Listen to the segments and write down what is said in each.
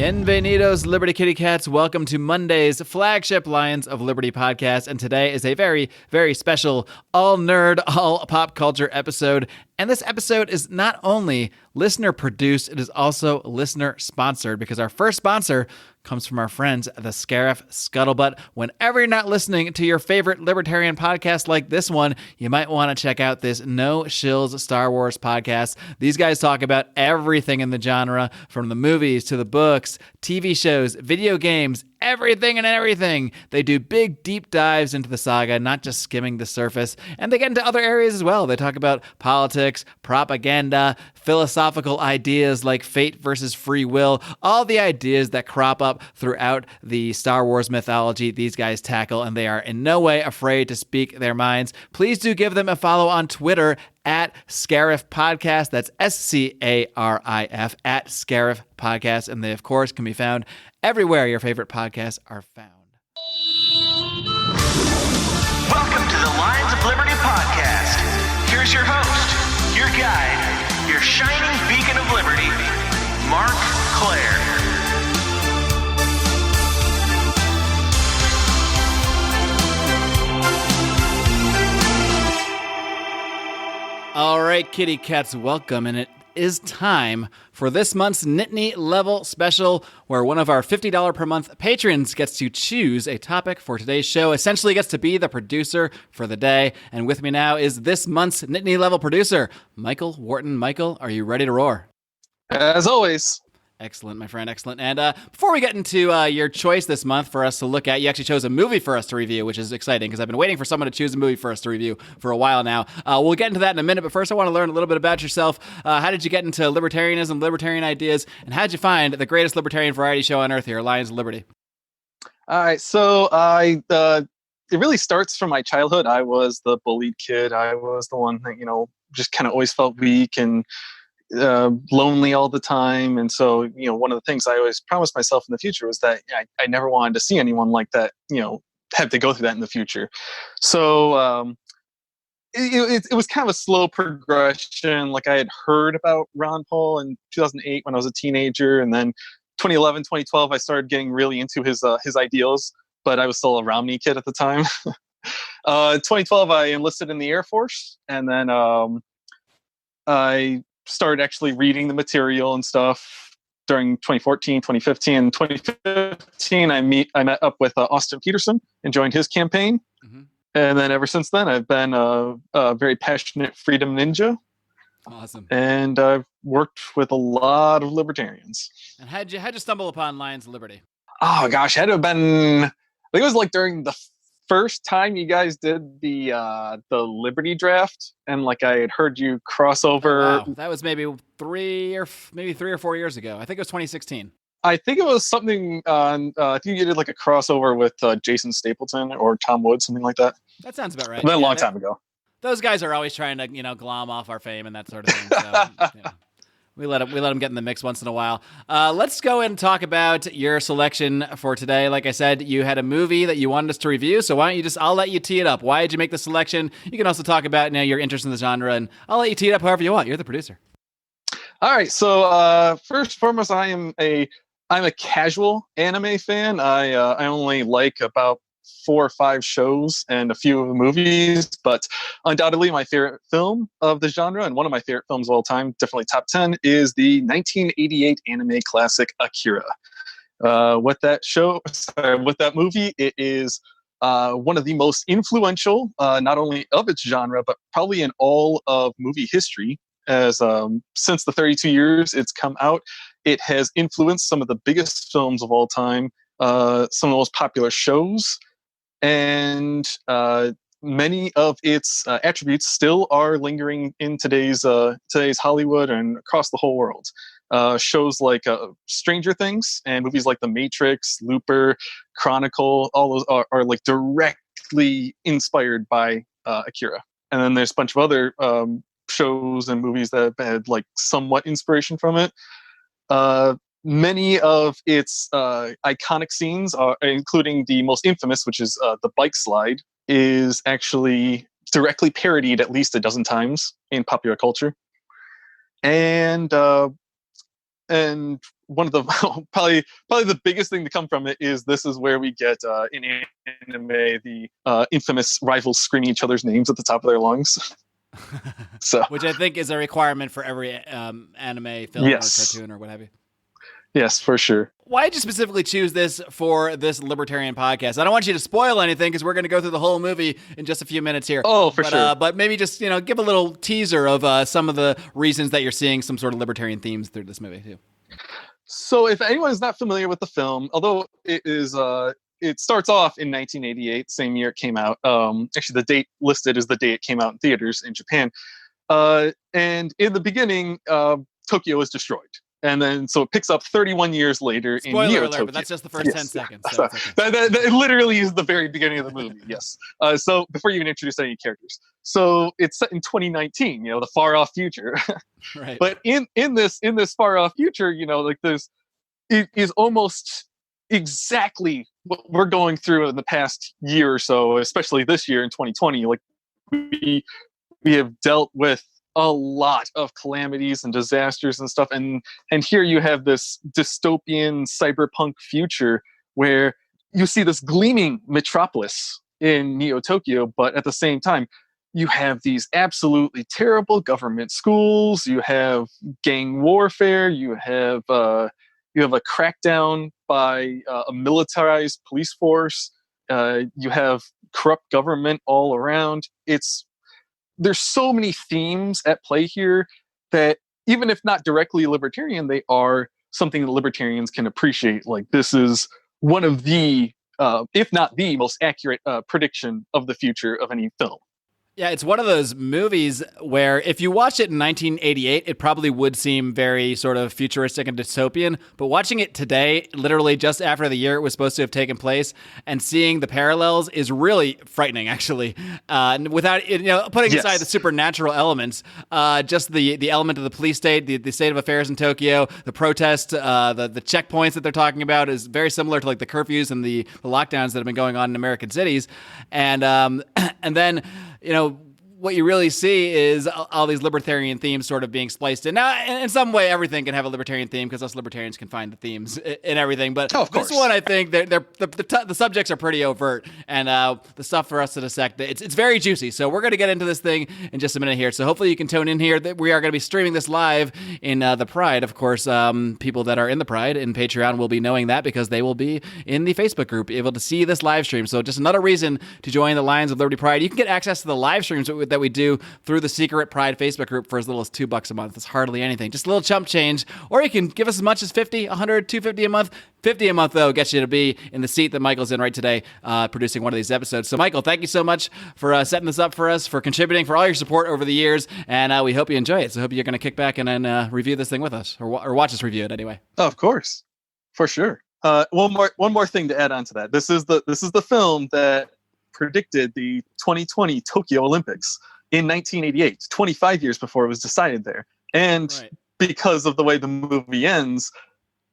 Bienvenidos, Liberty Kitty Cats. Welcome to Monday's flagship Lions of Liberty podcast. And today is a very, very special all nerd, all pop culture episode. And this episode is not only listener produced, it is also listener sponsored because our first sponsor comes from our friends, the Scarif Scuttlebutt. Whenever you're not listening to your favorite libertarian podcast like this one, you might want to check out this No Shills Star Wars podcast. These guys talk about everything in the genre, from the movies to the books, TV shows, video games, everything and everything. They do big, deep dives into the saga, not just skimming the surface. And they get into other areas as well. They talk about politics, propaganda, philosophical ideas like fate versus free will, all the ideas that crop up throughout the Star Wars mythology these guys tackle, and they are in no way afraid to speak their minds. Please do give them a follow on Twitter at Scarif Podcast. That's Scarif at Scarif Podcast. And they, of course, can be found everywhere your favorite podcasts are found. Welcome to the Lions of Liberty podcast. Here's your host, your guide, your shining beacon of liberty, Mark Claire. All right, kitty cats, welcome. And it is time for this month's Nittany Level Special, where one of our $50 per month patrons gets to choose a topic for today's show, essentially gets to be the producer for the day. And with me now is this month's Nittany Level producer, Michael Wharton. Michael, are you ready to roar? As always. Excellent, my friend, excellent. And before we get into your choice this month for us to look at, you actually chose a movie for us to review, which is exciting because I've been waiting for someone to choose a movie for us to review for a while now. We'll get into that in a minute, but first I want to learn a little bit about yourself. How did you get into libertarianism, libertarian ideas, and how did you find the greatest libertarian variety show on earth here, Lions of Liberty? All right, so it really starts from my childhood. I was the bullied kid. I was the one that, just kind of always felt weak and lonely all the time. And so, one of the things I always promised myself in the future was that I never wanted to see anyone like that, have to go through that in the future. So it was kind of a slow progression. Like I had heard about Ron Paul in 2008 when I was a teenager. And then 2011, 2012, I started getting really into his ideals, but I was still a Romney kid at the time. 2012, I enlisted in the Air Force. And then I started actually reading the material and stuff during 2014, 2015. In 2015, I met up with Austin Peterson and joined his campaign. Mm-hmm. And then ever since then, I've been a very passionate freedom ninja. Awesome. And I've worked with a lot of libertarians. And how'd you stumble upon Lions of Liberty? Oh gosh, had to have been, I think it was like during the first time you guys did the Liberty draft, and like I had heard you cross over. Oh, wow. That was maybe 3 or 4 years ago. I think it was 2016. I think it was something on. I think you did like a crossover with Jason Stapleton or Tom Wood, something like that. That sounds about right. But a long time ago. Those guys are always trying to glom off our fame and that sort of thing. So, We let him get in the mix once in a while. Let's go and talk about your selection for today. Like I said, you had a movie that you wanted us to review, so why don't you I'll let you tee it up. Why did you make the selection? You can also talk about your interest in the genre, and I'll let you tee it up however you want. You're the producer. All right. So first and foremost, I'm a casual anime fan. I only like about 4 or 5 shows and a few of the movies, but undoubtedly my favorite film of the genre and one of my favorite films of all time, definitely top 10, is the 1988 anime classic Akira. With that movie, it is one of the most influential, not only of its genre, but probably in all of movie history. As since the 32 years it's come out, it has influenced some of the biggest films of all time, some of the most popular shows, and many of its attributes still are lingering in today's Hollywood and across the whole world. Shows like Stranger Things and movies like The Matrix, Looper, Chronicle, all those are like directly inspired by Akira. And then there's a bunch of other shows and movies that had like somewhat inspiration from it. Many of its iconic scenes, including the most infamous, which is the bike slide, is actually directly parodied at least a dozen times in popular culture. And one of the probably the biggest thing to come from it is this is where we get in anime the infamous rivals screaming each other's names at the top of their lungs. So, which I think is a requirement for every anime film or cartoon or what have you. Yes, for sure. Why did you specifically choose this for this Libertarian podcast? I don't want you to spoil anything because we're going to go through the whole movie in just a few minutes here. Oh, for sure. But maybe just give a little teaser of some of the reasons that you're seeing some sort of libertarian themes through this movie too. So, if anyone is not familiar with the film, although it is, it starts off in 1988, same year it came out. Actually, the date listed is the day it came out in theaters in Japan. And in the beginning, Tokyo is destroyed. And then, so it picks up 31 years later in Neo Spoiler alert, Tokyo. but that's just the first 10 seconds. So that literally is the very beginning of the movie, yes. So before you even introduce any characters. So it's set in 2019, the far off future. Right. But in this far off future, like it is almost exactly what we're going through in the past year or so, especially this year in 2020. Like we have dealt with a lot of calamities and disasters and stuff, and here you have this dystopian cyberpunk future where you see this gleaming metropolis in Neo Tokyo, but at the same time you have these absolutely terrible government schools, you have gang warfare, you have a crackdown by a militarized police force, you have corrupt government all around. There's so many themes at play here that even if not directly libertarian, they are something that libertarians can appreciate. Like this is one of the, if not the most accurate prediction of the future of any film. Yeah, it's one of those movies where if you watch it in 1988, it probably would seem very sort of futuristic and dystopian. But watching it today, literally just after the year it was supposed to have taken place, and seeing the parallels is really frightening, actually. Without putting aside the supernatural elements, just the element of the police state, the state of affairs in Tokyo, the protest, the checkpoints that they're talking about is very similar to like the curfews and the lockdowns that have been going on in American cities, and then. What you really see is all these libertarian themes sort of being spliced in. Now, in some way, everything can have a libertarian theme because us libertarians can find the themes in everything. But this one, I think, the subjects are pretty overt, and the stuff for us to dissect, it's very juicy. So we're going to get into this thing in just a minute here. So hopefully you can tune in here. We are going to be streaming this live in the Pride. Of course, people that are in the Pride in Patreon will be knowing that because they will be in the Facebook group able to see this live stream. So just another reason to join the Lions of Liberty Pride. You can get access to the live streams that we do through the secret Pride Facebook group for as little as $2 a month. It's hardly anything, just a little chump change. Or you can give us as much as $50, $100, $250 a month. $50 a month, though, gets you to be in the seat that Michael's in right today, producing one of these episodes. So, Michael, thank you so much for setting this up for us, for contributing, for all your support over the years, and we hope you enjoy it. So, I hope you're going to kick back and then review this thing with us, or watch us review it anyway. Oh, of course, for sure. One more thing to add on to that. This is the film that predicted the 2020 Tokyo Olympics in 1988, 25 years before it was decided there. And because of the way the movie ends,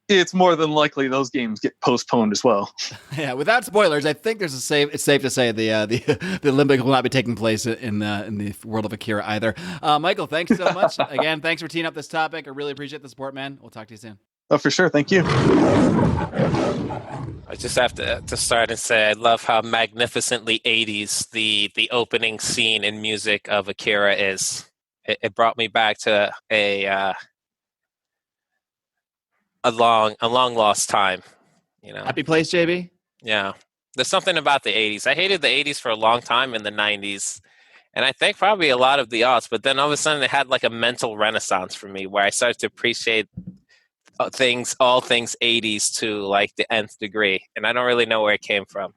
it's more than likely those games get postponed as well. Yeah, without spoilers, I think it's safe to say the Olympics will not be taking place in the world of Akira either. Michael, thanks so much. Again, thanks for teeing up this topic. I really appreciate the support, man. We'll talk to you soon. Oh, for sure. Thank you. I just have to start and say I love how magnificently 80s the opening scene and music of Akira is. It brought me back to a long lost time. Happy place, JB? Yeah. There's something about the 80s. I hated the 80s for a long time in the 90s. And I think probably a lot of the aughts, but then all of a sudden it had like a mental renaissance for me where I started to appreciate all things 80s to like the nth degree, and I don't really know where it came from.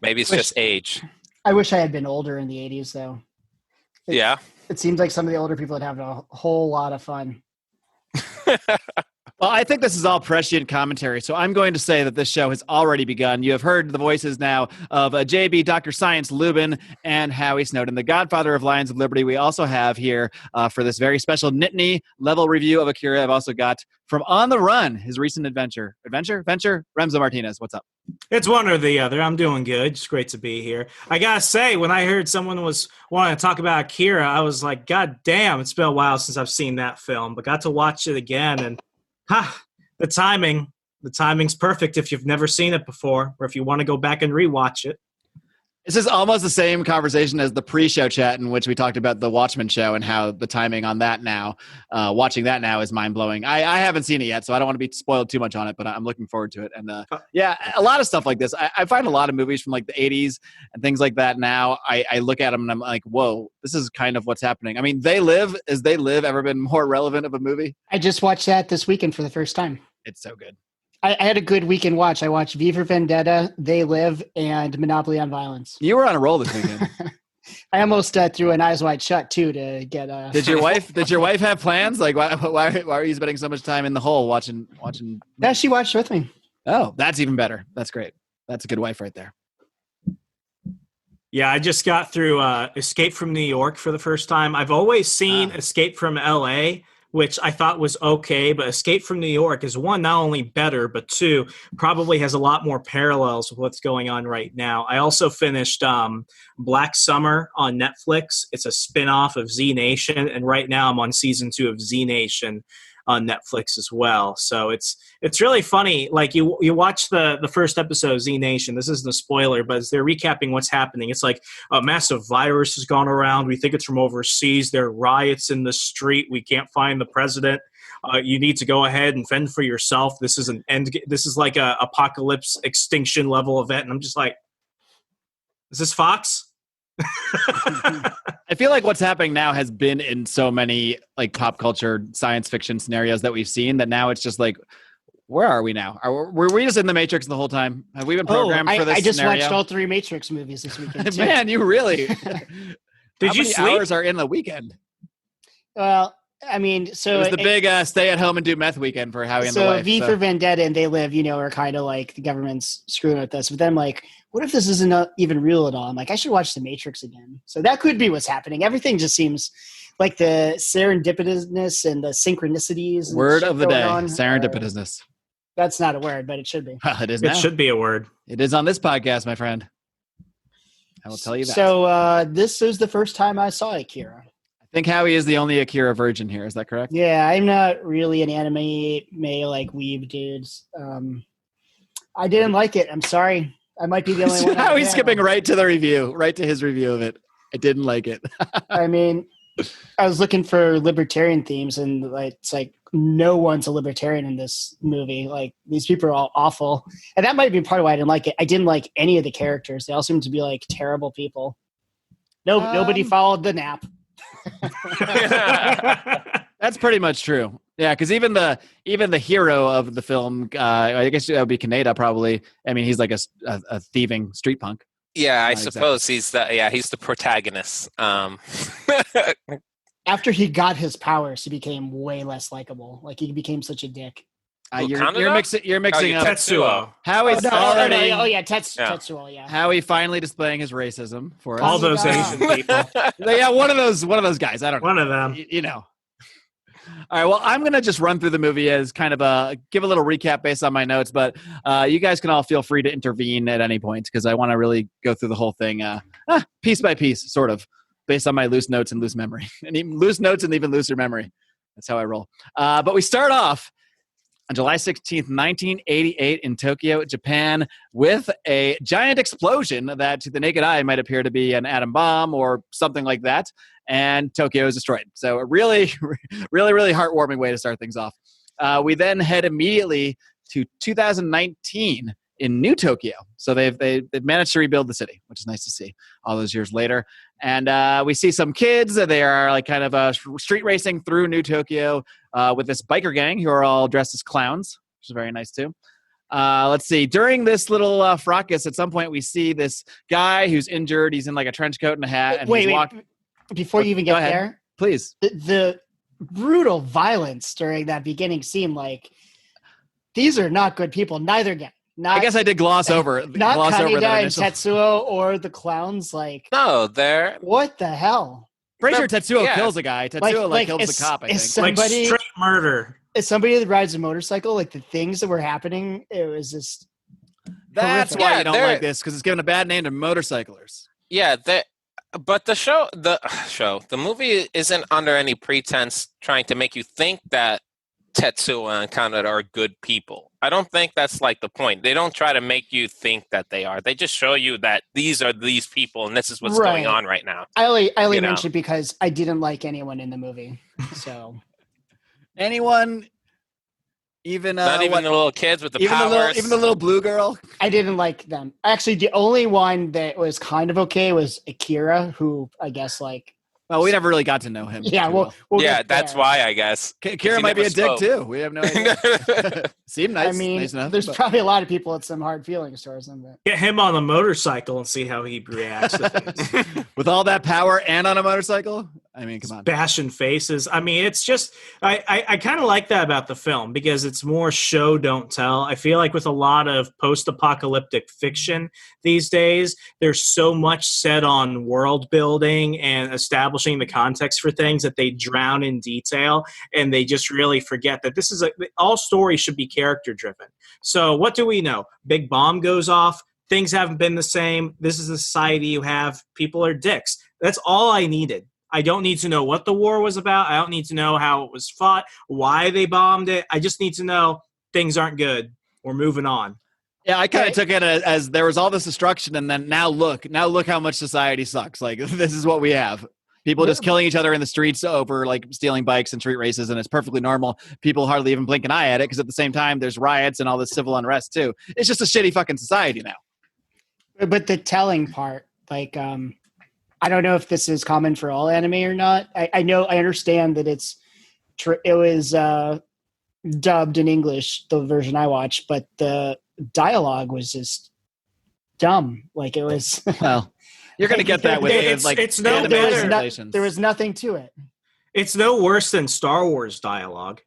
Maybe it's just age. I wish I had been older in the 80s, though. It seems like some of the older people would have a whole lot of fun. Well, I think this is all prescient commentary, so I'm going to say that this show has already begun. You have heard the voices now of JB, Dr. Science Lubin, and Howie Snowden, the godfather of Lions of Liberty. We also have here for this very special Nittany level review of Akira, I've also got from On the Run, his recent venture, Remzo Martinez. What's up? It's one or the other. I'm doing good. It's great to be here. I gotta say, when I heard someone was wanting to talk about Akira, I was like, God damn, it's been a while since I've seen that film, but got to watch it again, and The timing's perfect if you've never seen it before, or if you want to go back and rewatch it. This is almost the same conversation as the pre-show chat in which we talked about the Watchmen show and how the timing on that now, watching that now is mind-blowing. I haven't seen it yet, so I don't want to be spoiled too much on it, but I'm looking forward to it. And yeah, a lot of stuff like this. I find a lot of movies from like the 80s and things like that now, I look at them and I'm like, whoa, this is kind of what's happening. I mean, Has They Live ever been more relevant of a movie? I just watched that this weekend for the first time. It's so good. I had a good weekend watch. I watched V for Vendetta, They Live, and Monopoly on Violence. You were on a roll this weekend. I almost threw an Eyes Wide Shut too to get. Did your wife have plans? Like, why are you spending so much time in the hole watching? Yeah, she watched with me. Oh, that's even better. That's great. That's a good wife right there. Yeah, I just got through Escape from New York for the first time. I've always seen Escape from L.A., which I thought was okay, but Escape from New York is, one, not only better, but two, probably has a lot more parallels with what's going on right now. I also finished Black Summer on Netflix. It's a spinoff of Z Nation, and right now I'm on season 2 of Z Nation on Netflix as well. So it's really funny. Like you watch the first episode of Z Nation. This isn't a spoiler, but as they're recapping what's happening, it's like a massive virus has gone around. We think it's from overseas. There are riots in the street. We can't find the president. You need to go ahead and fend for yourself. This is This is like a apocalypse extinction level event. And I'm just like, is this Fox? I feel like what's happening now has been in so many like pop culture science fiction scenarios that we've seen that now it's just like, where are we now? Were we just in the Matrix the whole time? Have we been programmed for this I just scenario? watched all 3 Matrix movies this weekend too. Man, you really Did How you many sleep? hours are in the weekend? Well, I mean, so It was the big stay at home and do meth weekend for Howie and the so wife. V for Vendetta and They Live, are kind of like the government's screwing with us. But then I'm like, what if this isn't even real at all? I'm like, I should watch The Matrix again. So that could be what's happening. Everything just seems like the serendipitousness and the synchronicities. And Word of the day, on, serendipitousness. That's not a word, but it should be. Well, it is It now. should be a word. It is on this podcast, my friend. I will tell you that. So this is the first time I saw Akira. I think Howie is the only Akira virgin here. Is that correct? Yeah, I'm not really an anime like weeb dudes. I didn't like it. I'm sorry. I might be the only one. Howie's skipping right to the review, right to his review of it. I didn't like it. I mean, I was looking for libertarian themes, and it's like no one's a libertarian in this movie. Like these people are all awful, and that might be part of why I didn't like it. I didn't like any of the characters. They all seem to be like terrible people. Nobody followed the nap. That's pretty much true. Yeah, because even the hero of the film, I guess that would be Kaneda probably. I mean, he's like a thieving street punk. Yeah, I suppose he's the protagonist. After he got his powers, he became way less likable. Like he became such a dick. You're mixing up Tetsuo. Howie's already. Tetsuo. Yeah. Howie finally displaying his racism for us. All those Asian people. Yeah, one of those guys. I don't know. One of them. You know. All right, well, I'm going to just run through the movie as kind of give a little recap based on my notes, but you guys can all feel free to intervene at any point because I want to really go through the whole thing piece by piece, sort of, based on my loose notes and loose memory. And even loose notes and even looser memory. That's how I roll. But we start off on July 16th, 1988 in Tokyo, Japan, with a giant explosion that to the naked eye might appear to be an atom bomb or something like that. And Tokyo is destroyed. So a really, really, really heartwarming way to start things off. We then head immediately to 2019 in New Tokyo. So they've managed to rebuild the city, which is nice to see all those years later. And we see some kids. They are like kind of street racing through New Tokyo with this biker gang who are all dressed as clowns, which is very nice too. Let's see. During this little fracas, at some point we see this guy who's injured. He's in like a trench coat and a hat. And Wait. Before you even get there, please. The brutal violence during that beginning seemed like these are not good people. Neither guy. I guess I did gloss over. Not Kaneda and Tetsuo or the clowns. Like no, they're what the hell? Pretty sure Tetsuo kills a guy. Tetsuo kills the cop. I think like straight murder. As somebody that rides a motorcycle, like the things that were happening, it was just. That's horrific. why you don't like this because it's given a bad name to motorcyclers. Yeah, but the movie isn't under any pretense trying to make you think that Tetsuo and Kaneda are good people. I don't think that's like the point. They don't try to make you think that they are. They just show you that these are these people and this is what's going on right now. I only mentioned because I didn't like anyone in the movie. So anyone, even not even the little kids with the powers. Even the little blue girl. I didn't like them. Actually, the only one that was kind of okay was Akira, who I guess like. Well, we never really got to know him. Yeah, we'll yeah, that's why I guess. Akira might be a dick too. We have no idea. Seemed nice. I mean, nice enough, there's probably a lot of people with some hard feelings towards him. But. Get him on a motorcycle and see how he reacts to things. With all that power and on a motorcycle. I mean, come on. Bashing faces. I mean, it's just I kind of like that about the film because it's more show don't tell. I feel like with a lot of post-apocalyptic fiction these days, there's so much set on world building and establishing the context for things that they drown in detail, and they just really forget that this is all stories should be character driven. So what do we know? Big bomb goes off. Things haven't been the same. This is the society you have. People are dicks. That's all I needed. I don't need to know what the war was about. I don't need to know how it was fought, why they bombed it. I just need to know things aren't good. We're moving on. Yeah, I kind of took it as there was all this destruction, and then now look how much society sucks. Like, this is what we have. People just killing each other in the streets over like stealing bikes and street races, and it's perfectly normal. People hardly even blink an eye at it because at the same time there's riots and all this civil unrest too. It's just a shitty fucking society now. But the telling part, like, I don't know if this is common for all anime or not. I understand that it was dubbed in English, the version I watched, but the dialogue was just dumb. Like it was. Well, you're going to get that with it's no better. There was nothing to it. It's no worse than Star Wars dialogue.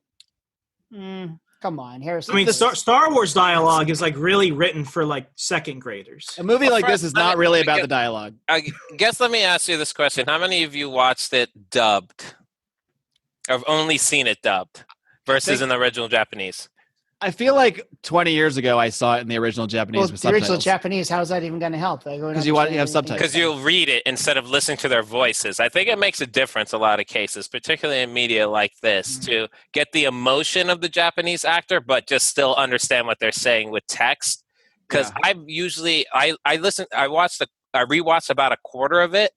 Come on, Harrison. I mean, Star Wars dialogue is like really written for like second graders. A movie like this is not really about the dialogue. I guess let me ask you this question. How many of you watched it dubbed? I've only seen it dubbed versus in the original Japanese. I feel like 20 years ago I saw it in the original Japanese with the original subtitles. Japanese, how is that even going to help? Because you have subtitles. Because you'll read it instead of listening to their voices. I think it makes a difference a lot of cases, particularly in media like this, to get the emotion of the Japanese actor, but just still understand what they're saying with text. Because I rewatched about a quarter of it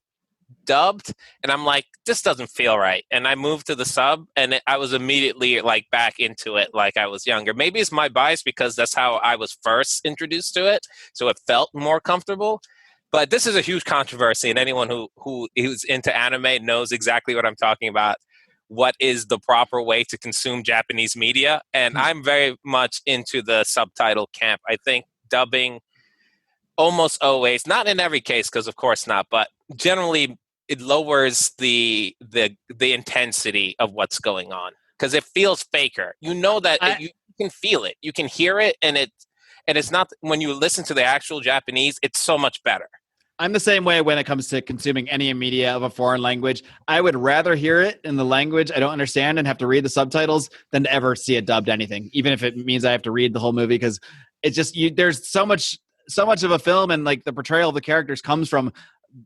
dubbed, and I'm like, this doesn't feel right, and I moved to the sub, and I was immediately like back into it like I was younger. Maybe it's my bias because that's how I was first introduced to it, so it felt more comfortable. But this is a huge controversy, and anyone who is into anime knows exactly what I'm talking about. What is the proper way to consume Japanese media? And I'm very much into the subtitle camp. I think dubbing almost always, not in every case, because of course not, but generally it lowers the intensity of what's going on because it feels faker. You know that you can feel it, you can hear it, and it's not when you listen to the actual Japanese, it's so much better. I'm the same way when it comes to consuming any media of a foreign language. I would rather hear it in the language I don't understand and have to read the subtitles than to ever see it dubbed anything, even if it means I have to read the whole movie, because it's just there's so much of a film, and like the portrayal of the characters comes from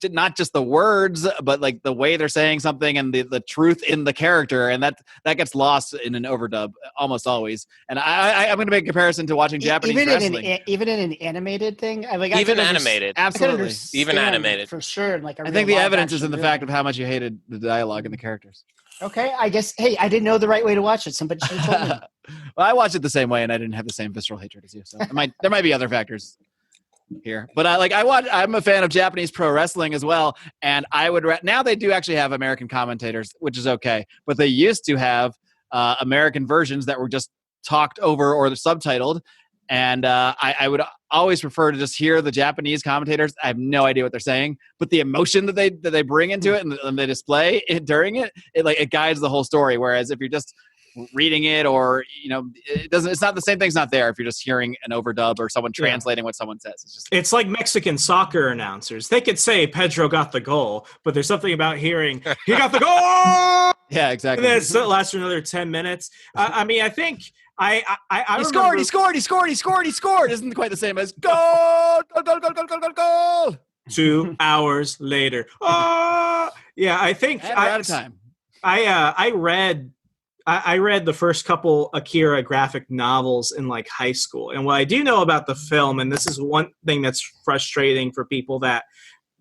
not just the words, but like the way they're saying something and the truth in the character, and that gets lost in an overdub almost always. And I'm going to make a comparison to watching Japanese wrestling. Even in an animated thing, animated, absolutely, even animated for sure. Like I think the evidence is in the fact of how much you hated the dialogue and the characters. Okay, I guess. Hey, I didn't know the right way to watch it. Somebody should have told me. Well, I watched it the same way, and I didn't have the same visceral hatred as you. So there might be other factors here, but I'm a fan of Japanese pro wrestling as well, and I would now they do actually have American commentators, which is okay, but they used to have American versions that were just talked over or subtitled, and I would always prefer to just hear the Japanese commentators. I have no idea what they're saying, but the emotion that they bring into it and they display it during it guides the whole story. Whereas if you're just reading it, or it's not the same thing's not there if you're just hearing an overdub or someone translating what someone says. It's like Mexican soccer announcers. They could say Pedro got the goal, but there's something about hearing he got the goal. Yeah, exactly. And then it lasts for another 10 minutes. I mean, I think I he scored isn't quite the same as goal. 2 hours later. Yeah, I think we're out of time. I read I read the first couple Akira graphic novels in like high school. And what I do know about the film, and this is one thing that's frustrating for people that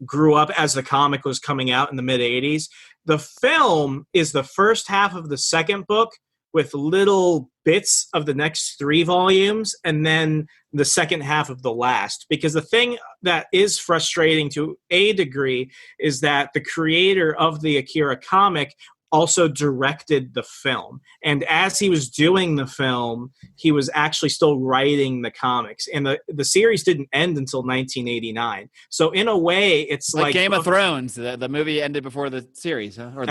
grew up as the comic was coming out in the mid 80s, the film is the first half of the second book with little bits of the next 3 volumes, and then the second half of the last. Because the thing that is frustrating to a degree is that the creator of the Akira comic also directed the film. And as he was doing the film, he was actually still writing the comics. And the series didn't end until 1989. So in a way, it's like Game of Thrones. The movie ended before the series, huh? Or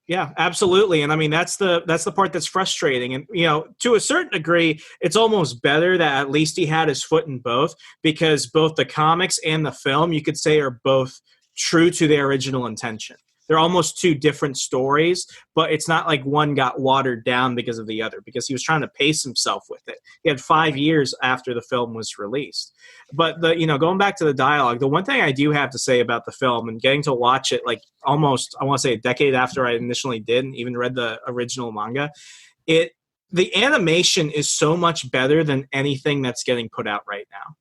yeah, absolutely. And I mean, that's the part that's frustrating. And, you know, to a certain degree, it's almost better that at least he had his foot in both, because both the comics and the film, you could say, are both true to their original intention. They're almost 2 different stories, but it's not like one got watered down because of the other, because he was trying to pace himself with it. He had 5 years after the film was released. But going back to the dialogue, the one thing I do have to say about the film and getting to watch it like almost, I want to say, a decade after I initially did and even read the original manga, the animation is so much better than anything that's getting put out right now.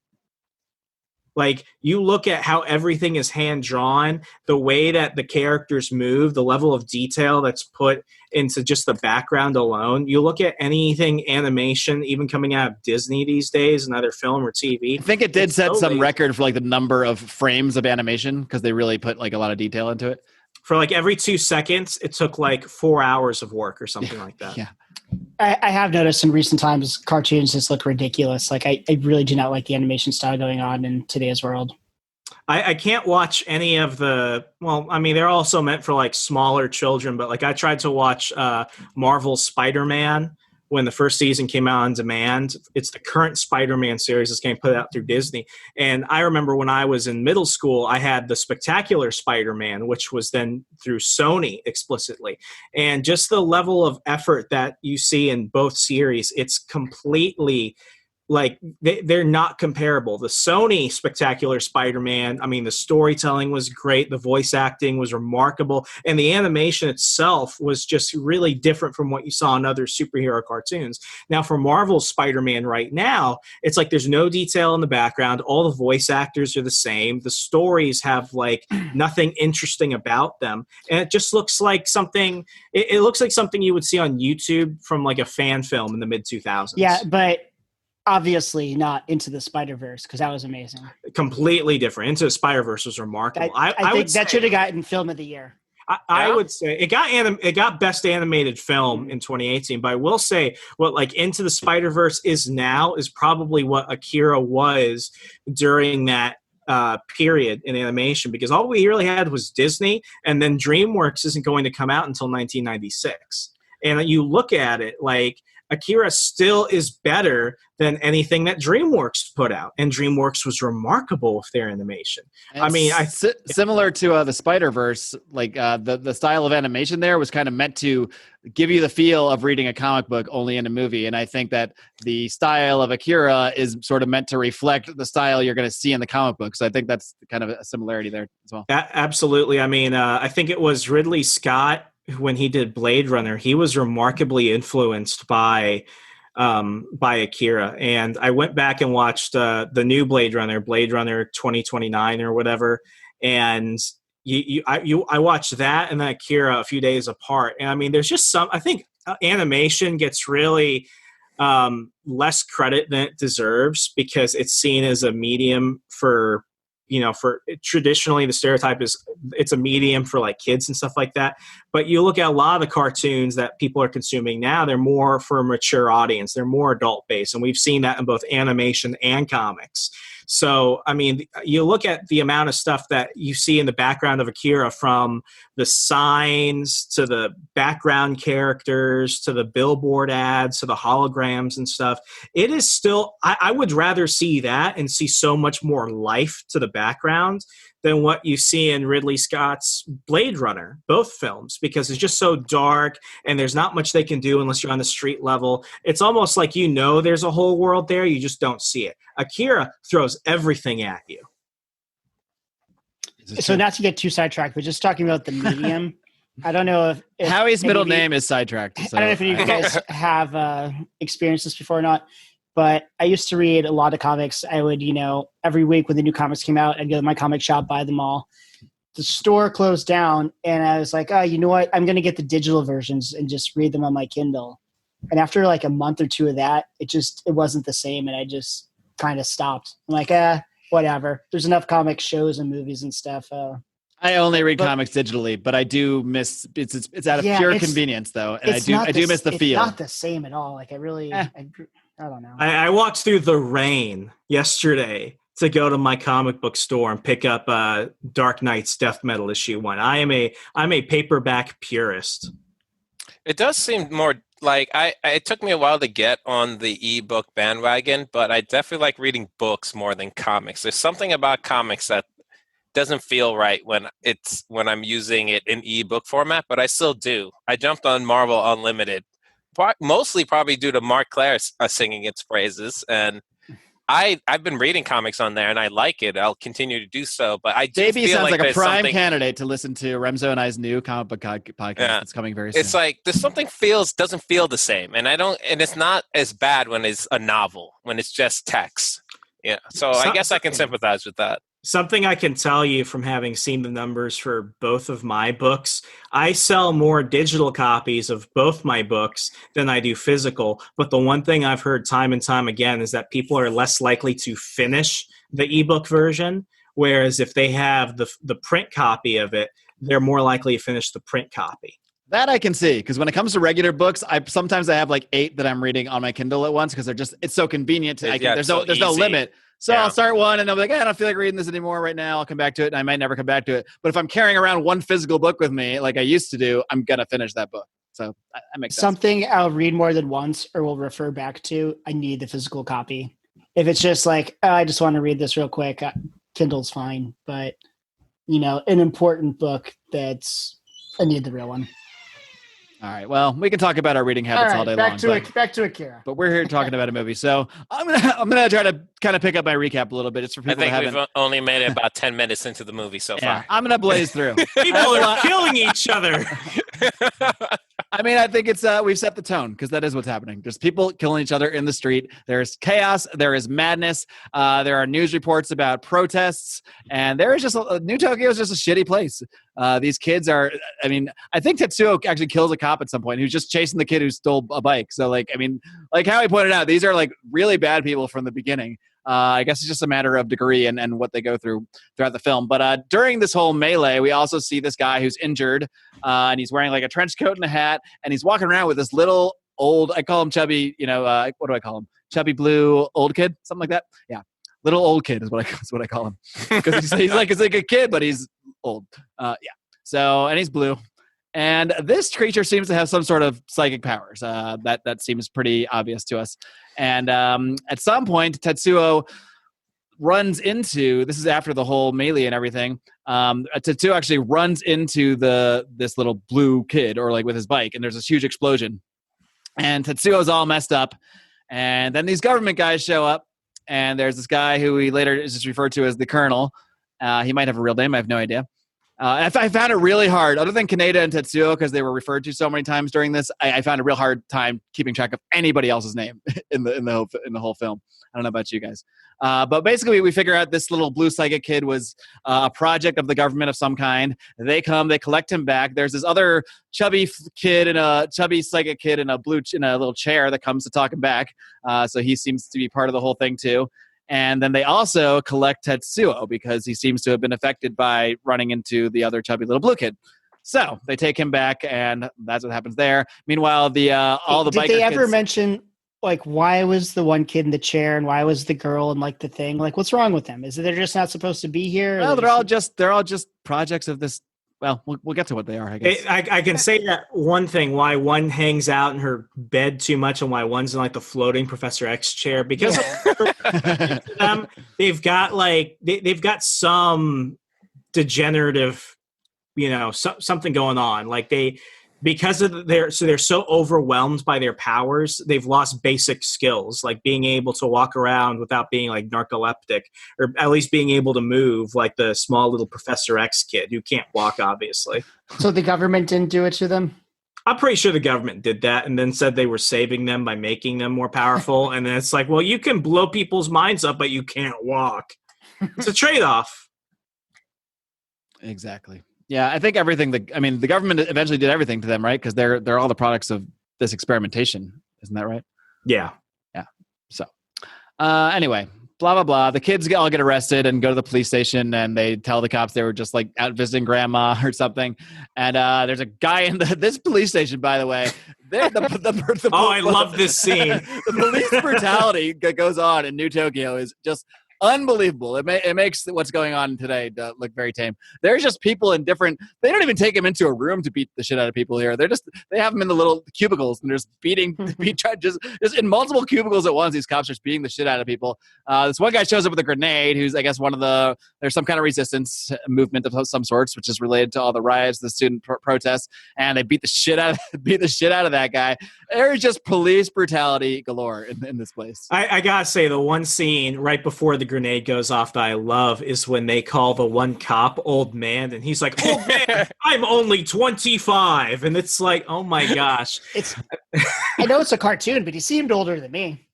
Like, you look at how everything is hand-drawn, the way that the characters move, the level of detail that's put into just the background alone. You look at anything animation, even coming out of Disney these days, and either film or TV. I think it did set some record for like the number of frames of animation, because they really put like a lot of detail into it. For like every 2 seconds, it took like 4 hours of work or something like that. Yeah. I have noticed in recent times cartoons just look ridiculous. Like I really do not like the animation style going on in today's world. I can't watch any of they're also meant for like smaller children, but like I tried to watch Marvel's Spider-Man when the first season came out on demand. It's the current Spider-Man series that's getting put out through Disney. And I remember when I was in middle school, I had the Spectacular Spider-Man, which was then through Sony explicitly. And just the level of effort that you see in both series, it's completely like they're not comparable. The Sony Spectacular Spider-Man, I mean, the storytelling was great, the voice acting was remarkable, and the animation itself was just really different from what you saw in other superhero cartoons. Now, for Marvel's Spider-Man right now, it's like there's no detail in the background, all the voice actors are the same, the stories have like nothing interesting about them, and it just looks like something, it looks like something you would see on YouTube from like a fan film in the mid-2000s. Yeah, but obviously not Into the Spider-Verse, because that was amazing. Completely different. Into the Spider-Verse was remarkable. I think that should have gotten Film of the Year. I would say it got Best Animated Film in 2018, but I will say what like Into the Spider-Verse is now is probably what Akira was during that period in animation, because all we really had was Disney, and then DreamWorks isn't going to come out until 1996. And you look at it like Akira still is better than anything that DreamWorks put out, and DreamWorks was remarkable with their animation. Similar to the Spider-Verse, like the style of animation there was kind of meant to give you the feel of reading a comic book only in a movie, and I think that the style of Akira is sort of meant to reflect the style you're going to see in the comic book. So I think that's kind of a similarity there as well. Absolutely. I mean, I think it was Ridley Scott when he did Blade Runner. He was remarkably influenced by Akira, and I went back and watched the new Blade Runner 2029 or whatever, and I watched that and then Akira a few days apart, and I mean, there's just I think animation gets really less credit than it deserves, because it's seen as a medium for traditionally the stereotype is it's a medium for like kids and stuff like that. But you look at a lot of the cartoons that people are consuming now, they're more for a mature audience. They're more adult based. And we've seen that in both animation and comics. So, I mean, you look at the amount of stuff that you see in the background of Akira, from the signs to the background characters to the billboard ads to the holograms and stuff. It is still, I would rather see that and see so much more life to the background than what you see in Ridley Scott's Blade Runner, both films, because it's just so dark and there's not much they can do unless you're on the street level. It's almost like there's a whole world there, you just don't see it. Akira throws everything at you. So not to get too sidetracked, but just talking about the medium, I don't know if Howie's any middle of you- name is sidetracked. So I don't know if any of you guys have experienced this before or not, but I used to read a lot of comics. I would, every week when the new comics came out, I'd go to my comic shop, buy them all. The store closed down, and I was like, oh, you know what? I'm going to get the digital versions and just read them on my Kindle. And after like a month or two of that, it wasn't the same, and I just kind of stopped. I'm like, whatever. There's enough comic shows and movies and stuff. I only read comics digitally, but I do miss it's out of pure convenience though, and I do miss the feel. It's not the same at all. Like I really, I don't know. I walked through the rain yesterday to go to my comic book store and pick up Dark Knight's Death Metal issue 1. I'm a paperback purist. It does seem more like it took me a while to get on the ebook bandwagon, but I definitely like reading books more than comics. There's something about comics that doesn't feel right when I'm using it in ebook format, but I still do. I jumped on Marvel Unlimited, mostly probably due to Mark Clare singing its praises, and I've been reading comics on there, and I like it. I'll continue to do so, but I do JB feel sounds like a prime something... candidate to listen to Remzo and I's new comic book podcast that's coming very soon. It's like there's something doesn't feel the same, and it's not as bad when it's a novel, when it's just text. Yeah, so I guess I can sympathize with that. Something I can tell you from having seen the numbers for both of my books, I sell more digital copies of both my books than I do physical. But the one thing I've heard time and time again is that people are less likely to finish the ebook version, whereas if they have the print copy of it, they're more likely to finish the print copy. That I can see, because when it comes to regular books, sometimes I have like 8 that I'm reading on my Kindle at once because it's so convenient. There's no limit. So I'll start one and I'll be like, I don't feel like reading this anymore right now. I'll come back to it, and I might never come back to it. But if I'm carrying around one physical book with me, like I used to do, I'm going to finish that book. So that makes sense. Something I'll read more than once or will refer back to, I need the physical copy. If it's just like, I just want to read this real quick, Kindle's fine. But, an important book I need the real one. All right. Well, we can talk about our reading habits all day long. Back to Akira. But we're here talking about a movie, so I'm gonna try to kind of pick up my recap a little bit, just for people. I think we've only made it about 10 minutes into the movie so far. I'm gonna blaze through. People are killing each other. I mean, I think it's we've set the tone, because that is what's happening. There's people killing each other in the street. There's chaos. There is madness. There are news reports about protests, and there is just New Tokyo is just a shitty place. These kids are. I mean, I think Tetsuo actually kills a cop at some point who's just chasing the kid who stole a bike. So, like how he pointed out, these are like really bad people from the beginning. I guess it's just a matter of degree and what they go through throughout the film. But during this whole melee, we also see this guy who's injured, and he's wearing like a trench coat and a hat, and he's walking around with this little old, I call him chubby, what do I call him? Chubby blue old kid, something like that. Yeah. Little old kid is what I call him. Because he's like a kid, but he's old. Yeah. So, and he's blue. And this creature seems to have some sort of psychic powers. That seems pretty obvious to us. And at some point, Tetsuo runs into, this is after the whole melee and everything, Tetsuo actually runs into this little blue kid, or like with his bike, and there's this huge explosion. And Tetsuo's all messed up. And then these government guys show up, and there's this guy who he later is just referred to as the Colonel. He might have a real name, I have no idea. I found it really hard, other than Kaneda and Tetsuo, because they were referred to so many times during this. I found a real hard time keeping track of anybody else's name in the whole film. I don't know about you guys, but basically we figure out this little blue psychic kid was a project of the government of some kind. They collect him back. There's this other chubby psychic kid in a little chair that comes to talk him back. So he seems to be part of the whole thing too. And then they also collect Tetsuo because he seems to have been affected by running into the other chubby little blue kid. So they take him back, and that's what happens there. Meanwhile, all the biker kids... Did they ever mention, like, why was the one kid in the chair and why was the girl in, like, the thing? Like, what's wrong with them? Is it they're just not supposed to be here? Well, they're all just projects of this... Well, we'll get to what they are, I guess. I can say that one thing, why one hangs out in her bed too much and why one's in like the floating Professor X chair, because them, they've got some degenerative, something going on. Like because of they're so overwhelmed by their powers, they've lost basic skills, like being able to walk around without being like narcoleptic, or at least being able to move like the small little Professor X kid who can't walk, obviously. So the government didn't do it to them? I'm pretty sure the government did that and then said they were saving them by making them more powerful. And then it's like, well, you can blow people's minds up, but you can't walk. It's a trade-off. Exactly. Yeah, I think everything. The government eventually did everything to them, right? Because they're all the products of this experimentation. Isn't that right? Yeah. Yeah. So, anyway, blah blah blah. The kids all get arrested and go to the police station, and they tell the cops they were just like out visiting grandma or something. And there's a guy in this police station, by the way. I love this scene. The police brutality that goes on in New Tokyo is just unbelievable. It makes what's going on today look very tame. There's just people in different. They don't even take them into a room to beat the shit out of people here. They have them in the little cubicles and they're just just in multiple cubicles at once. These cops are just beating the shit out of people. This one guy shows up with a grenade, who's I guess there's some kind of resistance movement of some sorts, which is related to all the riots, the student protests, and they beat the shit out of that guy. There's just police brutality galore in this place. I gotta say, the one scene right before the grenade goes off that I love is when they call the one cop old man, and he's like, "Old man, I'm only 25," and it's like, oh my gosh. I know it's a cartoon, but he seemed older than me.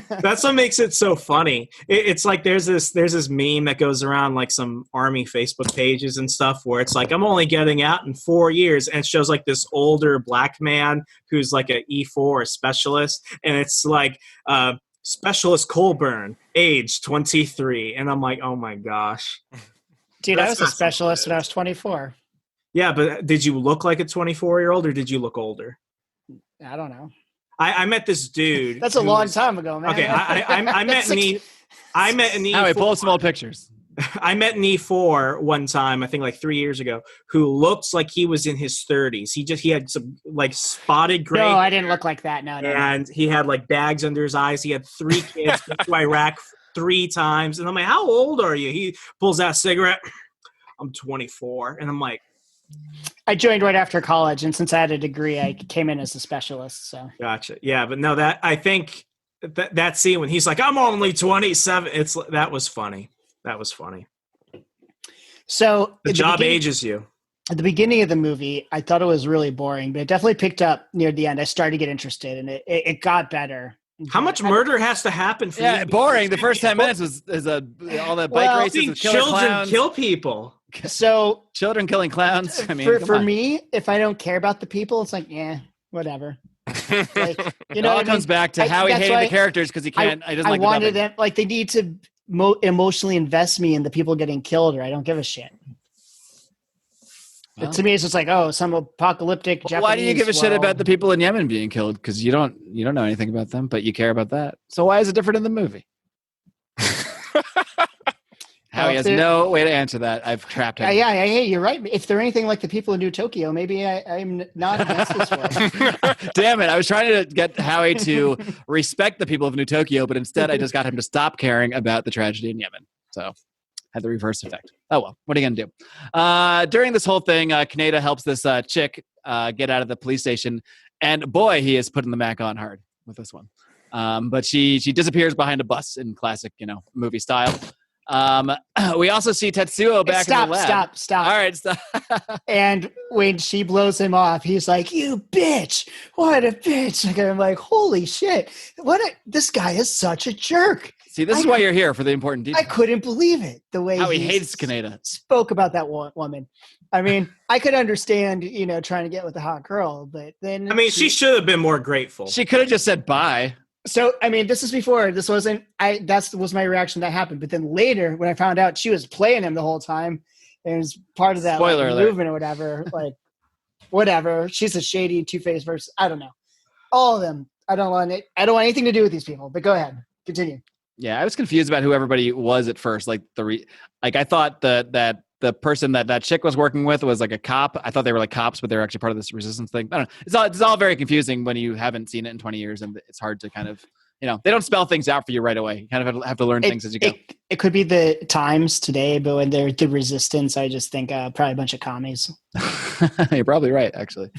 That's what makes it so funny. It's like there's this meme that goes around like some army Facebook pages and stuff where it's like, I'm only getting out in 4 years, and it shows like this older black man who's like a E4, a specialist, and it's like Specialist Colburn, age 23, and I'm like, oh my gosh. Dude, I was a specialist when I was 24. Yeah, but did you look like a 24-year-old or did you look older? I don't know. I met this dude. That's a long time ago, man. Okay, I met an E4. Anyway, pull up some old pictures. I met an E4 one time, I think like 3 years ago, who looks like he was in his 30s. He had some like spotted gray. No, I didn't look like that. No. And he had like bags under his eyes. He had 3 kids, been to Iraq 3 times. And I'm like, how old are you? He pulls out a cigarette. I'm 24. And I'm like, I joined right after college, and since I had a degree, I came in as a specialist. So gotcha. Yeah, but no, I think that scene when he's like, I'm only 27. That was funny. That was funny. So the job ages you. At the beginning of the movie, I thought it was really boring, but it definitely picked up near the end. I started to get interested, and it got better. How much murder has to happen for you? Boring. The first 10 minutes is all the bike races with killer children clowns. Kill people. So children killing clowns. I mean, for me, if I don't care about the people, it's like, whatever. Like, it all comes back to how he hated the characters because he can't. He doesn't like the dubbing. Wanted them like they need to emotionally invest me in the people getting killed, or I don't give a shit. Well, to me, it's just like, some apocalyptic Japanese. Why do you give a shit about the people in Yemen being killed? Because you don't know anything about them, but you care about that. So why is it different in the movie? Howie has no way to answer that. I've trapped him. Yeah, you're right. If they're anything like the people in New Tokyo, maybe I'm not against this one. Damn it. I was trying to get Howie to respect the people of New Tokyo, but instead I just got him to stop caring about the tragedy in Yemen. So had the reverse effect. Oh, well, what are you going to do? During this whole thing, Kaneda helps this chick get out of the police station. And boy, he is putting the Mac on hard with this one. But she disappears behind a bus in classic, movie style. We also see Tetsuo back in the lab. Stop. All right, stop. And when she blows him off, he's like, "You bitch! What a bitch!" And I'm like, "Holy shit! This guy is such a jerk." See, this is why you're here, for the important details. I couldn't believe it, the way he hates Kaneda. Spoke about that woman. I mean, I could understand, trying to get with a hot girl, but then she should have been more grateful. She could have just said bye. So, this is before. This wasn't. That was my reaction that happened. But then later, when I found out she was playing him the whole time, and it was part of that movement or whatever. Like, whatever. She's a shady, two-faced versus. I don't know. All of them. I don't want anything to do with these people. But go ahead, continue. Yeah, I was confused about who everybody was at first. Like I thought that the person that chick was working with was like a cop. I thought they were like cops, but they're actually part of this resistance thing. I don't know. It's all very confusing when you haven't seen it in 20 years, and it's hard to kind of, they don't spell things out for you right away. You kind of have to learn things as you go. It could be the times today, but when they're the resistance, I just think probably a bunch of commies. You're probably right, actually.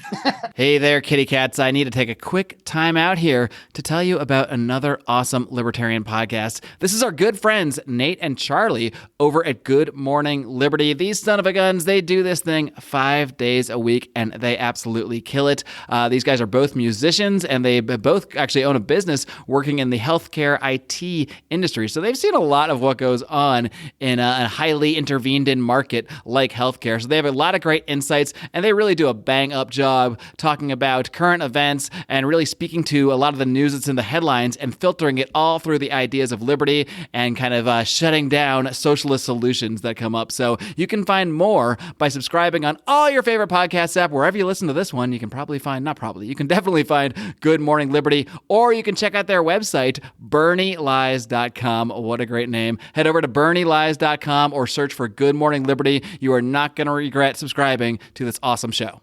Hey there, kitty cats. I need to take a quick time out here to tell you about another awesome Libertarian podcast. This is our good friends, Nate and Charlie, over at Good Morning Liberty. These son of a guns, they do this thing 5 days a week, and they absolutely kill it. These guys are both musicians, and they both actually own a business working in the healthcare IT industry. So they've seen a lot of what goes on in a highly intervened in market like healthcare. So they have a lot of great insights, and they really do a bang up job talking about current events and really speaking to a lot of the news that's in the headlines and filtering it all through the ideas of liberty and kind of shutting down socialist solutions that come up. So you can find more by subscribing on all your favorite podcast app. Wherever you listen to this one, you can you can definitely find Good Morning Liberty, or you can check out their website, BernieLies.com. What a great name. Head over to BernieLies.com or search for Good Morning Liberty. You are not going to regret subscribing to this awesome show.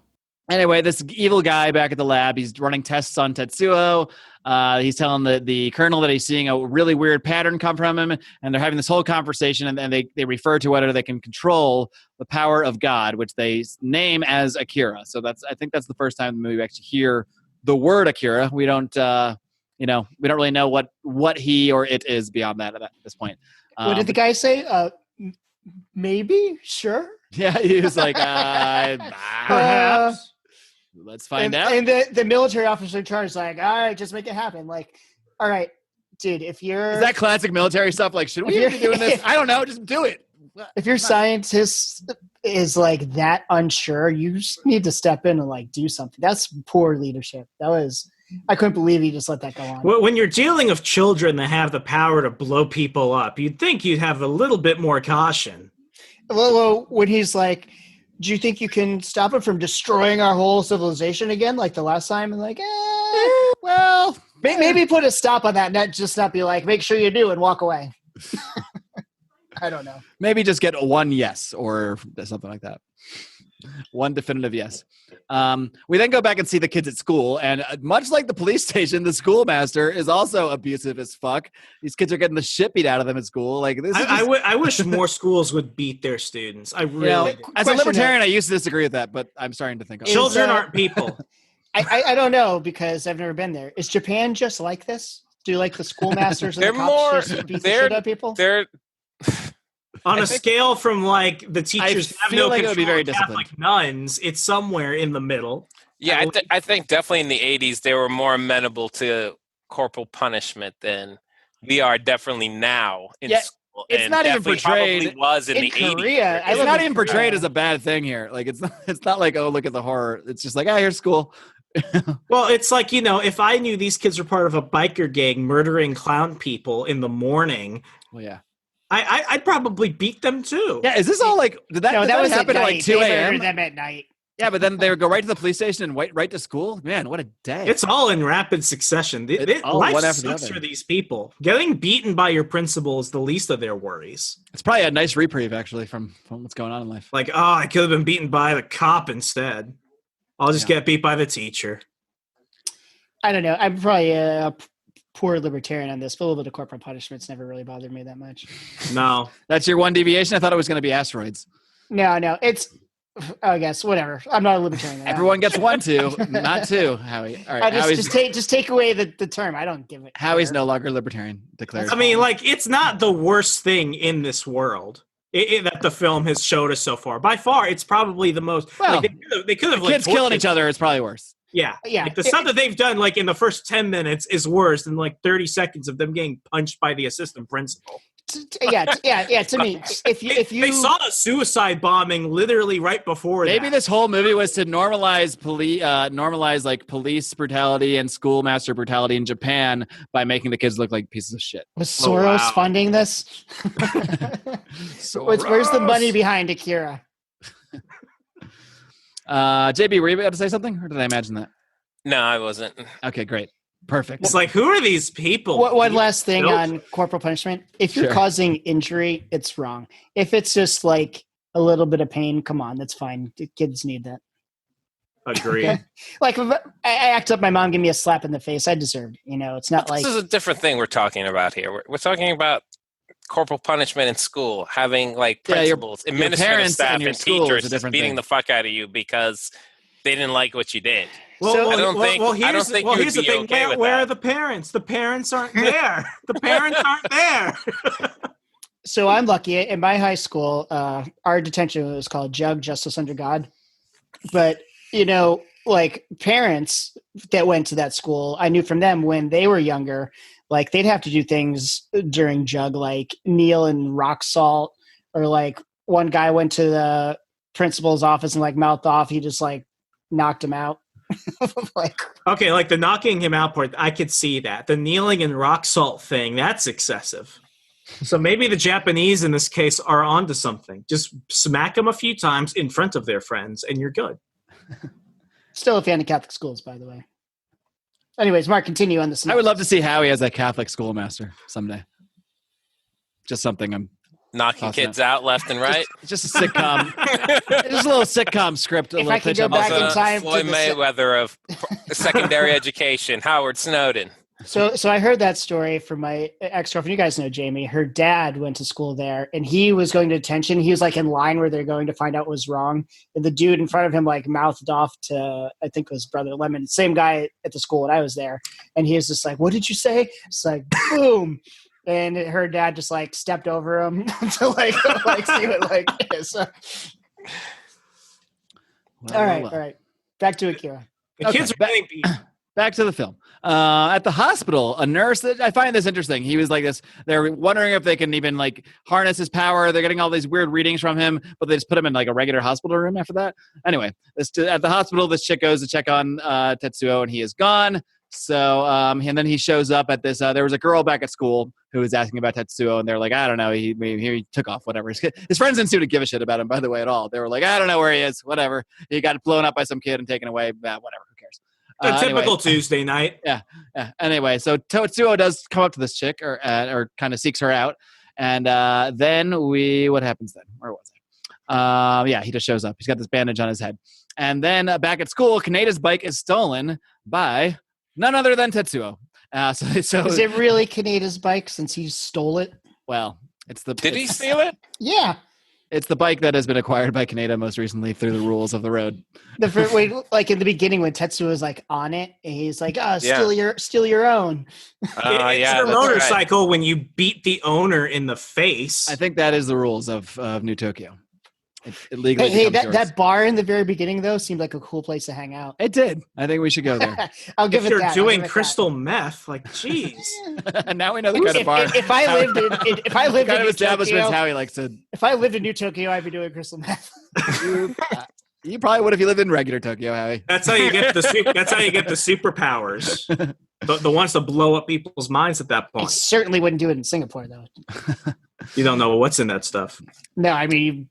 Anyway, this evil guy back at the lab, he's running tests on Tetsuo. He's telling the colonel that he's seeing a really weird pattern come from him, and they're having this whole conversation, and they refer to whether they can control the power of God, which they name as Akira. So I think that's the first time in the movie we actually hear the word Akira. We don't really know what he or it is beyond that at this point. What did the guy say? Maybe, sure. Yeah, he was like, Perhaps. let's find out. And the military officer in charge is like, all right, just make it happen. Like, all right, dude, if you're... Is that classic military stuff? Like, should we be doing this? I don't know, just do it. If your scientist is like that unsure, you just need to step in and like do something. That's poor leadership. I couldn't believe he just let that go on. When you're dealing with children that have the power to blow people up, you'd think you'd have a little bit more caution. Well, when he's like, do you think you can stop it from destroying our whole civilization again, like the last time? And like, well, maybe put a stop on that, not be like, make sure you do and walk away. I don't know. Maybe just get one yes or something like that. One definitive yes. We then go back and see the kids at school, and much like the police station, the schoolmaster is also abusive as fuck. These kids are getting the shit beat out of them at school. Like this. I wish more schools would beat their students. I really do. As a libertarian, I used to disagree with that, but I'm starting to think children aren't people. I don't know because I've never been there. Is Japan just like this? Do like the schoolmasters and the cops just beat the shit out of people? On a scale from like the teachers have no like control, it would be very Catholic nuns, it's somewhere in the middle. Yeah, I think definitely in the 80s they were more amenable to corporal punishment than we are definitely now in school. It's not even portrayed. Probably was in the Korea, 80s. It's not even portrayed as a bad thing here. Like it's not like, oh, look at the horror. It's just like, here's school. Well, it's like, if I knew these kids were part of a biker gang murdering clown people in the morning. Well, yeah. I'd probably beat them too. Yeah, is this all like? Did that was happen at like 2 a.m.? They murdered them at night. Yeah, but then they would go right to the police station and right to school. Man, what a day! It's all in rapid succession. Life sucks for these people. Getting beaten by your principal is the least of their worries. It's probably a nice reprieve, actually, from what's going on in life. Like, I could have been beaten by the cop instead. I'll just get beat by the teacher. I don't know. I'm probably a poor libertarian on this, but a little bit of corporal punishment's never really bothered me that much. No. That's your one deviation? I thought it was going to be asteroids. No. It's, I guess, whatever. I'm not a libertarian. Everyone gets one, two, not two, Howie. All right, just take away the term. I don't give it. Howie's no longer libertarian declared. I mean, like, it's not the worst thing in this world that the film has showed us so far. By far, it's probably the most. Well, they could have kids killing each other is probably worse. Yeah. Like the stuff that they've done, like in the first 10 minutes, is worse than like 30 seconds of them getting punched by the assistant principal. Yeah. To me, if you they saw a suicide bombing literally right before. Maybe this whole movie was to normalize police brutality and schoolmaster brutality in Japan by making the kids look like pieces of shit. Was Soros funding this? Where's the money behind Akira? JB, were you about to say something, or did I imagine that? No, I wasn't. Okay, great. Perfect. It's like, who are these people? One last thing on corporal punishment. If you're causing injury, it's wrong. If it's just like a little bit of pain, come on, that's fine. The kids need that. Agree. Like, if I act up, my mom gave me a slap in the face, I deserved it. It's not like... This is a different thing we're talking about here. We're talking about corporal punishment in school, having like Yeah, your principals, administrative parents staff, and your and school is a teachers just different beating thing. the fuck out of you because they didn't like what you did. Well, I don't think you here's would the be thing. okay with Where that. are the parents? The parents aren't there. The parents aren't there. So I'm lucky. In my high school, our detention was called Jug Justice Under God. But, like parents that went to that school, I knew from them when they were younger, like they'd have to do things during Jug, like kneel in rock salt, or like one guy went to the principal's office and like mouthed off. He just like knocked him out. Okay, like the knocking him out part, I could see that. The kneeling and rock salt thing, that's excessive. So maybe the Japanese in this case are onto something. Just smack them a few times in front of their friends and you're good. Still a fan of Catholic schools, by the way. Anyways, Mark, continue on this. I would love to see Howie as a Catholic schoolmaster someday. Just something I'm Knocking kids out left and right. just a sitcom. Just a little sitcom script. If I could go back in time, Floyd Mayweather of secondary education, Howard Snowden. So I heard that story from my ex-girlfriend. You guys know Jamie. Her dad went to school there, and he was going to detention. He was like in line where they're going to find out what was wrong, and the dude in front of him like mouthed off to, I think it was Brother Lemon, same guy at the school when I was there, and he was just like, "What did you say?" It's like boom, and her dad just like stepped over him to like see what like is. All right. Back to Akira. The kids are getting beat. Back to the film. At the hospital, a nurse, I find this interesting. He was like this, they're wondering if they can even like harness his power. They're getting all these weird readings from him, but they just put him in like a regular hospital room after that. Anyway, at the hospital, this chick goes to check on Tetsuo and he is gone. So, and then he shows up at this, there was a girl back at school who was asking about Tetsuo, and they're like, I don't know, he took off, whatever. His friends didn't seem to give a shit about him, by the way, at all. They were like, I don't know where he is, whatever. He got blown up by some kid and taken away, whatever, who cares? A typical anyway. Tuesday night. Yeah. Anyway, so Tetsuo does come up to this chick, or kind of seeks her out, and then what happens then? Where was I? He just shows up. He's got this bandage on his head, and then back at school, Kaneda's bike is stolen by none other than Tetsuo. So Is it really Kaneda's bike since he stole it? Well, Did he steal it? Yeah. It's the bike that has been acquired by Kaneda most recently through the rules of the road. Like in the beginning when Tetsuo was like on it, and he's like, steal your own. It's your motorcycle when you beat the owner in the face. I think that is the rules of New Tokyo. It legally Hey, becomes yours. that bar in the very beginning though seemed like a cool place to hang out. It did. I think we should go there. I'll give if it you're that. doing crystal meth, like, jeez. And now we know the kind of bar. If I lived in New establishments Tokyo, how he likes to. if I lived in New Tokyo, I'd be doing crystal meth. You probably would if you lived in regular Tokyo, Howie. That's how you get the superpowers. The ones to blow up people's minds at that I point. certainly wouldn't do it in Singapore though. You don't know what's in that stuff. No, I mean you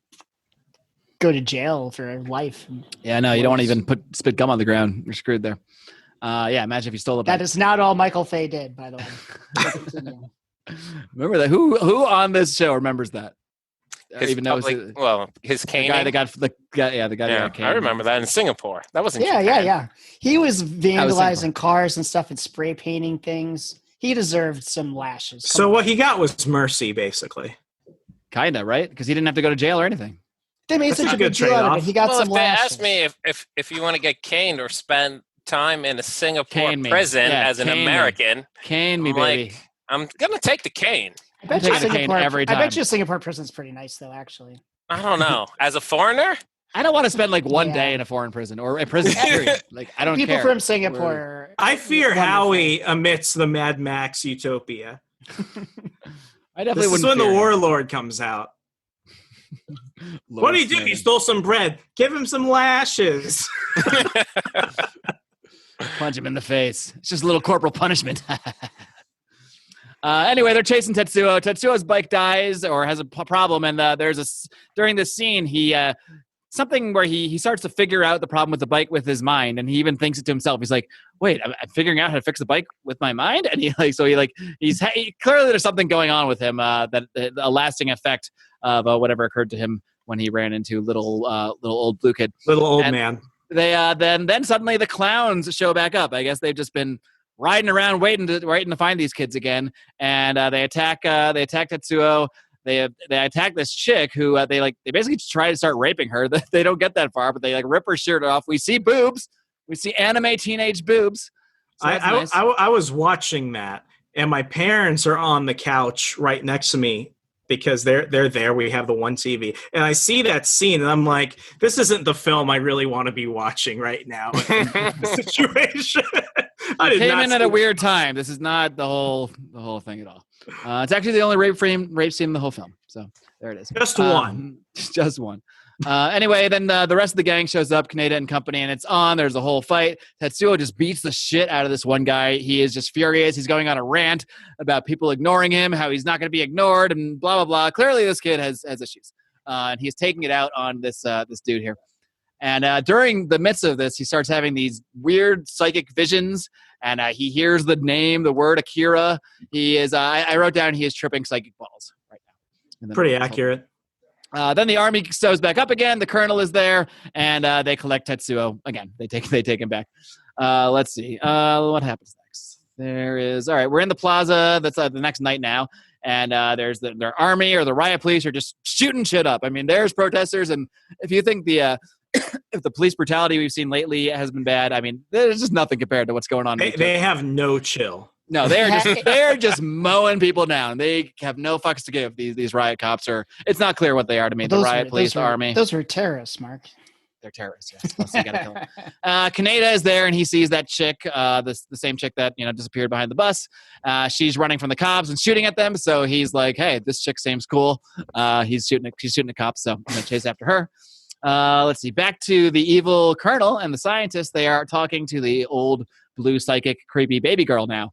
go to jail for life. Yeah, no, you don't want to even spit gum on the ground. You're screwed there. Imagine if you stole a bike. That is not all Michael Fay did, by the way. Remember that? Who on this show remembers that? His even public, his cane. The guy that got the guy that got caned. I remember that in Singapore. That wasn't Japan. Yeah. He was vandalizing cars and stuff and spray painting things. He deserved some lashes. So what he got was mercy, basically. Kinda, right? Because he didn't have to go to jail or anything. They made That's such a a good big deal out of trade-off. it. He got some If they lashes. asked me if you want to get caned or spend time in a Singapore Cane me. prison Yeah, as an cane me. American, Cane me, I'm baby. like, I'm gonna take the cane. I bet I'm you taking a cane Singapore. every I bet time. you Singapore prison's pretty nice though. Actually, I don't know. As a foreigner, I don't want to spend like one Yeah. day in a foreign prison or a prison period. Like I don't people care. from Singapore. I fear Wonderful. Howie amidst the Mad Max utopia. I definitely This is wouldn't when the fear him. warlord comes out. What did he do? He stole some bread. Give him some lashes. Punch him in the face. It's just a little corporal punishment. Anyway, they're chasing Tetsuo. Tetsuo's bike dies or has a problem, and during this scene, he something where he starts to figure out the problem with the bike with his mind, and he even thinks it to himself. He's like, "Wait, I'm figuring out how to fix the bike with my mind," and he's clearly there's something going on with him that a lasting effect of whatever occurred to him when he ran into little old blue kid. Little old And man. They then suddenly the clowns show back up. I guess they've just been riding around waiting to find these kids again, and they attack Tetsuo. They attack this chick who they basically try to start raping her. They don't get that far, but they rip her shirt off. We see boobs. We see anime teenage boobs. So nice. I was watching that, and my parents are on the couch right next to me because they're there. We have the one TV, and I see that scene, and I'm like, this isn't the film I really want to be watching right now. The situation. I came in at a weird time. This is not the whole thing at all. It's actually the only rape scene in the whole film. So there it is. Just one. Just one. Anyway, then the rest of the gang shows up, Kaneda and company, and it's on. There's a whole fight. Tetsuo just beats the shit out of this one guy. He is just furious. He's going on a rant about people ignoring him, how he's not going to be ignored, and blah, blah, blah. Clearly, this kid has issues. And he's taking it out on this dude here. And during the midst of this, he starts having these weird psychic visions, and he hears the word Akira. He is, I wrote down, he is tripping psychic balls right now. Pretty accurate. Then the army stows back up again. The colonel is there, and they collect Tetsuo again. They take him back. Let's see. What happens next? All right, we're in the plaza. That's the next night now. And there's their army or the riot police are just shooting shit up. I mean, there's protesters, and if you think if the police brutality we've seen lately has been bad, I mean, there's just nothing compared to what's going on. They have no chill. No, they're just mowing people down. They have no fucks to give. These riot cops it's not clear what they are to me. The riot police, the army. Those were terrorists, Mark. They're terrorists. Yes, you gotta kill them. Kaneda is there, and he sees that chick, the same chick that disappeared behind the bus. She's running from the cops and shooting at them. So he's like, "Hey, this chick seems cool." She's shooting at cops, so I'm gonna chase after her. Let's see. Back to the evil colonel and the scientist. They are talking to the old blue psychic creepy baby girl now,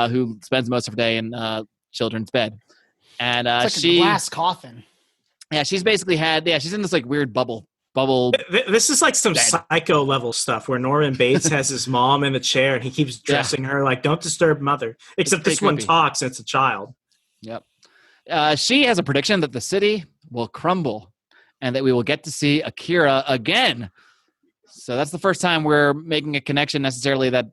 who spends most of her day in children's bed. And it's like a glass coffin. Yeah, she's basically she's in this weird bubble. This is like some Psycho level stuff where Norman Bates has his mom in the chair and he keeps dressing her like, "Don't disturb mother." Except this one talks and it's a child. Yep. She has a prediction that the city will crumble and that we will get to see Akira again. So that's the first time we're making a connection necessarily that,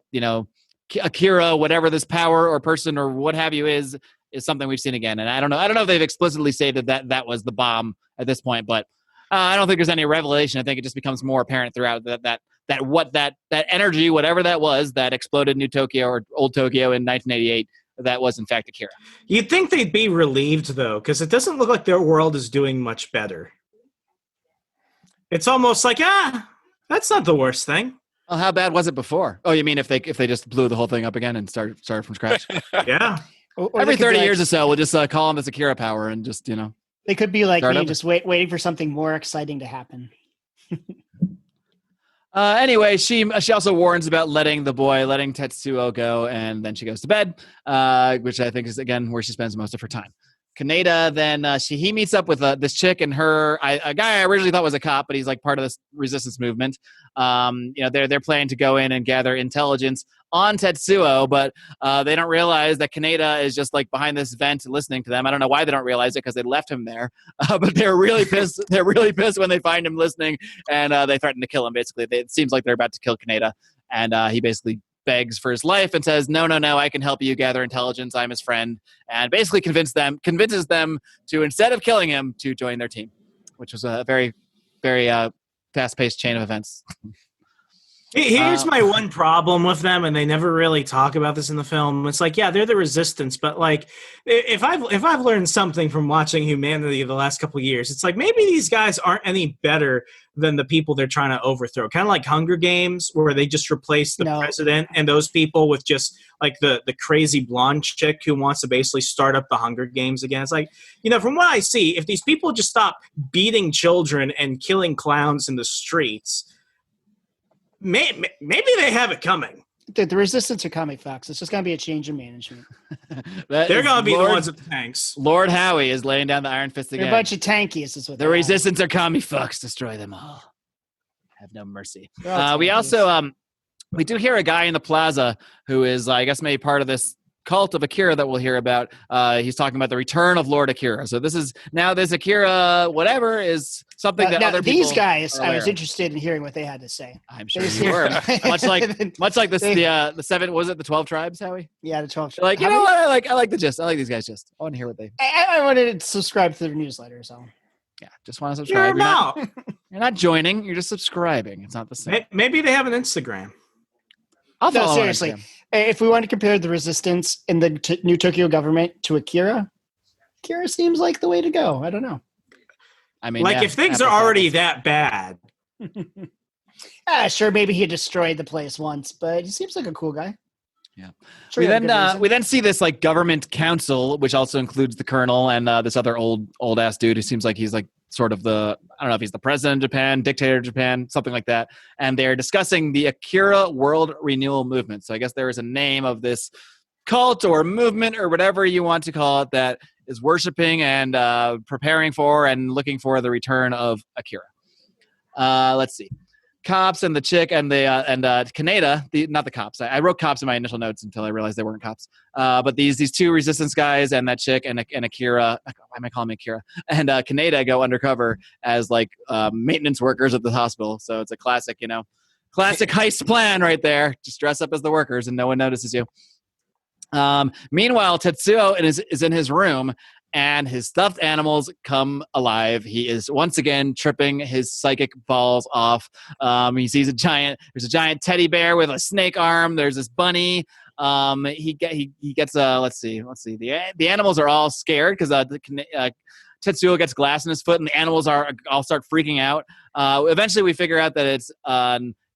Akira, whatever this power or person or what have you is something we've seen again. And I don't know if they've explicitly stated that was the bomb at this point, but I don't think there's any revelation. I think it just becomes more apparent throughout that energy, whatever that was, that exploded New Tokyo or Old Tokyo in 1988, that was in fact Akira. You'd think they'd be relieved though, because it doesn't look like their world is doing much better. It's almost like, that's not the worst thing. Well, how bad was it before? Oh, you mean if they just blew the whole thing up again and started from scratch? Yeah. Or every 30 years or so, we'll just call them this Akira power and just, They could be like me, just waiting for something more exciting to happen. Anyway, she also warns about letting Tetsuo go, and then she goes to bed, which I think is, again, where she spends most of her time. Kaneda, then he meets up with this chick and a guy I originally thought was a cop, but he's part of this resistance movement. They're planning to go in and gather intelligence on Tetsuo, but they don't realize that Kaneda is just behind this vent listening to them. I don't know why they don't realize it because they left him there, but they're really pissed. They're really pissed when they find him listening, and they threaten to kill him. Basically, it seems like they're about to kill Kaneda, and he basically begs for his life and says, no, I can help you gather intelligence. I'm his friend. And basically convinces them to, instead of killing him, to join their team, which was a very, very fast-paced chain of events. Here's my one problem with them, and they never really talk about this in the film. It's they're the resistance, but if I've learned something from watching Humanity the last couple of years, it's maybe these guys aren't any better than the people they're trying to overthrow. Kind of like Hunger Games, where they just replace the president and those people with just the crazy blonde chick who wants to basically start up the Hunger Games again. It's from what I see, if these people just stop beating children and killing clowns in the streets, maybe they have it coming. The resistance are coming, Fox. It's just going to be a change in management. They're going to be the ones with tanks. Lord Howie is laying down the iron fist again. They're a bunch of tankies. Is what the resistance are coming, Fox. Destroy them all. Have no mercy. We also we do hear a guy in the plaza who is, I guess, maybe part of this cult of Akira that we'll hear about. He's talking about the return of Lord Akira. So this Akira whatever is something that other people. These guys, are I aware was of. interested in hearing what they had to say. I'm sure you were. much like this, the 7, was it the 12 tribes, Howie? Yeah, the 12. Like, you know what? I like the gist. I like these guys gist. I want to hear what they. I wanted to subscribe to their newsletter, so. Yeah, just want to subscribe. You're not joining. You're just subscribing. It's not the same. Maybe they have an Instagram. I'll follow No, seriously. Instagram. If we want to compare the resistance in the new Tokyo government to Akira seems like the way to go. I don't know. I mean, Like, if things are already that bad. Sure, maybe he destroyed the place once, but he seems like a cool guy. Yeah. Sure, we he had a good then reason. we then see this like government council, which also includes the colonel and this other old ass dude who seems like he's like sort of I don't know if he's the president of Japan, dictator of Japan, something like that. And they're discussing the Akira World Renewal Movement. So I guess there is a name of this cult or movement or whatever you want to call it that is worshiping and preparing for and looking for the return of Akira. Let's see. Cops and the chick and Kaneda, not the cops. I wrote cops in my initial notes until I realized they weren't cops. But these two resistance guys and that chick and Akira, why am I calling him Akira? And Kaneda go undercover as like maintenance workers at the hospital. So it's a classic, classic heist plan right there. Just dress up as the workers and no one notices you. Meanwhile, Tetsuo is in his room and his stuffed animals come alive. He is once again tripping his psychic balls off. He sees there's a giant teddy bear with a snake arm. There's this bunny. He gets let's see. The animals are all scared because Tetsuo gets glass in his foot, and the animals all start freaking out. Eventually, we figure out that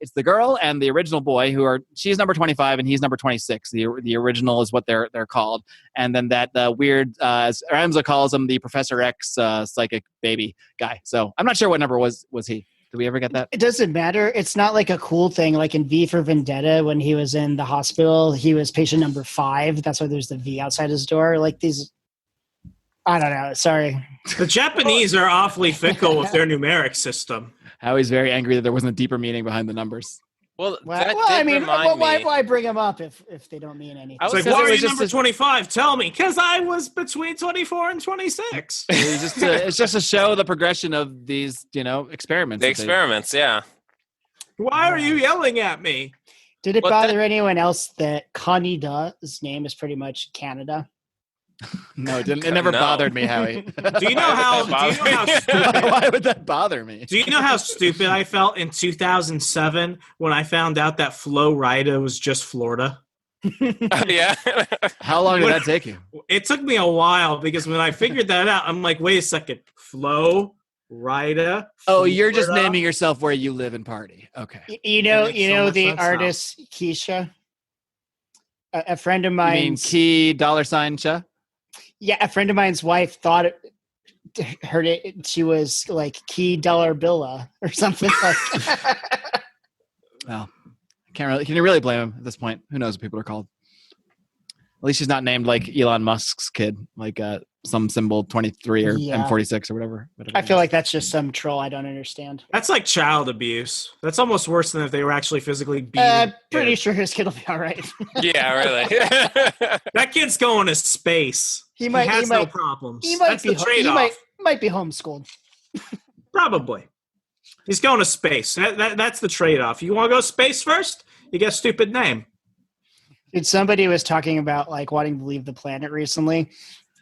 it's the girl and the original boy she's number 25 and he's number 26. The original is what they're called. And then that weird, as Ramza calls him, the Professor X psychic baby guy. So I'm not sure what number was he. Did we ever get that? It doesn't matter. It's not like a cool thing. Like in V for Vendetta, when he was in the hospital, he was patient number 5. That's why there's the V outside his door. Like these, I don't know. Sorry. The Japanese are awfully fickle with their numeric system. Howie's very angry that there wasn't a deeper meaning behind the numbers. Well, why bring them up if they don't mean anything? It's like, why are you number 25? Tell me. Because I was between 24 and 26. It's just to show the progression of these, experiments. The experiments, yeah. Why are you yelling at me? Did it bother anyone else that Kanida's name is pretty much Canada? No, it didn't. It never bothered me, Howie. Do you know how stupid? Why would that bother me? Do you know how stupid I felt in 2007 when I found out that Flo Rida was just Florida? Yeah. How long did that take you? It took me a while because when I figured that out, I'm like, wait a second, Flo Rida. Oh, you're just naming yourself where you live and party. Okay. You know the artist Keisha. A friend of mine. You mean Key $sign Cha? Yeah, a friend of mine's wife heard it. She was like Key Dollar Billa or something like that. Well, can you really blame him at this point? Who knows what people are called? At least she's not named like Elon Musk's kid, like some symbol 23 or M46 or whatever. I feel like that's just some troll I don't understand. That's like child abuse. That's almost worse than if they were actually physically beating. Pretty sure his kid will be all right. Yeah, really. That kid's going to space. He has no problems. That's the trade-off. He might be homeschooled. Probably. He's going to space. That's the trade-off. You want to go space first? You get a stupid name. Dude, somebody was talking about like wanting to leave the planet recently.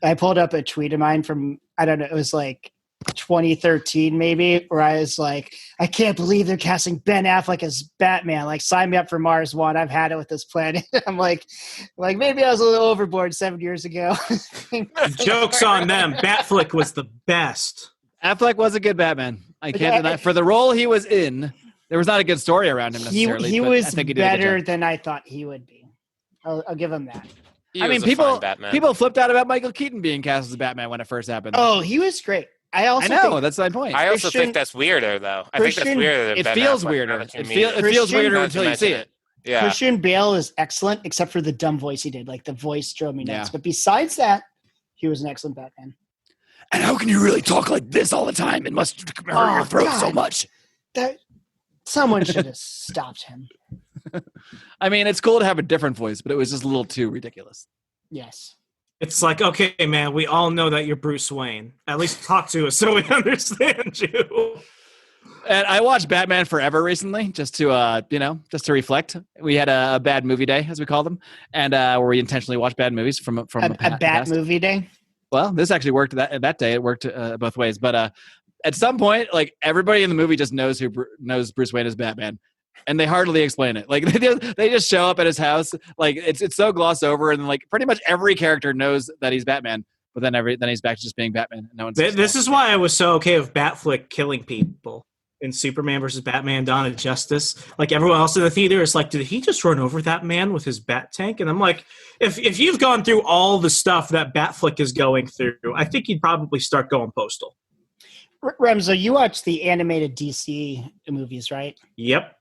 I pulled up a tweet of mine from, I don't know, it was like 2013 maybe, where I was like, I can't believe they're casting Ben Affleck as Batman. Like, sign me up for Mars One. I've had it with this planet. I'm like maybe I was a little overboard 7 years ago. Joke's on them. Batflick was the best. Affleck was a good Batman. I can't deny. For the role he was in, there was not a good story around him necessarily. He was better than I thought he would be. I'll give him that. People flipped out about Michael Keaton being cast as Batman when it first happened. Oh, he was great. I know that's my point. I also think that's weirder, though. I think that's weirder. Than it feels weirder. It feels weirder until you see it. Yeah. Christian Bale is excellent, except for the dumb voice he did. Like the voice drove me nuts. Yeah. But besides that, he was an excellent Batman. And how can you really talk like this all the time? It must hurt your throat so much. That someone should have stopped him. I mean, it's cool to have a different voice, but it was just a little too ridiculous. Yes. It's like, okay, man, we all know that you're Bruce Wayne. At least talk to us so we understand you. And I watched Batman Forever recently, just to just to reflect. We had a bad movie day, as we call them, and where we intentionally watch bad movies from a bat movie day. Well, this actually worked that day. It worked both ways, but at some point, like everybody in the movie just knows knows Bruce Wayne is Batman, and they hardly explain it. Like they just show up at his house. Like it's so glossed over, and like pretty much every character knows that he's Batman. But then he's back to just being Batman. No one's this is why I was so okay with Batflick killing people in Superman versus Batman: Dawn of Justice. Like everyone else in the theater is like, did he just run over that man with his bat tank? And I'm like, if you've gone through all the stuff that Batflick is going through, I think you'd probably start going postal. Remzo, you watched the animated DC movies, right? Yep.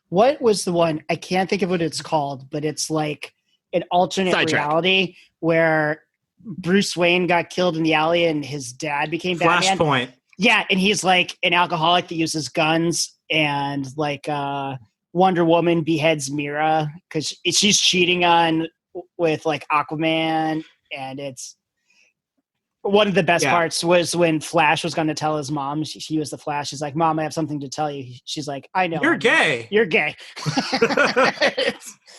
What was the one? I can't think of what it's called, but it's like an alternate reality where Bruce Wayne got killed in the alley and his dad became Batman. Flashpoint. Yeah, and he's like an alcoholic that uses guns, and like Wonder Woman beheads Mira because she's cheating with like Aquaman, and it's one of the best parts was when Flash was going to tell his mom she was the Flash. She's like, "Mom, I have something to tell you." She's like, "I know you're gay. You're gay."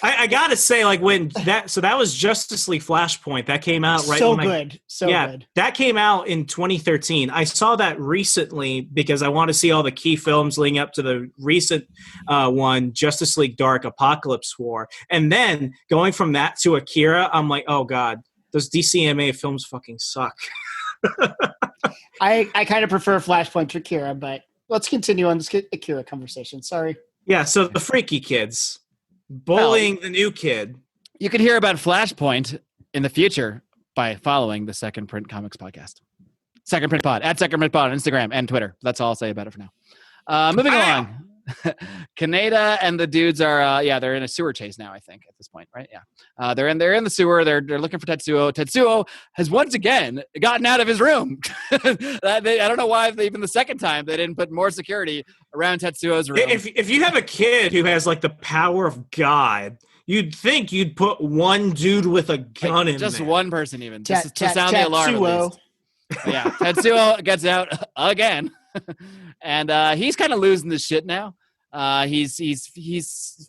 I gotta say, like that was Justice League Flashpoint that came out right. So good. That came out in 2013. I saw that recently because I want to see all the key films leading up to the recent one, Justice League Dark Apocalypse War, and then going from that to Akira, I'm like, oh god, those DCMA films fucking suck. I kind of prefer Flashpoint to Akira, but let's continue on this Akira conversation. Sorry. Yeah, so the freaky kids bullying the new kid. You can hear about Flashpoint in the future by following the Second Print Comics podcast. Second Print Pod, at Second Print Pod on Instagram and Twitter. That's all I'll say about it for now. Moving along. Kaneda and the dudes are they're in a sewer chase now, I think, at this point, right? Yeah. They're in the sewer, they're looking for Tetsuo. Tetsuo has once again gotten out of his room. I don't know why even the second time they didn't put more security around Tetsuo's room. If you have a kid who has like the power of God, you'd think you'd put one dude with a gun in just there. One person even to sound the alarm at least. Yeah, Tetsuo gets out again. And he's kind of losing the shit now. He's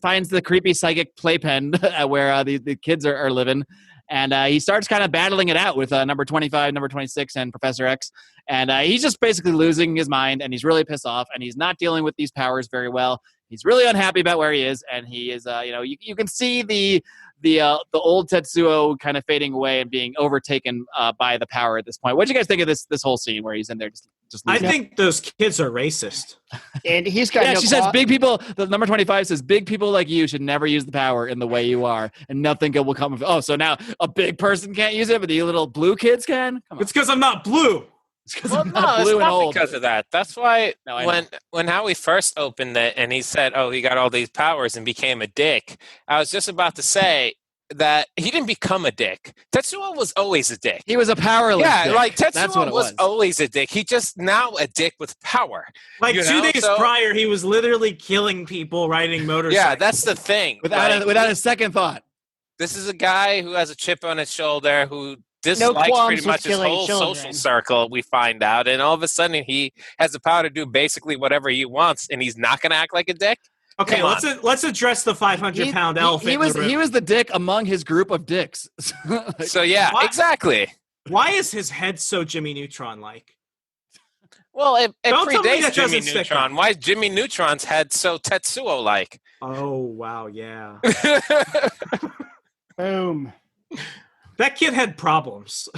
finds the creepy psychic playpen where the kids are living, and he starts kind of battling it out with number 25, number 26, and Professor X. And he's just basically losing his mind, and he's really pissed off, and he's not dealing with these powers very well. He's really unhappy about where he is, and he is, you can see the old Tetsuo kind of fading away and being overtaken by the power at this point. What do you guys think of this whole scene where he's in there just I think those kids are racist. And he's got she says big people, the number 25 says big people like you should never use the power in the way you are, and nothing good will come of it. Oh, so now a big person can't use it, but the little blue kids can? Come on. It's because I'm not blue. It's not because of that. That's why when Howie first opened it and he said, oh, he got all these powers and became a dick, I was just about to say that he didn't become a dick. Tetsuo was always a dick. He was a powerless dick. Like Tetsuo was always a dick. He just now a dick with power. Like 2 days prior, he was literally killing people riding motorcycles. Yeah, that's the thing. Without a second thought. This is a guy who has a chip on his shoulder who dislikes pretty much his whole social circle, we find out. And all of a sudden, he has the power to do basically whatever he wants, and he's not going to act like a dick? Okay, let's address the 500-pound elephant. He was the dick among his group of dicks. So yeah, exactly. Why is his head so Jimmy Neutron-like? Well, it predates Jimmy Neutron. Why is Jimmy Neutron's head so Tetsuo-like? Oh wow, yeah. Boom. That kid had problems.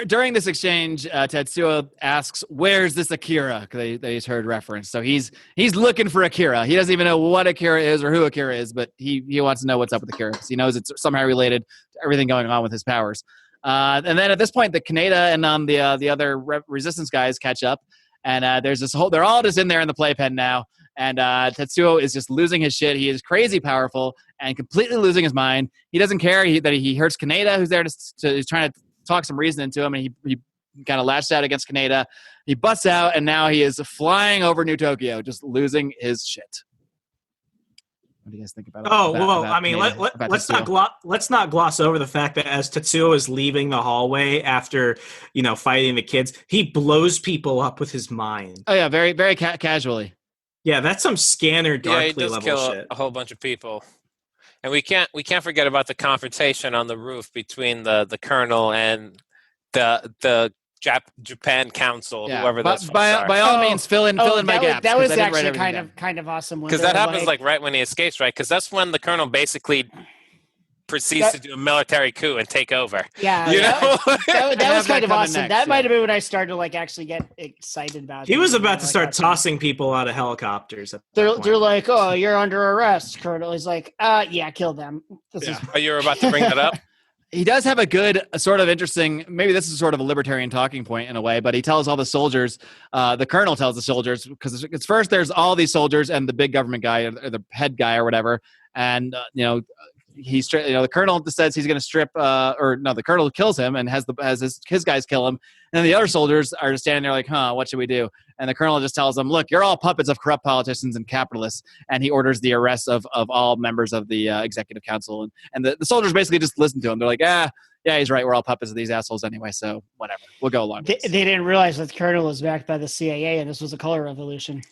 During this exchange, Tetsuo asks, "Where's this Akira?" Because they just heard reference. So he's looking for Akira. He doesn't even know what Akira is or who Akira is, but he wants to know what's up with Akira because he knows it's somehow related to everything going on with his powers. And then at this point, the Kaneda and the other resistance guys catch up, and there's this whole. They're all just in there in the playpen now. And Tetsuo is just losing his shit. He is crazy powerful and completely losing his mind. He doesn't care that he hurts Kaneda, who's there he's trying to talk some reason into him, and he kind of lashed out against Kaneda. He busts out, and now he is flying over New Tokyo, just losing his shit. What do you guys think about? Oh about, well, about I mean, Canadian- about let's Tetsuo? not gloss over the fact that as Tetsuo is leaving the hallway after fighting the kids, he blows people up with his mind. Oh yeah, very very casually. Yeah, that's some Scanner Yeah, he Darkly does level kill shit. a whole bunch of people. And we can't forget about the confrontation on the roof between the colonel and the Japan Council, Yeah, whoever those but folks are. by all means, fill in my gaps. That 'cause was I didn't write actually everything down. kind of awesome. Because that happens like right when he escapes, right? Because that's when the colonel basically proceeds to do a military coup and take over. Yeah, You know? that was kind of coming awesome. next, That might yeah. have been when I started to like actually get excited about it. He was about to Like, start awesome. tossing people out of helicopters. At that They're point. like, oh, you're under arrest, Colonel. He's like, yeah, kill them. This is Oh, you were about to bring that up? He does have a good, sort of interesting. Maybe this is sort of a libertarian talking point in a way, but he tells all the soldiers. The colonel tells the soldiers because it's first there's all these soldiers and the big government guy or the head guy or whatever, and the colonel says he's going to strip, the colonel kills him and has his guys kill him, and then the other soldiers are just standing there like, what should we do? And the colonel just tells them, look, you're all puppets of corrupt politicians and capitalists, and he orders the arrest of all members of the executive council, and the soldiers basically just listen to him. They're like, yeah, he's right, we're all puppets of these assholes anyway, so whatever, we'll go along. they didn't realize that the Colonel was backed by the CIA and this was a color revolution.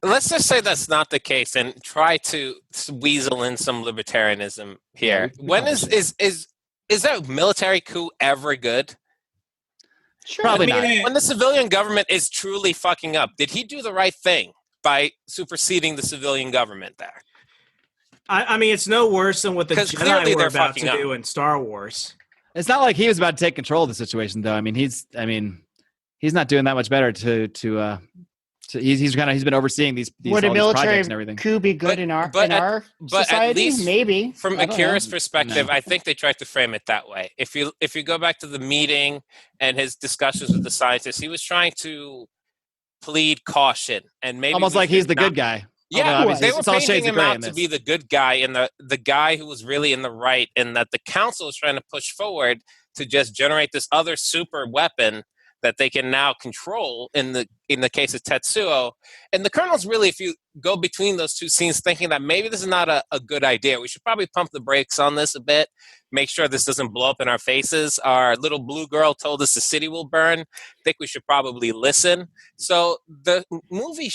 Let's just say that's not the case and try to weasel in some libertarianism here. When is that military coup ever good? Sure. Probably I mean, not. when the civilian government is truly fucking up, did he do the right thing by superseding the civilian government there? I mean, it's no worse than what the 'Cause clearly Jedi were they're about to fucking do up. in Star Wars. It's not like he was about to take control of the situation, though. I mean, he's not doing that much better he's been overseeing these Would a all these military projects and everything. coup be good in our But society? at least Maybe. from I don't Akira's know. perspective, No. I think they tried to frame it that way. If you go back to the meeting and his discussions with the scientists, he was trying to plead caution and maybe Almost we like he's should the not- good guy. Yeah, Although obviously they were it's all painting shades of him gray out in to this. be the good guy and the guy who was really in the right, and that the council is trying to push forward to just generate this other super weapon that they can now control in the case of Tetsuo. And the colonel's really, if you go between those two scenes, thinking that maybe this is not a good idea. We should probably pump the brakes on this a bit, make sure this doesn't blow up in our faces. Our little blue girl told us the city will burn. I think we should probably listen. So the movie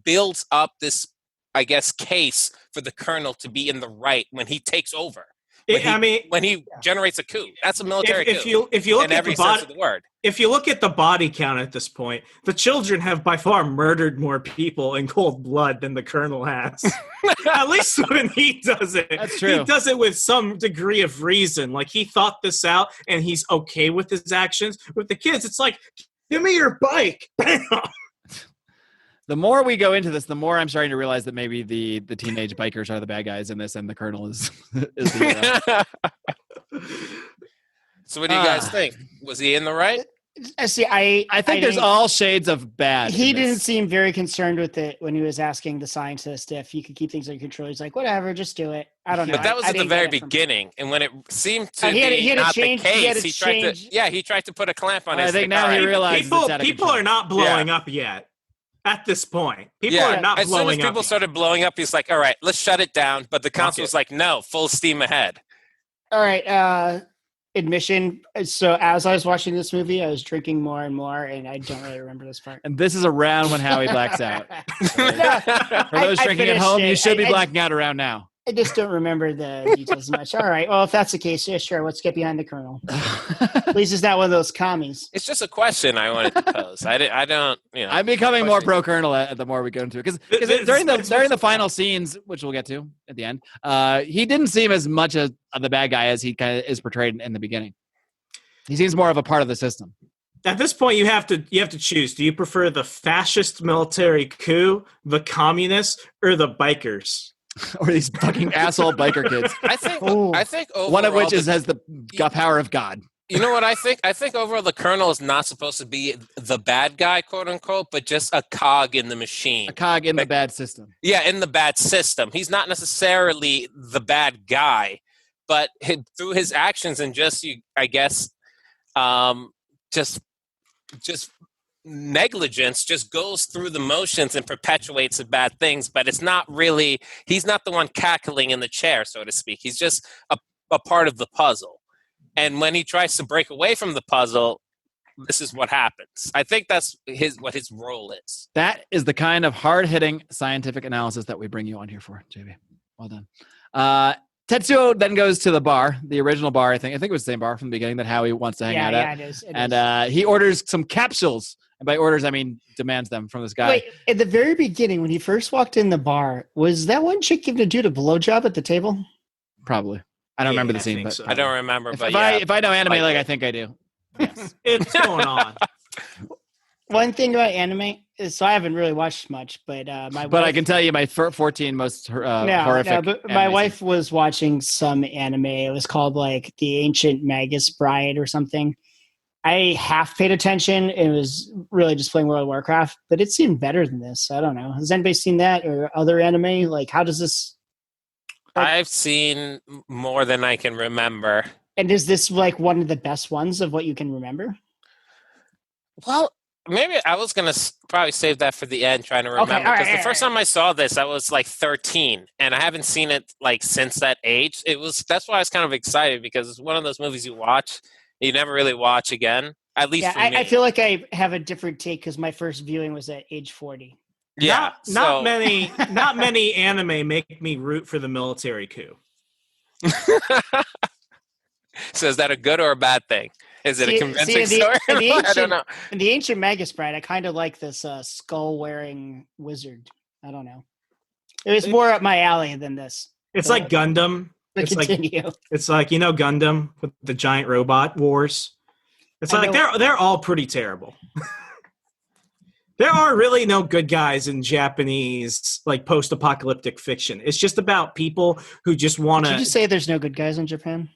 builds up this, I guess, case for the colonel to be in the right when he takes over. When he generates a coup, that's a military coup. If you look in at every the body, sense of the word. if you look at the body count at this point, the children have by far murdered more people in cold blood than the colonel has. At least when he does it, That's true. He does it with some degree of reason. Like he thought this out, and he's okay with his actions. With the kids, it's like, give me your bike. Bam! The more we go into this, the more I'm starting to realize that maybe the teenage bikers are the bad guys in this, and the colonel is the hero. So what do you guys think? Was he in the right? See, I think there's all shades of bad. He in this. didn't seem very concerned with it when he was asking the scientist if he could keep things under control. He's like, whatever, just do it. I don't know. But that was I at the didn't very get it from him. beginning, and when it seemed to He had be to not change- the he had case, to he tried change- he tried to put a clamp on I his. think like, now all he right, realizes it's out of People control. are not blowing up yet. At this point, people yeah, are not as soon as blowing up. people yet. started blowing up, he's like, "All right, let's shut it down." But the council it. was like, "No, full steam ahead." All right. Admission. So as I was watching this movie, I was drinking more and more, and I don't really remember this part. And this is around when Howie blacks out. For those I drinking at finished home, you it. should be I- blacking out around now. I just don't remember the details much. All right. Well, if that's the case, yeah, sure. Let's get behind the colonel. At least he's not one of those commies. It's just a question I wanted to pose. I don't, I'm becoming more pro colonel the more we go into it because during the final scenes, which we'll get to at the end, he didn't seem as much of the bad guy as he kind of is portrayed in the beginning. He seems more of a part of the system. At this point, you have to choose. Do you prefer the fascist military coup, the communists, or the bikers? Or these fucking asshole biker kids. I think overall, One of which has the power of God. You know what I think? I think overall the colonel is not supposed to be the bad guy, quote unquote, but just a cog in the machine. A cog in the bad system. Yeah, in the bad system. He's not necessarily the bad guy, but through his actions and just negligence, just goes through the motions and perpetuates the bad things, but it's not really, he's not the one cackling in the chair, so to speak. He's just a part of the puzzle. And when he tries to break away from the puzzle, this is what happens. I think that's what his role is. That is the kind of hard-hitting scientific analysis that we bring you on here for, JB. Well done. Tetsuo then goes to the bar, the original bar, I think it was the same bar from the beginning that Howie wants to hang out at. Yeah, it is. And he orders some capsules. And by orders, I mean demands them from this guy. Wait, at the very beginning, when he first walked in the bar, was that one chick giving a dude a blowjob at the table? Probably. I don't remember the scene. But so. I don't remember, if, but if I know anime like I think I do. Yes. It's going on. One thing about anime is, so I haven't really watched much, but my But wife, I can tell you my 14 most horrific. No, but my anime wife scenes. was watching some anime. It was called like The Ancient Magus Bride or something. I half paid attention. It was really just playing World of Warcraft, but it seemed better than this. I don't know. Has anybody seen that or other anime? Like, how does this? I've seen more than I can remember. And is this like one of the best ones of what you can remember? Well, maybe I was going to probably save that for the end, trying to remember. all right, Because the all first time I saw this, I was like 13, and I haven't seen it like since that age. That's why I was kind of excited, because it's one of those movies you watch, you never really watch again. At least for me. I feel like I have a different take because my first viewing was at age 40. Yeah, Not many anime make me root for the military coup. So is that a good or a bad thing? Is it a convincing story? I don't know. In The Ancient Magus Bride, I kind of like this skull-wearing wizard. I don't know. It was more up my alley than this. It's like Gundam. But continue. It's like, Gundam with the giant robot wars. It's like they're all pretty terrible. There are really no good guys in Japanese like post-apocalyptic fiction. It's just about people who just want to. Did you say there's no good guys in Japan?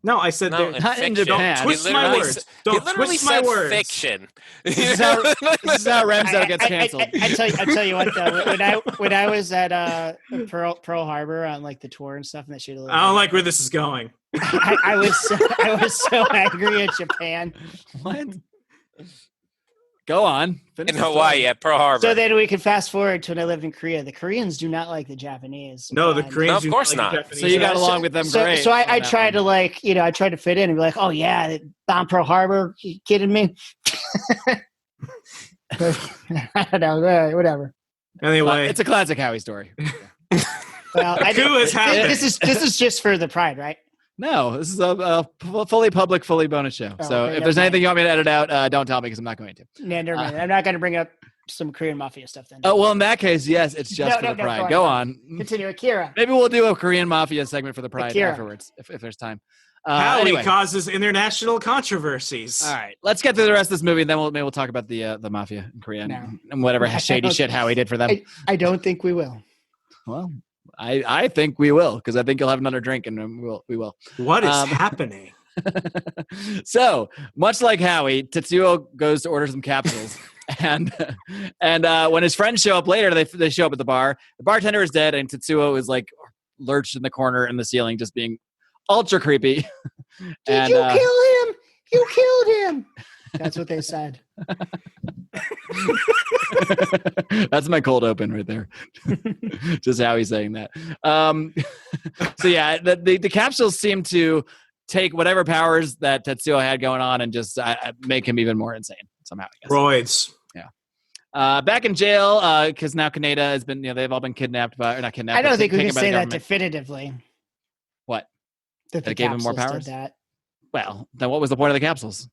No, I said No, Not in fiction. Japan. Don't twist my words. Don't twist my words. Fiction. This is how Remso gets canceled. I tell you what though, when I was at Pearl Harbor on like the tour and stuff, and that shit. I don't like where this is going. I was so angry at Japan. What? Go on. Finish In the story. Hawaii at Pearl Harbor. So then we can fast forward to when I lived in Korea. The Koreans do not like the Japanese. No, the And- Koreans. No, of do course like not. Japanese. So you got along with them great. So I on that tried to one. I tried to fit in and be like, oh yeah, they bombed Pearl Harbor. You kidding me? I don't know. Whatever. Anyway, It's a classic Howie story. Well, The coup has happened. This is just for the pride, right? No, this is a fully public, fully bonus show. Oh, So okay, if there's never anything you want me to edit out, don't tell me because I'm not going to. No, never mind. I'm not going to bring up some Korean mafia stuff then. Oh, well, in that case, yes, it's just for the pride. Go on. Continue, Akira. Maybe we'll do a Korean mafia segment for the pride Akira. afterwards, if there's time. Howie Anyway. causes international controversies. All right, let's get through the rest of this movie, and then maybe we'll talk about the mafia in Korea No. and whatever I shady don't- shit Howie did for them. I don't think we will. Well, I think we will, because I think you'll have another drink, and we will. What is Um, happening? So much like Howie, Tetsuo goes to order some capsules, and when his friends show up later, they show up at the bar. The bartender is dead, and Tetsuo is like lurched in the corner in the ceiling, just being ultra creepy. Did you kill him? You killed him. That's what they said. That's my cold open right there. Just Howie saying that. So yeah, the capsules seem to take whatever powers that Tetsuo had going on and just make him even more insane somehow. I guess. Roids. Back in jail, because now Kaneda has been, they've all been kidnapped or not kidnapped. I don't but think we taken can by the say that government. definitively. What? That That it gave him more capsules powers? did that. Well, then what was the point of the capsules?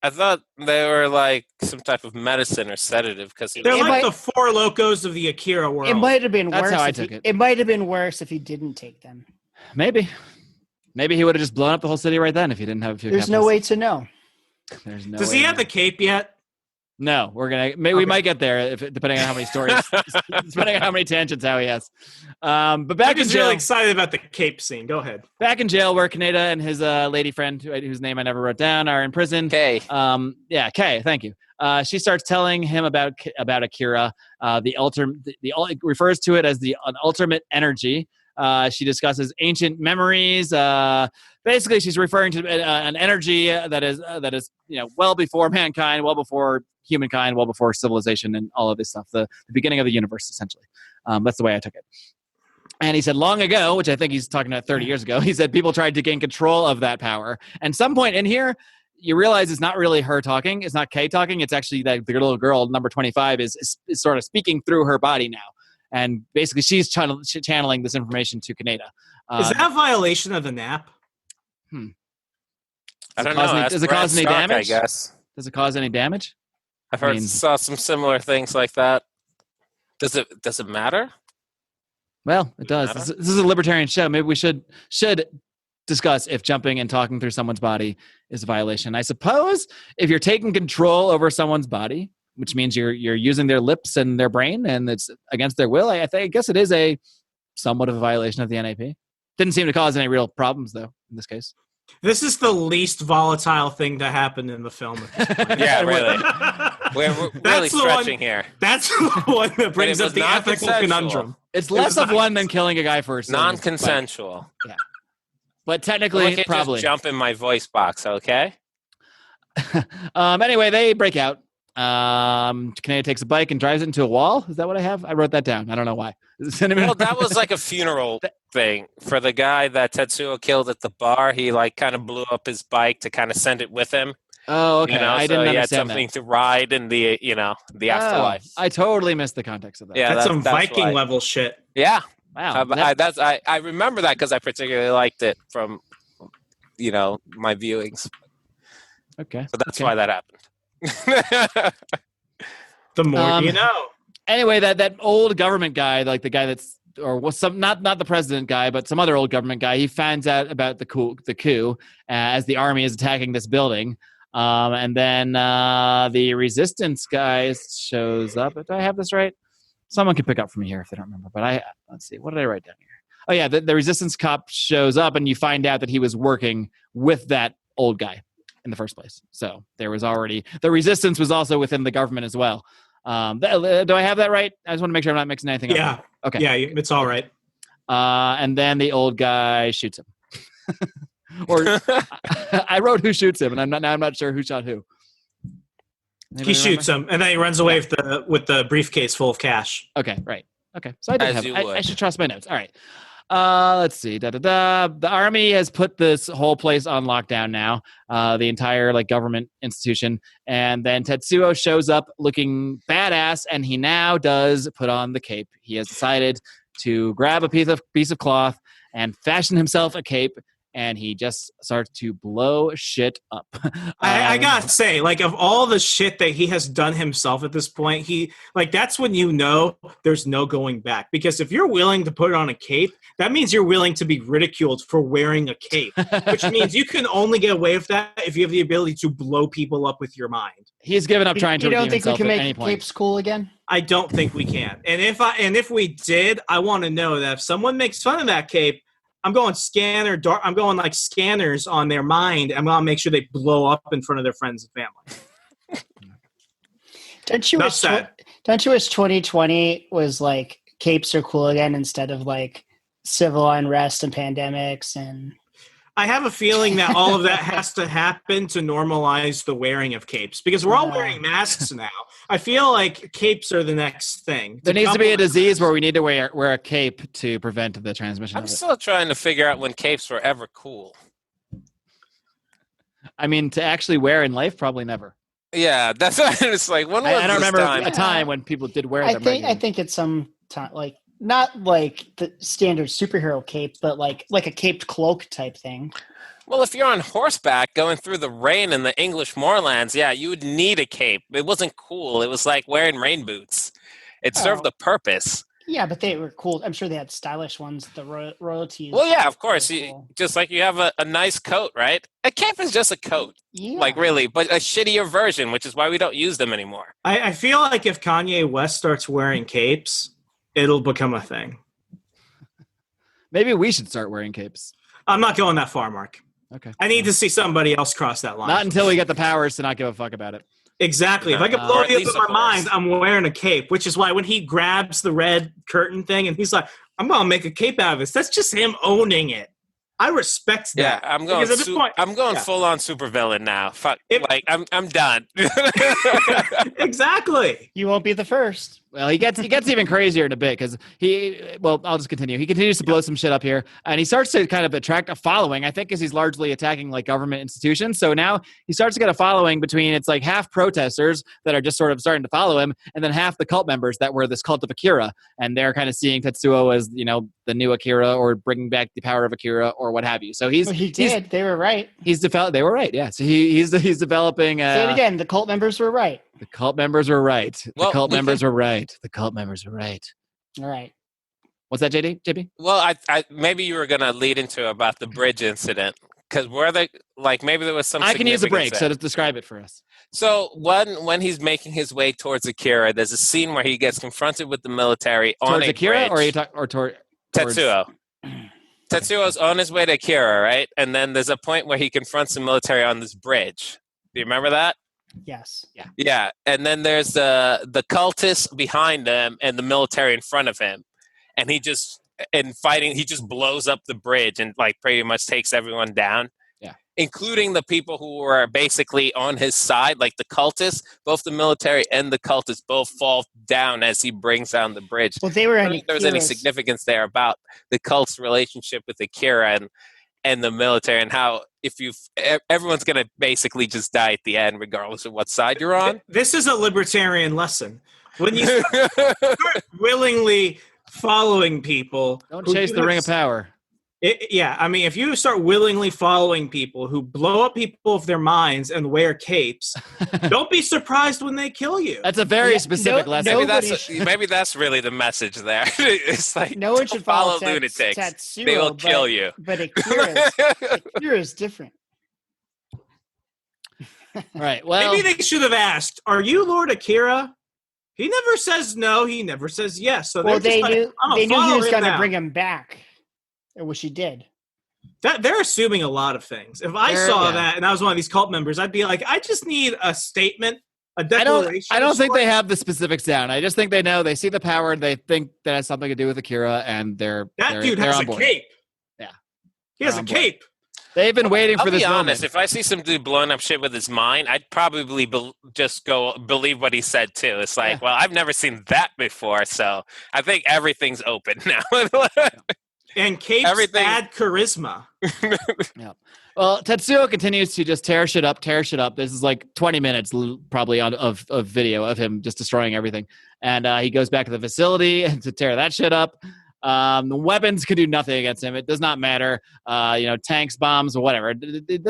I thought they were like some type of medicine or sedative, because They're It like might- the four locos of the Akira world. It might have been That's worse. how I if took he- it. It might have been worse if he didn't take them. Maybe he would have just blown up the whole city right then if he didn't have a few. There's no capsules. way to know. There's no. Does way he to have know. the cape yet? No, we're gonna. Maybe we might get there depending on how many stories, depending on how many tangents Howie has. But back I'm in just jail, really excited about the cape scene. Go ahead. back in jail, where Kaneda and his lady friend, whose name I never wrote down, are in prison. Okay. Kay, thank you. She starts telling him about Akira. Refers to it as an ultimate energy. She discusses ancient memories. basically she's referring to an energy that is well before mankind, well before humankind, well before civilization and all of this stuff. The beginning of the universe, essentially. That's the way I took it. And he said long ago, which I think he's talking about 30 years ago, he said people tried to gain control of that power. And some point in here, you realize it's not really her talking. It's not Kay talking. It's actually that the little girl, number 25, is sort of speaking through her body now. And basically, she's channeling this information to Kaneda. Is that a violation of the nap? I don't know. Does it cause any damage? I guess. Does it cause any damage? I've heard saw some similar things like that. Does it matter? Well, it does. This is a libertarian show. Maybe we should discuss if jumping and talking through someone's body is a violation. I suppose if you're taking control over someone's body, which means you're using their lips and their brain, and it's against their will, I guess it is somewhat of a violation of the NAP. Didn't seem to cause any real problems, though, in this case. This is the least volatile thing to happen in the film at this point. Yeah, really. We're really stretching here. That's the one that brings up the ethical conundrum. It's less of one than killing a guy first. Non-consensual. Yeah. But technically, probably. Just jump in my voice box, okay? Anyway, they break out. Kaneda takes a bike and drives it into a wall. Is that what I have? I wrote that down. I don't know why. Well, that was like a funeral thing for the guy that Tetsuo killed at the bar. He kind of blew up his bike to kind of send it with him. Oh, okay. I didn't understand he had something to ride in the afterlife. I totally missed the context of that. Yeah, that's some Viking level shit. Yeah. Wow. I remember that because I particularly liked it from my viewings. Okay. So that's why that happened. The more you know. Anyway, that old government guy, like the guy that's not the president guy, but some other old government guy, he finds out about the coup as the army is attacking this building. And then the resistance guy shows up. Do I have this right? Someone can pick up from here if they don't remember. But let's see. What did I write down here? Oh, yeah. The resistance cop shows up, and you find out that he was working with that old guy in the first place. So there was already the resistance was also within the government as well. Do I have that right? I just want to make sure I'm not mixing anything up. Yeah. Okay. Yeah, it's all right. And then the old guy shoots him. Or I wrote who shoots him, and I'm not sure who shot who. He shoots him, and then he runs away with the briefcase full of cash. Okay, right. Okay, so I should trust my notes. All right. Let's see. The army has put this whole place on lockdown now. The entire government institution, and then Tetsuo shows up looking badass, and he now does put on the cape. He has decided to grab a piece of cloth and fashion himself a cape. And he just starts to blow shit up. I gotta say, of all the shit that he has done himself at this point, that's when you know there's no going back. Because if you're willing to put on a cape, that means you're willing to be ridiculed for wearing a cape, which means you can only get away with that if you have the ability to blow people up with your mind. He's given up trying to redeem himself at any point. You don't think we can make capes cool again? I don't think we can. And if we did, I want to know that if someone makes fun of that cape, I'm going scanners on their mind. I'm going to make sure they blow up in front of their friends and family. Don't you wish 2020 was capes are cool again instead of civil unrest and pandemics? And I have a feeling that all of that has to happen to normalize the wearing of capes because we're all wearing masks now. I feel like capes are the next thing. There needs to be a disease where we need to wear a cape to prevent the transmission. I'm still trying to figure out when capes were ever cool. I mean, to actually wear in life, probably never. Yeah, that's what it's like. When was I don't remember time? a time when people did wear them. I think it's some time, not the standard superhero cape, but like a caped cloak type thing. Well, if you're on horseback going through the rain in the English moorlands, yeah, you would need a cape. It wasn't cool. It was like wearing rain boots. It served a purpose. Yeah, but they were cool. I'm sure they had stylish ones, the royalties. Well, yeah, of course. Cool. Just like you have a nice coat, right? A cape is just a coat. Yeah. Really, but a shittier version, which is why we don't use them anymore. I feel like if Kanye West starts wearing capes, it'll become a thing. Maybe we should start wearing capes. I'm not going that far, Mark. Okay. I need to see somebody else cross that line. Not until we get the powers to not give a fuck about it. Exactly. If I can blow you up in my mind, I'm wearing a cape, which is why when he grabs the red curtain thing and he's like, I'm going to make a cape out of this, that's just him owning it. I respect Yeah, that. I'm going. Because at this point, I'm going yeah. full on supervillain now. Fuck, If- I'm done. Exactly. You won't be the first. Well, he gets even crazier in a bit because I'll just continue. He continues to blow some shit up here, and he starts to kind of attract a following. I think because he's largely attacking like government institutions. So now he starts to get a following between it's like half protesters that are just sort of starting to follow him, and then half the cult members that were this cult of Akira, and they're kind of seeing Tetsuo as the new Akira or bringing back the power of Akira or what have you. So Well, he did. They were right. They were right. Yeah. So he's developing. Say it again. The cult members were right. The cult members were right. Well, The cult members were right. The cult members were right. All right. What's that, JB? Well, I maybe you were gonna lead into about the bridge incident because maybe there was some. I can use a break, significance so there. to describe it for us. So when he's making his way towards Akira, there's a scene where he gets confronted with the military on Towards a Akira, bridge. or are you talking towards Tetsuo? Tetsuo's on his way to Akira, right? And then there's a point where he confronts the military on this bridge. Do you remember that? Yes. Yeah. And then there's the cultists behind him and the military in front of him. And he just blows up the bridge and like pretty much takes everyone down. Yeah. Including the people who were basically on his side, like the cultists, both the military and the cultists both fall down as he brings down the bridge. Well, they were. I don't think there was any significance there about the cult's relationship with Akira and the military, and how everyone's going to basically just die at the end, regardless of what side you're on. This is a libertarian lesson. When you start willingly following people, Don't chase the ring of power. If you start willingly following people who blow up people with their minds and wear capes, don't be surprised when they kill you. That's a very specific lesson. Maybe that's really the message there. It's like, no one should follow lunatics. Tetsuo, they will kill you. But Akira is different. Right. Well, maybe they should have asked, "Are you Lord Akira?" He never says no. He never says yes. So they knew he was going to bring bring him back, which he did. They're assuming a lot of things. If I saw that and I was one of these cult members, I'd be like, I just need a statement, a declaration. I don't think they have the specifics down. I just think they know. They see the power. They think that has something to do with Akira, and that dude has a cape. Yeah, he has a cape. They've been waiting for this moment. I'll be honest. If I see some dude blowing up shit with his mind, I'd probably just go believe what he said too. It's like, well, I've never seen that before, so I think everything's open now. And capes add charisma. Yeah. Well, Tetsuo continues to just tear shit up. This is like 20 minutes probably of video of him just destroying everything. And he goes back to the facility to tear that shit up. The weapons can do nothing against him. It does not matter. Tanks, bombs, whatever.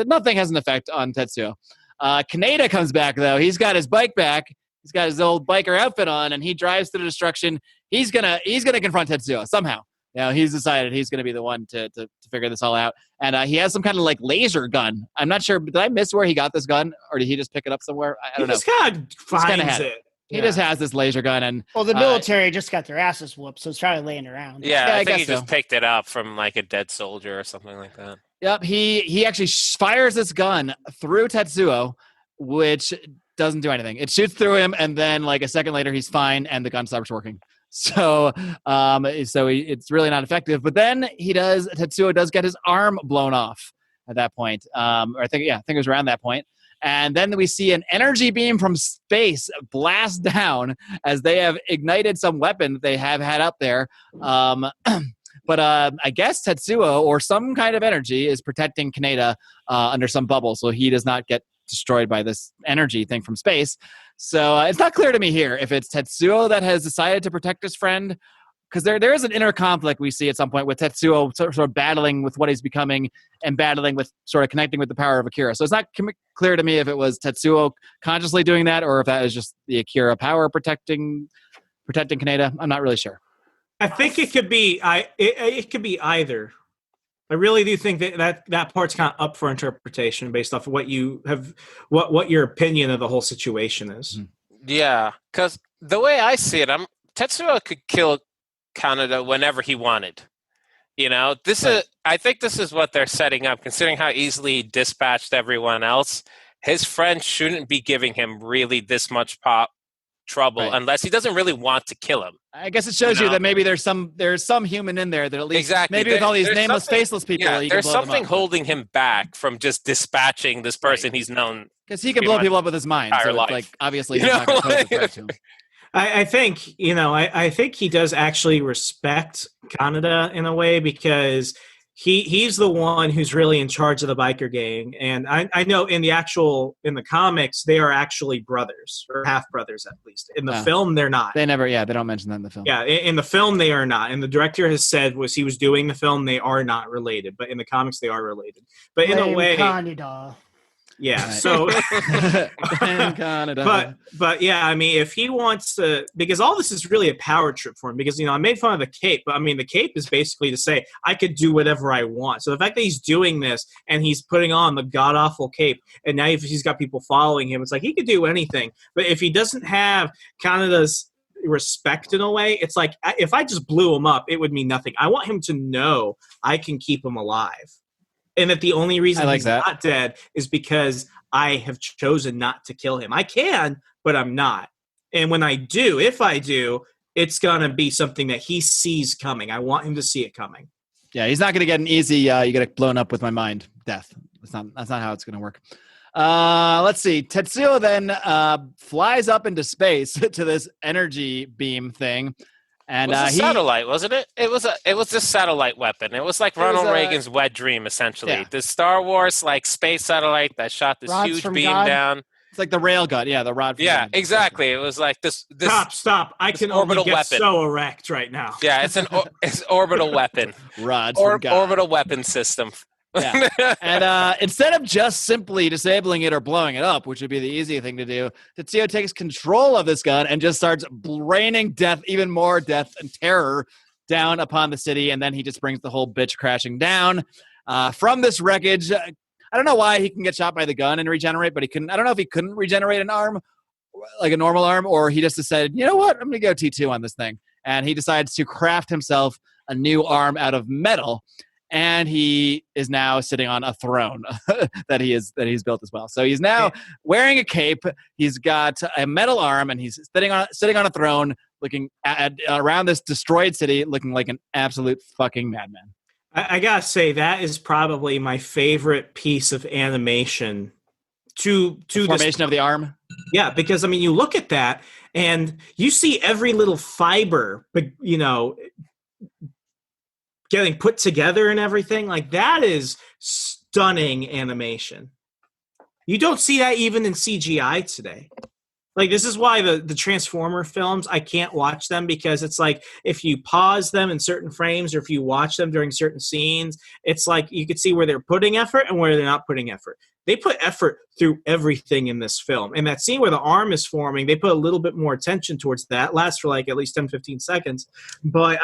Nothing has an effect on Tetsuo. Kaneda comes back, though. He's got his bike back. He's got his old biker outfit on, and he drives to the destruction. He's gonna confront Tetsuo somehow. He's decided he's going to be the one to figure this all out. And he has some kind of like laser gun. I'm not sure. Did I miss where he got this gun? Or did he just pick it up somewhere? I don't know. He just kind of finds it. He just has this laser gun. And the military just got their asses whooped, so it's probably laying around. Yeah, I think he just picked it up from like a dead soldier or something like that. Yep. He actually fires this gun through Tetsuo, which doesn't do anything. It shoots through him, and then like a second later, he's fine, and the gun stops working. So it's really not effective. But then Tetsuo does get his arm blown off at that point. I think it was around that point. And then we see an energy beam from space blast down as they have ignited some weapon that they have had up there. But I guess Tetsuo or some kind of energy is protecting Kaneda under some bubble, so he does not get destroyed by this energy thing from space. So it's not clear to me here if it's Tetsuo that has decided to protect his friend, because there is an inner conflict we see at some point with Tetsuo sort of battling with what he's becoming and battling with sort of connecting with the power of Akira. So it's not clear to me if it was Tetsuo consciously doing that or if that is just the Akira power protecting Kaneda. I'm not really sure. I think it could be it could be either. I really do think that part's kind of up for interpretation based off of what you have, what your opinion of the whole situation is. Yeah, because the way I see it, Tetsuo could kill Kaneda whenever he wanted. I think this is what they're setting up, considering how easily he dispatched everyone else. His friend shouldn't be giving him really this much trouble Right. unless he doesn't really want to kill him. I guess it shows you that maybe there's some human in there that at least maybe with all these There's nameless, something- faceless people, Yeah, he can there's blow them something up. holding him back from just dispatching this person he's known. Because he can blow people up with his mind. So entire it's life. like obviously You he's not know, going to pose a threat to him. I think, I think he does actually respect Canada in a way because he's the one who's really in charge of the biker gang. And I know in the comics, they are actually brothers or half brothers, at least. In the film, they're not. They don't mention that in the film. Yeah, in the film, they are not. And the director has said he was doing the film, they are not related. But in the comics, they are related. But in a way... Canada. Yeah, Right. so... Canada. But yeah, I mean, if he wants to... Because all this is really a power trip for him. Because, I made fun of the cape. But, I mean, the cape is basically to say, I could do whatever I want. So the fact that he's doing this and he's putting on the god-awful cape, and now he's got people following him, it's like he could do anything. But if he doesn't have Canada's respect in a way, it's like, if I just blew him up, it would mean nothing. I want him to know I can keep him alive. And that the only reason he's not dead is because I have chosen not to kill him. I can, but I'm not. And when I do, if I do, it's going to be something that he sees coming. I want him to see it coming. Yeah, he's not going to get an easy, you get blown up with my mind death. That's not how it's going to work. Let's see. Tetsuo then flies up into space to this energy beam thing. And it was a satellite, wasn't it? It was a satellite weapon. It was like Ronald Reagan's wet dream, essentially. Yeah. The Star Wars space satellite that shot this huge beam down. It's like the rail gun, the rod. Yeah, exactly. It was like this. Stop! I can only get so erect right now. Yeah, it's orbital weapon. Rods orbital weapon system. Yeah. And instead of just simply disabling it or blowing it up, which would be the easy thing to do, Tetsuo takes control of this gun and just starts raining even more death and terror down upon the city. And then he just brings the whole bitch crashing down from this wreckage. I don't know why he can get shot by the gun and regenerate, but he couldn't. I don't know if he couldn't regenerate an arm, like a normal arm, or he just decided, you know what, I'm going to go T2 on this thing. And he decides to craft himself a new arm out of metal. And he is now sitting on a throne that he's built as well. So he's now wearing a cape. He's got a metal arm, and he's sitting on a throne, looking around this destroyed city, looking like an absolute fucking madman. I gotta say that is probably my favorite piece of animation. To the formation of the arm. Yeah, because you look at that and you see every little fiber, but getting put together and everything. Like, that is stunning animation. You don't see that even in CGI today. Like, this is why the Transformer films, I can't watch them, because it's like if you pause them in certain frames or if you watch them during certain scenes, it's like you could see where they're putting effort and where they're not putting effort. They put effort through everything in this film. And that scene where the arm is forming, they put a little bit more attention towards that. It lasts for like at least 10, 15 seconds. But,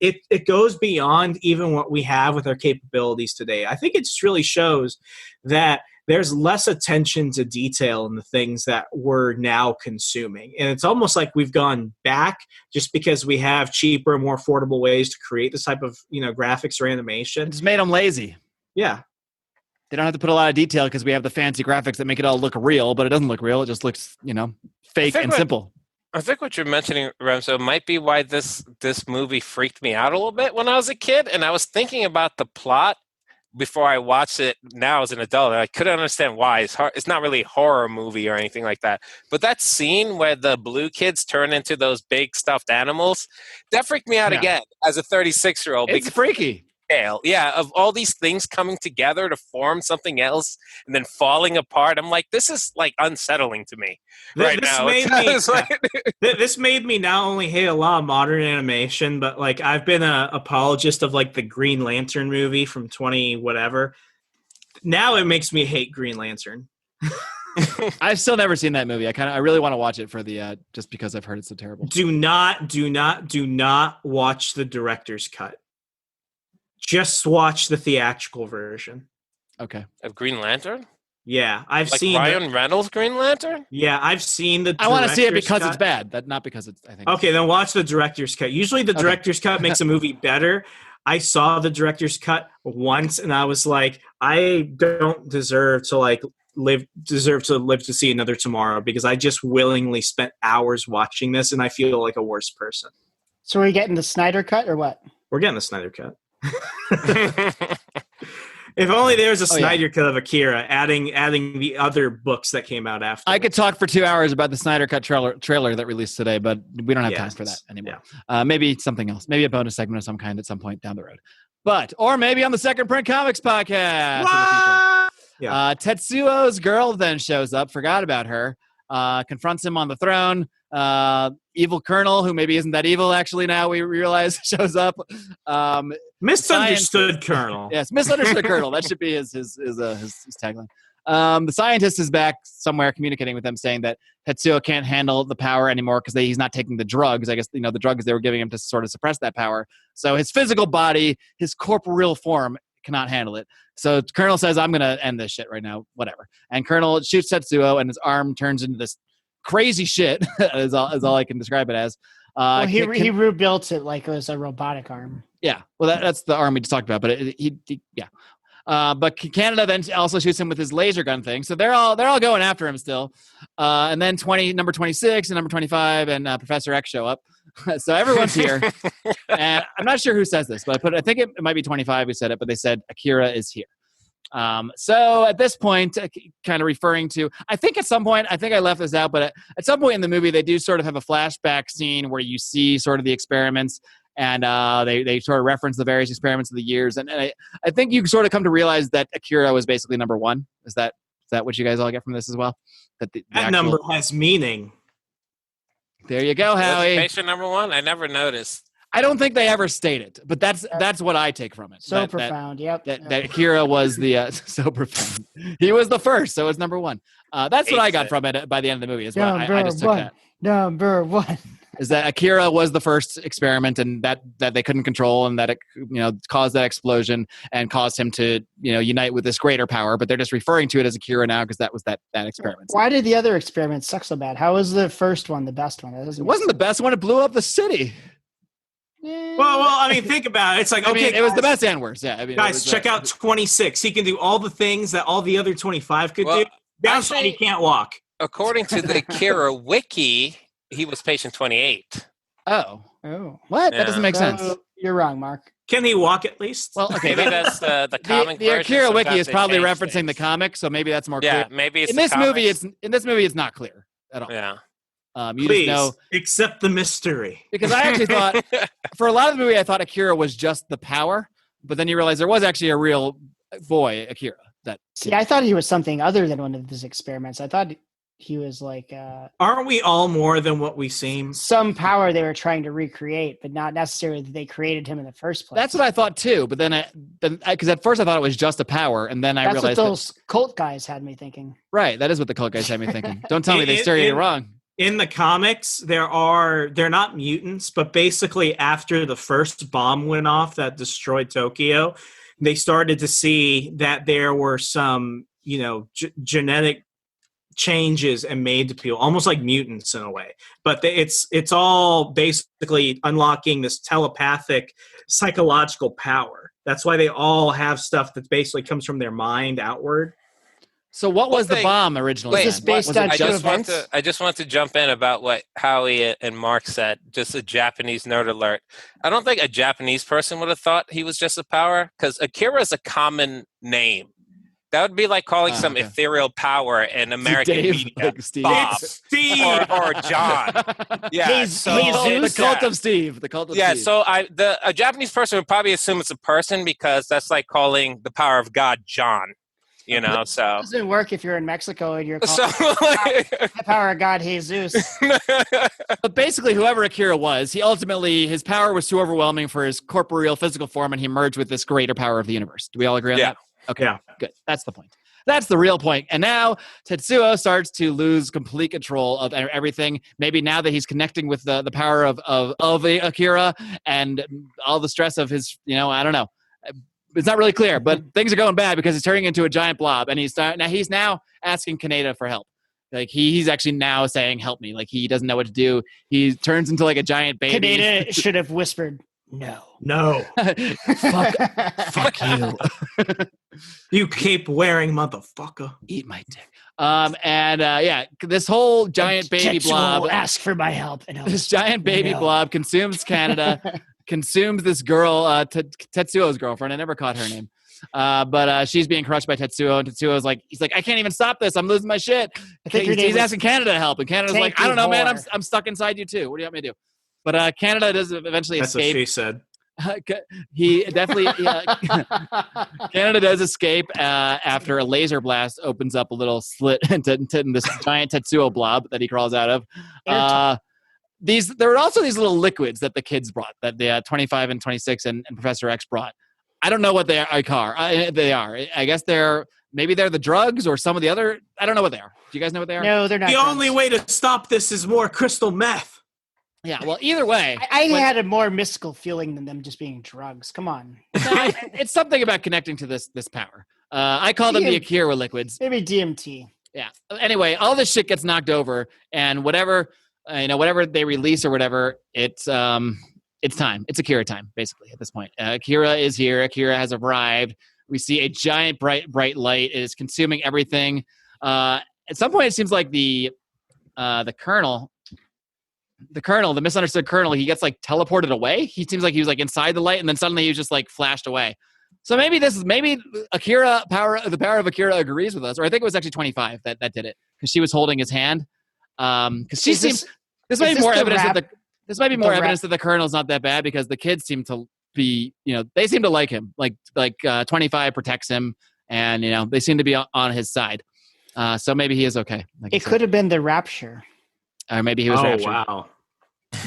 it goes beyond even what we have with our capabilities today. I think it just really shows that there's less attention to detail in the things that we're now consuming. And it's almost like we've gone back just because we have cheaper, more affordable ways to create this type of, graphics or animation. It's made them lazy. Yeah. They don't have to put a lot of detail because we have the fancy graphics that make it all look real, but it doesn't look real. It just looks, fake and simple. I think what you're mentioning, Remso, might be why this movie freaked me out a little bit when I was a kid. And I was thinking about the plot before I watched it now as an adult, and I couldn't understand why. It's not really a horror movie or anything like that. But that scene where the blue kids turn into those big stuffed animals, that freaked me out again as a 36-year-old. It's freaky. Yeah, of all these things coming together to form something else and then falling apart. I'm like, this is like unsettling to me right now. This made me not only hate a lot of modern animation, but like I've been an apologist of like the Green Lantern movie from 20 whatever. Now it makes me hate Green Lantern. I've still never seen that movie. I really want to watch it for the just because I've heard it's so terrible. Do not watch the director's cut. Just watch the theatrical version. Okay. Of Green Lantern? Yeah, I've like seen Ryan Reynolds' Green Lantern? Yeah, I've seen the I want to see it because cut. it's bad, not because it's, I think. Okay, then watch the director's cut. Usually the director's cut makes a movie better. I saw the director's cut once and I was like, I don't deserve to like deserve to live to see another tomorrow, because I just willingly spent hours watching this, and I feel like a worse person. So are we getting the Snyder cut or what? We're getting the Snyder cut. If only there was a Snyder cut of Akira, adding the other books that came out after. I could talk for 2 hours about the Snyder Cut trailer that released today, but we don't have time for that anymore. Yeah. Maybe something else. Maybe a bonus segment of some kind at some point down the road. Or maybe on the Second Print Comics podcast. What? Yeah. Tetsuo's girl then shows up. Forgot about her. Confronts him on the throne. Evil Colonel, who maybe isn't that evil actually now, we realize, shows up. Misunderstood Colonel. Yes, misunderstood Colonel. That should be his tagline. The scientist is back somewhere communicating with them, saying that Tetsuo can't handle the power anymore because he's not taking the drugs. I guess, the drugs they were giving him to sort of suppress that power. So his physical body, his corporeal form, cannot handle it. So Colonel says, I'm going to end this shit right now, whatever. And Colonel shoots Tetsuo, and his arm turns into this crazy shit, is all I can describe it as. He rebuilt it like it was a robotic arm. Yeah, well, that's the arm we just talked about, but but Canada then also shoots him with his laser gun thing. So they're all going after him still. And then number 26 and number 25 and Professor X show up. So everyone's here. And I'm not sure who says this, but I think it might be 25 who said it, but they said Akira is here. So at this point, kind of referring to, I think at some point, I think I left this out, but at some point in the movie, they do sort of have a flashback scene where you see sort of the experiments, and they sort of reference the various experiments of the years. And I think you sort of come to realize that Akira was basically number one. Is that what you guys all get from this as well? That number has meaning. There you go, Howie. Patient number one? I never noticed. I don't think they ever state it, but that's what I take from it. So profound, yep. That Akira was the so profound. He was the first, so it's number one. That's what I got from it by the end of the movie as well. I just took that. Number one is that Akira was the first experiment, and that they couldn't control, and that it caused that explosion and caused him to unite with this greater power. But they're just referring to it as Akira now because that was that experiment. Why did the other experiments suck so bad? How was the first one the best one? It wasn't the best one. It blew up the city. Well, I mean, think about it. It's like, okay, it was the best and worst. Yeah, guys, check out 26. He can do all the things that all the other 25 could do. Downside, he can't walk. According to the Akira wiki, he was patient 28. Oh, what? Yeah. That doesn't make sense. You're wrong, Mark. Can he walk at least? Well, okay, maybe that's the comic. The Akira wiki is probably referencing things. The comic, so maybe that's more clear. Yeah, maybe it's in this movie. It's not clear at all. Yeah. You Please just know, accept the mystery. Because I actually thought, for a lot of the movie, I thought Akira was just the power, but then you realize there was actually a real boy, Akira. I thought he was something other than one of these experiments. I thought he was like... Aren't we all more than what we seem? Some power they were trying to recreate, but not necessarily that they created him in the first place. That's what I thought too, but then because at first I thought it was just a power, and then I realized... That's what those cult guys had me thinking. Right, that is what the cult guys had me thinking. Don't tell me they steer you wrong. In the comics, they're not mutants, but basically after the first bomb went off that destroyed Tokyo, they started to see that there were some, genetic changes and made to people almost like mutants in a way. But it's all basically unlocking this telepathic psychological power. That's why they all have stuff that basically comes from their mind outward. So what was the bomb originally? Wait, I just want to jump in about what Howie and Mark said. Just a Japanese nerd alert. I don't think a Japanese person would have thought he was just a power, because Akira is a common name. That would be like calling some ethereal power in American media. Like Steve. Bob. Steve. Or John. Yeah. The cult of Steve. The cult of Steve. Yeah, so a Japanese person would probably assume it's a person, because that's like calling the power of God John. So it doesn't work if you're in Mexico and you're calling the power of God Jesus. But basically, whoever Akira was, his power was too overwhelming for his corporeal physical form, and he merged with this greater power of the universe. Do we all agree on that? Okay, yeah. Good. That's the point. That's the real point. And now Tetsuo starts to lose complete control of everything. Maybe now that he's connecting with the power of Akira and all the stress of his, I don't know. It's not really clear, but things are going bad because he's turning into a giant blob, and he's now asking Kaneda for help. Like he's actually now saying, "Help me!" Like he doesn't know what to do. He turns into like a giant baby. Kaneda should have whispered, No. Fuck you. You cape wearing motherfucker. Eat my dick. This whole giant baby blob. Will ask for my help. And This giant baby blob consumes Canada, consumes this girl, Tetsuo's girlfriend. I never caught her name. But she's being crushed by Tetsuo, and Tetsuo's like, he's like, I can't even stop this. I'm losing my shit. He's asking Canada to help, and Canada's like, I don't know, man. I'm stuck inside you too. What do you want me to do? But Canada does eventually escape. That's what she said. He definitely Canada does escape after a laser blast opens up a little slit into this giant Tetsuo blob that he crawls out of. There were also these little liquids that the kids brought, that the 25 and 26 and Professor X brought. I don't know what they are. I guess maybe they're the drugs or some of the other. I don't know what they are. Do you guys know what they are? No, they're not. The drugs. only way to stop this is more crystal meth. Yeah, well, either way. I had a more mystical feeling than them just being drugs. Come on. It's something about connecting to this power. I call them the Akira liquids. Maybe DMT. Yeah. Anyway, all this shit gets knocked over, and whatever they release or whatever, it's time. It's Akira time, basically, at this point. Akira is here. Akira has arrived. We see a giant bright light. It is consuming everything. At some point, it seems like the colonel, the misunderstood colonel, he gets like teleported away. He seems like he was like inside the light, and then suddenly he was just like flashed away. So maybe Akira the power of Akira agrees with us, or I think it was actually 25 that did it, because she was holding his hand. Because she seems this might be more evidence that the colonel's not that bad, because the kids seem to be, they seem to like him. Like 25 protects him, and they seem to be on his side. So maybe he is okay. Like it could have been the rapture. Or maybe he was raptured. Wow.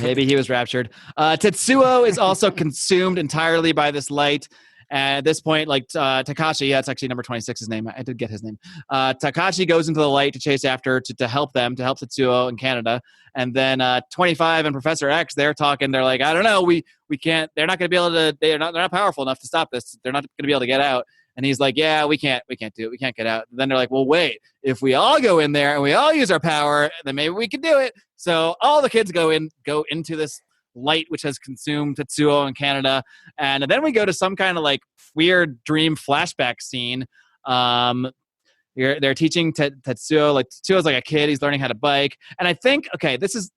Maybe he was raptured. Tetsuo is also consumed entirely by this light. And at this point, like Takashi, that's actually number 26's name. I did get his name. Takashi goes into the light to chase after, to help Tetsuo in Canada. And then 25 and Professor X, they're talking. They're like, I don't know, we can't. They're not going to be able to. They're not powerful enough to stop this. They're not going to be able to get out. And he's like, yeah, we can't do it. We can't get out. And then they're like, well, wait, if we all go in there and we all use our power, then maybe we can do it. So all the kids go into this light, which has consumed Tetsuo in Canada. And then we go to some kind of like weird dream flashback scene. They're teaching Tetsuo, like Tetsuo's like a kid. He's learning how to bike. And I think, okay, this is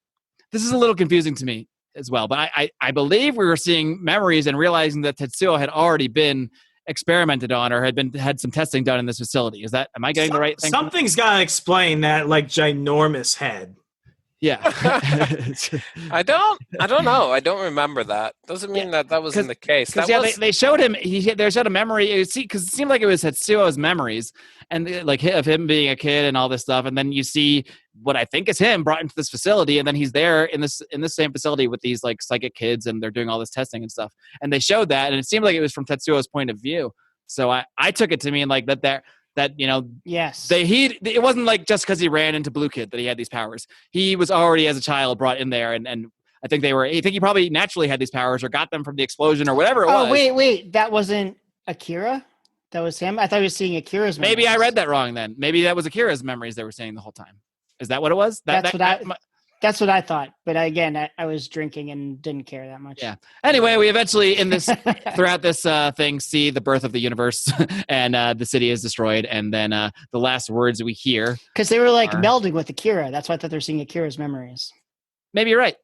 a little confusing to me as well. But I believe we were seeing memories and realizing that Tetsuo had already been experimented on, or had some testing done in this facility. Am I getting the right thing? Something's got to explain that like ginormous head. Yeah. I don't know. I don't remember that. Doesn't mean that wasn't the case. They showed him. They showed a memory. Because it seemed like it was Tetsuo's memories, and like of him being a kid and all this stuff. And then you see what I think is him brought into this facility, and then he's there in this same facility with these like psychic kids, and they're doing all this testing and stuff. And they showed that, and it seemed like it was from Tetsuo's point of view. So I took it to mean like that yes, it wasn't like just because he ran into Blue Kid that he had these powers. He was already as a child brought in there, and I think he probably naturally had these powers or got them from the explosion or whatever it was. Oh wait, that wasn't Akira? That was him? I thought he was seeing Akira's memories. Maybe I read that wrong then. Maybe that was Akira's memories they were saying the whole time. Is that what it was? That's what I thought. But again, I was drinking and didn't care that much. Yeah. Anyway, we eventually throughout this thing see the birth of the universe, and the city is destroyed. And then the last words we hear, because they were like melding with Akira. That's why I thought they're seeing Akira's memories. Maybe you're right.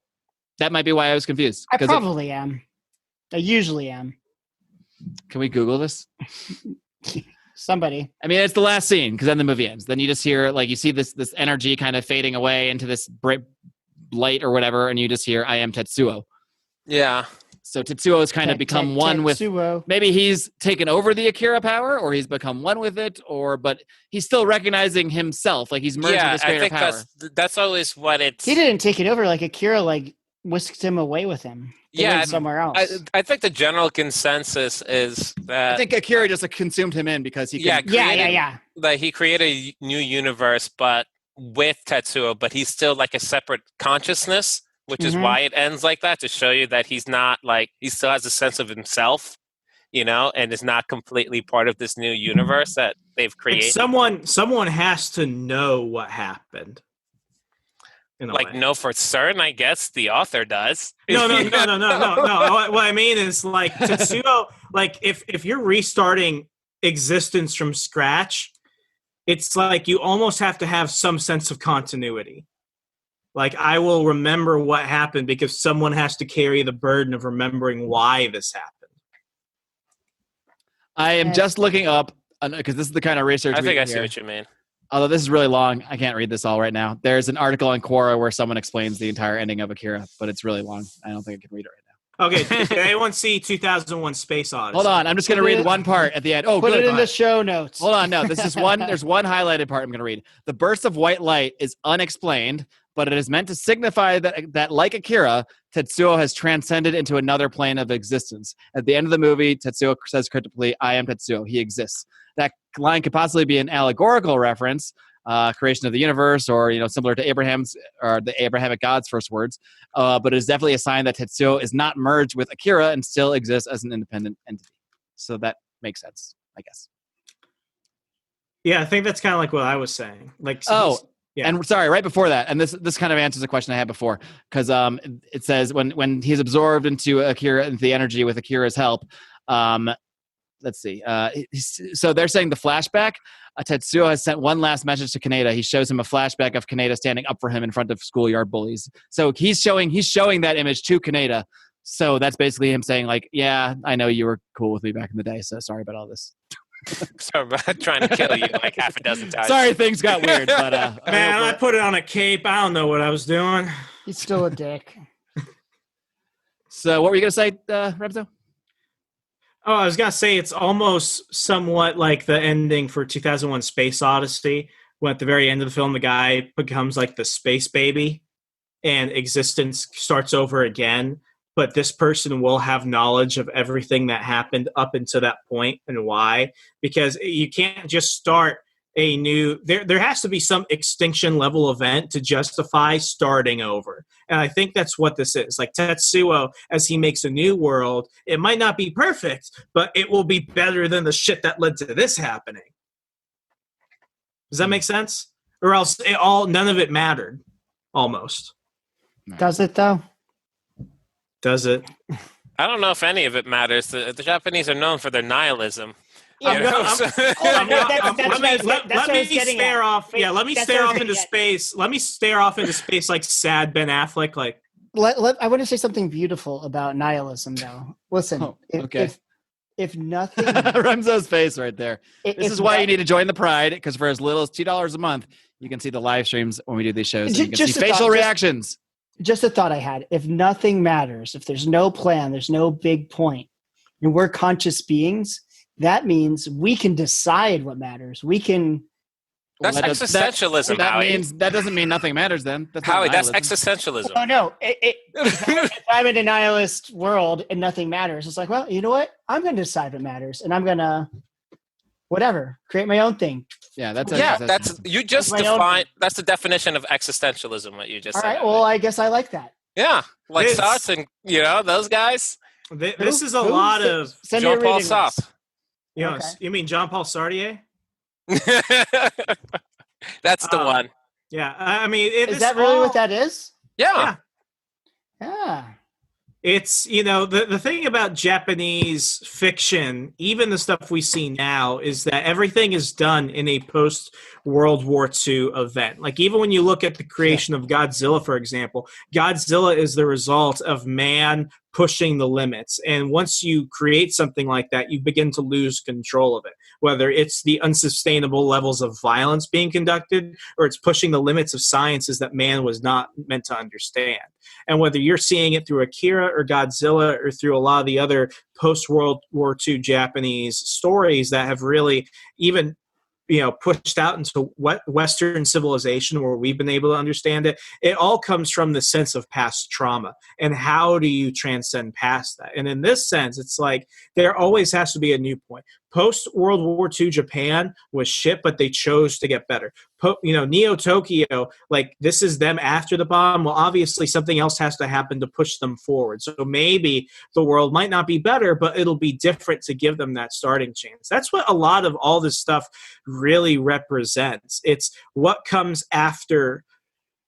That might be why I was confused. I probably am. I usually am. Can we Google this? Somebody. I mean, it's the last scene, because then the movie ends. Then you just hear, like, you see this energy kind of fading away into this bright light or whatever, and you just hear, I am Tetsuo. Yeah. So Tetsuo has kind of become one with, maybe he's taken over the Akira power, or he's become one with it, but he's still recognizing himself, like he's merged with this greater power. That's always what it's... He didn't take it over, like Akira, like, whisked him away with him. They went somewhere else. I think the general consensus is that... I think Akira just consumed him in because he... That he created a new universe, but with Tetsuo, but he's still like a separate consciousness, which is why it ends like that, to show you that he's not like... He still has a sense of himself, and is not completely part of this new universe that they've created. But someone has to know what happened. in a Like, way. no, for certain, I guess the author does. No. What I mean is, like, Tetsuo, like, if you're restarting existence from scratch, it's like you almost have to have some sense of continuity. Like, I will remember what happened because someone has to carry the burden of remembering why this happened. I am just looking up, because this is the kind of research I we think do I see here. what you mean. Although this is really long, I can't read this all right now. There's an article on Quora where someone explains the entire ending of Akira, but it's really long. I don't think I can read it right now. Okay, did anyone see 2001 Space Odyssey? Hold on, I'm just going to read one part at the end. Oh, Put good. it in the show notes. Hold on, no, this is one. There's one highlighted part I'm going to read. The burst of white light is unexplained, but it is meant to signify that like Akira, Tetsuo has transcended into another plane of existence. At the end of the movie, Tetsuo says critically, "I am Tetsuo. He exists." That line could possibly be an allegorical reference, creation of the universe, or similar to Abraham's or the Abrahamic God's first words. But it is definitely a sign that Tetsuo is not merged with Akira and still exists as an independent entity. So that makes sense, I guess. Yeah, I think that's kind of like what I was saying. Like, yeah. And sorry, right before that, and this kind of answers a question I had before, because it says when he's absorbed into Akira, into the energy with Akira's help. Let's see. So they're saying the flashback. Tetsuo has sent one last message to Kaneda. He shows him a flashback of Kaneda standing up for him in front of schoolyard bullies. So he's showing that image to Kaneda. So that's basically him saying, like, yeah, I know you were cool with me back in the day, so sorry about all this. Sorry about trying to kill you like half a dozen times. Sorry, things got weird, but man, I put it on a cape. I don't know what I was doing. He's still a dick. So what were you gonna say, Remzo? Oh, I was gonna say it's almost somewhat like the ending for 2001: Space Odyssey, when at the very end of the film, the guy becomes like the space baby, and existence starts over again. But this person will have knowledge of everything that happened up until that point and why, because you can't just start a new. There has to be some extinction level event to justify starting over, and I think that's what this is. Like Tetsuo, as he makes a new world, it might not be perfect, but it will be better than the shit that led to this happening. Does that make sense? Or else none of it mattered, almost. Does it though? Does it? I don't know if any of it matters. The Japanese are known for their nihilism. Let me stare off into space. Let me stare off into space like sad Ben Affleck. Like, I want to say something beautiful about nihilism, though. Listen, if nothing, Remzo's face right there. This is why you need to join the Pride, because for as little as $2 a month, you can see the live streams when we do these shows. And you can see facial reactions. Just a thought I had. If nothing matters, if there's no plan, there's no big point, and we're conscious beings, that means we can decide what matters. We can. That's existentialism, Howie. That doesn't mean nothing matters then. Howie, that's existentialism. Oh, no. If I'm in a nihilist world and nothing matters, it's like, well, you know what? I'm going to decide what matters, and I'm going to, whatever, create my own thing. Yeah, that's you just define. That's the definition of existentialism. What you just said. All right. Well, I guess I like that. Yeah, like Sartre and those guys. This is a lot of Jean-Paul Sartre. You mean Jean-Paul Sartre? That's the one. Yeah, I mean, is that really what that is? Yeah. It's, the thing about Japanese fiction, even the stuff we see now, is that everything is done in a post-World War II event. Like, even when you look at the creation of Godzilla, for example, Godzilla is the result of man pushing the limits. And once you create something like that, you begin to lose control of it, whether it's the unsustainable levels of violence being conducted or it's pushing the limits of sciences that man was not meant to understand. And whether you're seeing it through Akira or Godzilla or through a lot of the other post-World War II Japanese stories that have really even pushed out into Western civilization where we've been able to understand it, it all comes from the sense of past trauma. And how do you transcend past that? And in this sense, it's like there always has to be a new point. Post-World War II Japan was shit, but they chose to get better. Neo Tokyo, like, this is them after the bomb. Well, obviously something else has to happen to push them forward. So maybe the world might not be better, but it'll be different to give them that starting chance. That's what a lot of all this stuff really represents. It's what comes after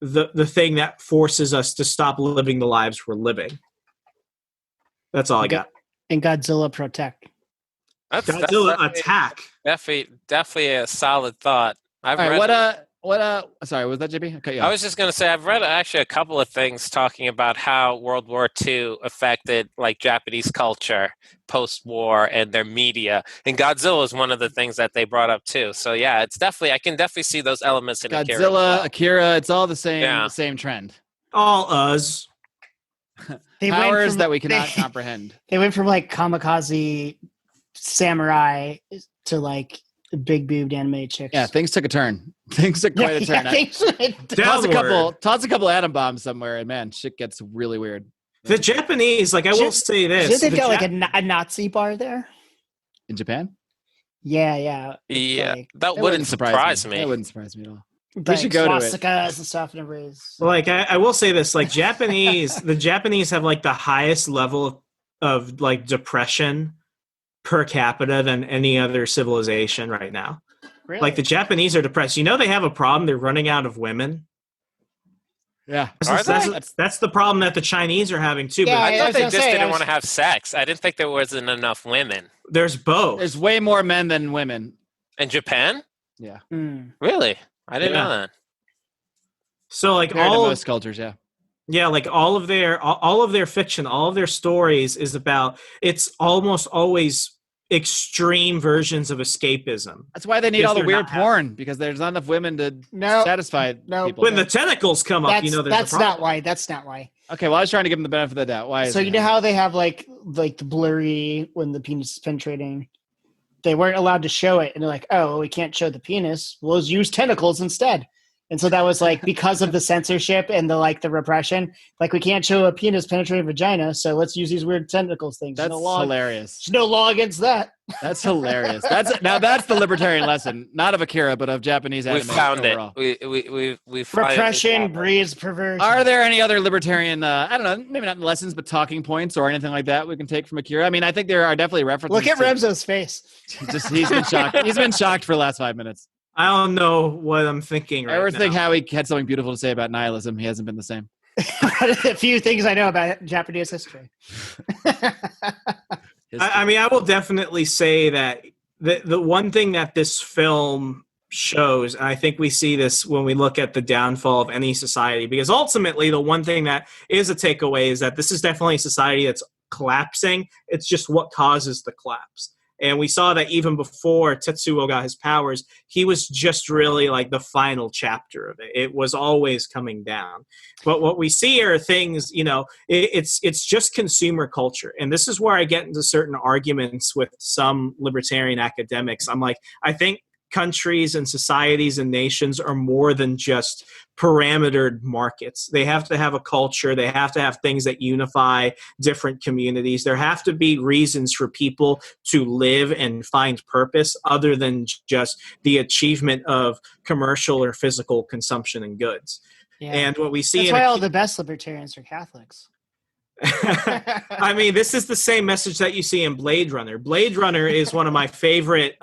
the thing that forces us to stop living the lives we're living. That's all I got. And Godzilla protect. That's Godzilla definitely, attack. definitely a solid thought. All right, sorry, was that JB? Okay, yeah. I was just going to say, I've read actually a couple of things talking about how World War II affected like Japanese culture post-war and their media. And Godzilla is one of the things that they brought up too. So yeah, I can definitely see those elements in Akira. Godzilla, Akira, it's all the same trend. All us. Powers that we cannot comprehend. They went from like kamikaze samurai to like big boobed anime chicks. Yeah, things took a turn. Things took quite a turn. Toss a couple atom bombs somewhere, and man, shit gets really weird. The Japanese, like I will say this, they've got like a Nazi bar there in Japan. Yeah. Yeah, that wouldn't surprise me. That wouldn't surprise me at all. We should go to it. Swastikas and stuff and everybody's. Like I will say this, like the Japanese have like the highest level of like depression per capita than any other civilization right now. Really? Like the Japanese are depressed. You know they have a problem. They're running out of women. Yeah. That's the problem that the Chinese are having too. Yeah, but I thought they just didn't want to have sex. I didn't think there wasn't enough women. There's both. There's way more men than women. In Japan? Yeah. Really? I didn't know that. So like most cultures, yeah. Yeah, like all of their fiction, all of their stories is about, it's almost always extreme versions of escapism. That's why they need all the weird porn, because there's not enough women to satisfy people. When the tentacles come up, you know there's a problem. That's not why. Okay, well I was trying to give them the benefit of the doubt. Why? So you know how they have like the blurry when the penis is penetrating? They weren't allowed to show it, and they're like, "Oh, we can't show the penis. We'll use tentacles instead." And so that was like because of the censorship and the repression. Like we can't show a penis penetrating vagina, so let's use these weird tentacles things. That's hilarious. There's no law against that. That's hilarious. That's the libertarian lesson, not of Akira, but of Japanese anime. We found overall. it. We repression breeds perversion. Are there any other libertarian? I don't know, maybe not lessons, but talking points or anything like that we can take from Akira? I mean, I think there are definitely references. Look at Remzo's face. He's been shocked. He's been shocked for the last 5 minutes. I don't know what I'm thinking right now. I ever think Howie had something beautiful to say about nihilism. He hasn't been the same. A few things I know about Japanese history. I mean, I will definitely say that the one thing that this film shows, and I think we see this when we look at the downfall of any society, because ultimately the one thing that is a takeaway is that this is definitely a society that's collapsing. It's just what causes the collapse. And we saw that even before Tetsuo got his powers, he was just really like the final chapter of it. It was always coming down. But what we see are things, it's just consumer culture. And this is where I get into certain arguments with some libertarian academics. I'm like, I think countries and societies and nations are more than just parametered markets. They have to have a culture. They have to have things that unify different communities. There have to be reasons for people to live and find purpose other than just the achievement of commercial or physical consumption and goods. Yeah. And what we see— That's why all the best libertarians are Catholics. I mean, this is the same message that you see in Blade Runner. Blade Runner is one of my favorite,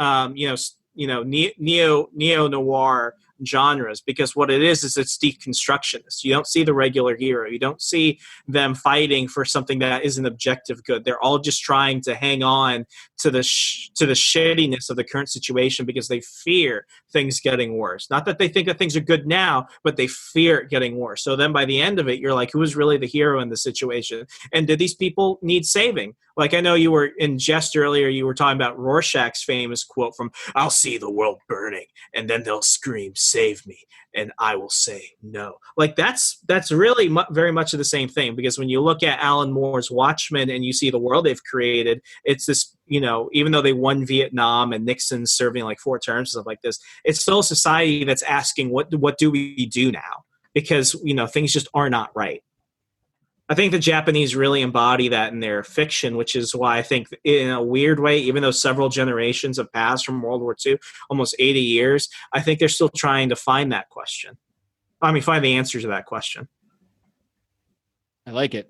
neo-noir genres, because what it is it's deconstructionist. You don't see the regular hero. You don't see them fighting for something that is an objective good. They're all just trying to hang on to the shittiness of the current situation because they fear things getting worse. Not that they think that things are good now, but they fear it getting worse. So then by the end of it, you're like, who is really the hero in the situation? And did these people need saving? Like, I know you were in jest earlier, you were talking about Rorschach's famous quote from, "I'll see the world burning, and then they'll scream, 'Save me,' and I will say no." Like, that's really very much of the same thing, because when you look at Alan Moore's Watchmen and you see the world they've created, it's this, even though they won Vietnam and Nixon's serving like 4 terms and stuff like this, it's still a society that's asking, what do we do now? Because, things just are not right. I think the Japanese really embody that in their fiction, which is why I think in a weird way, even though several generations have passed from World War II, almost 80 years, I think they're still trying to find that question. Find the answer to that question. I like it.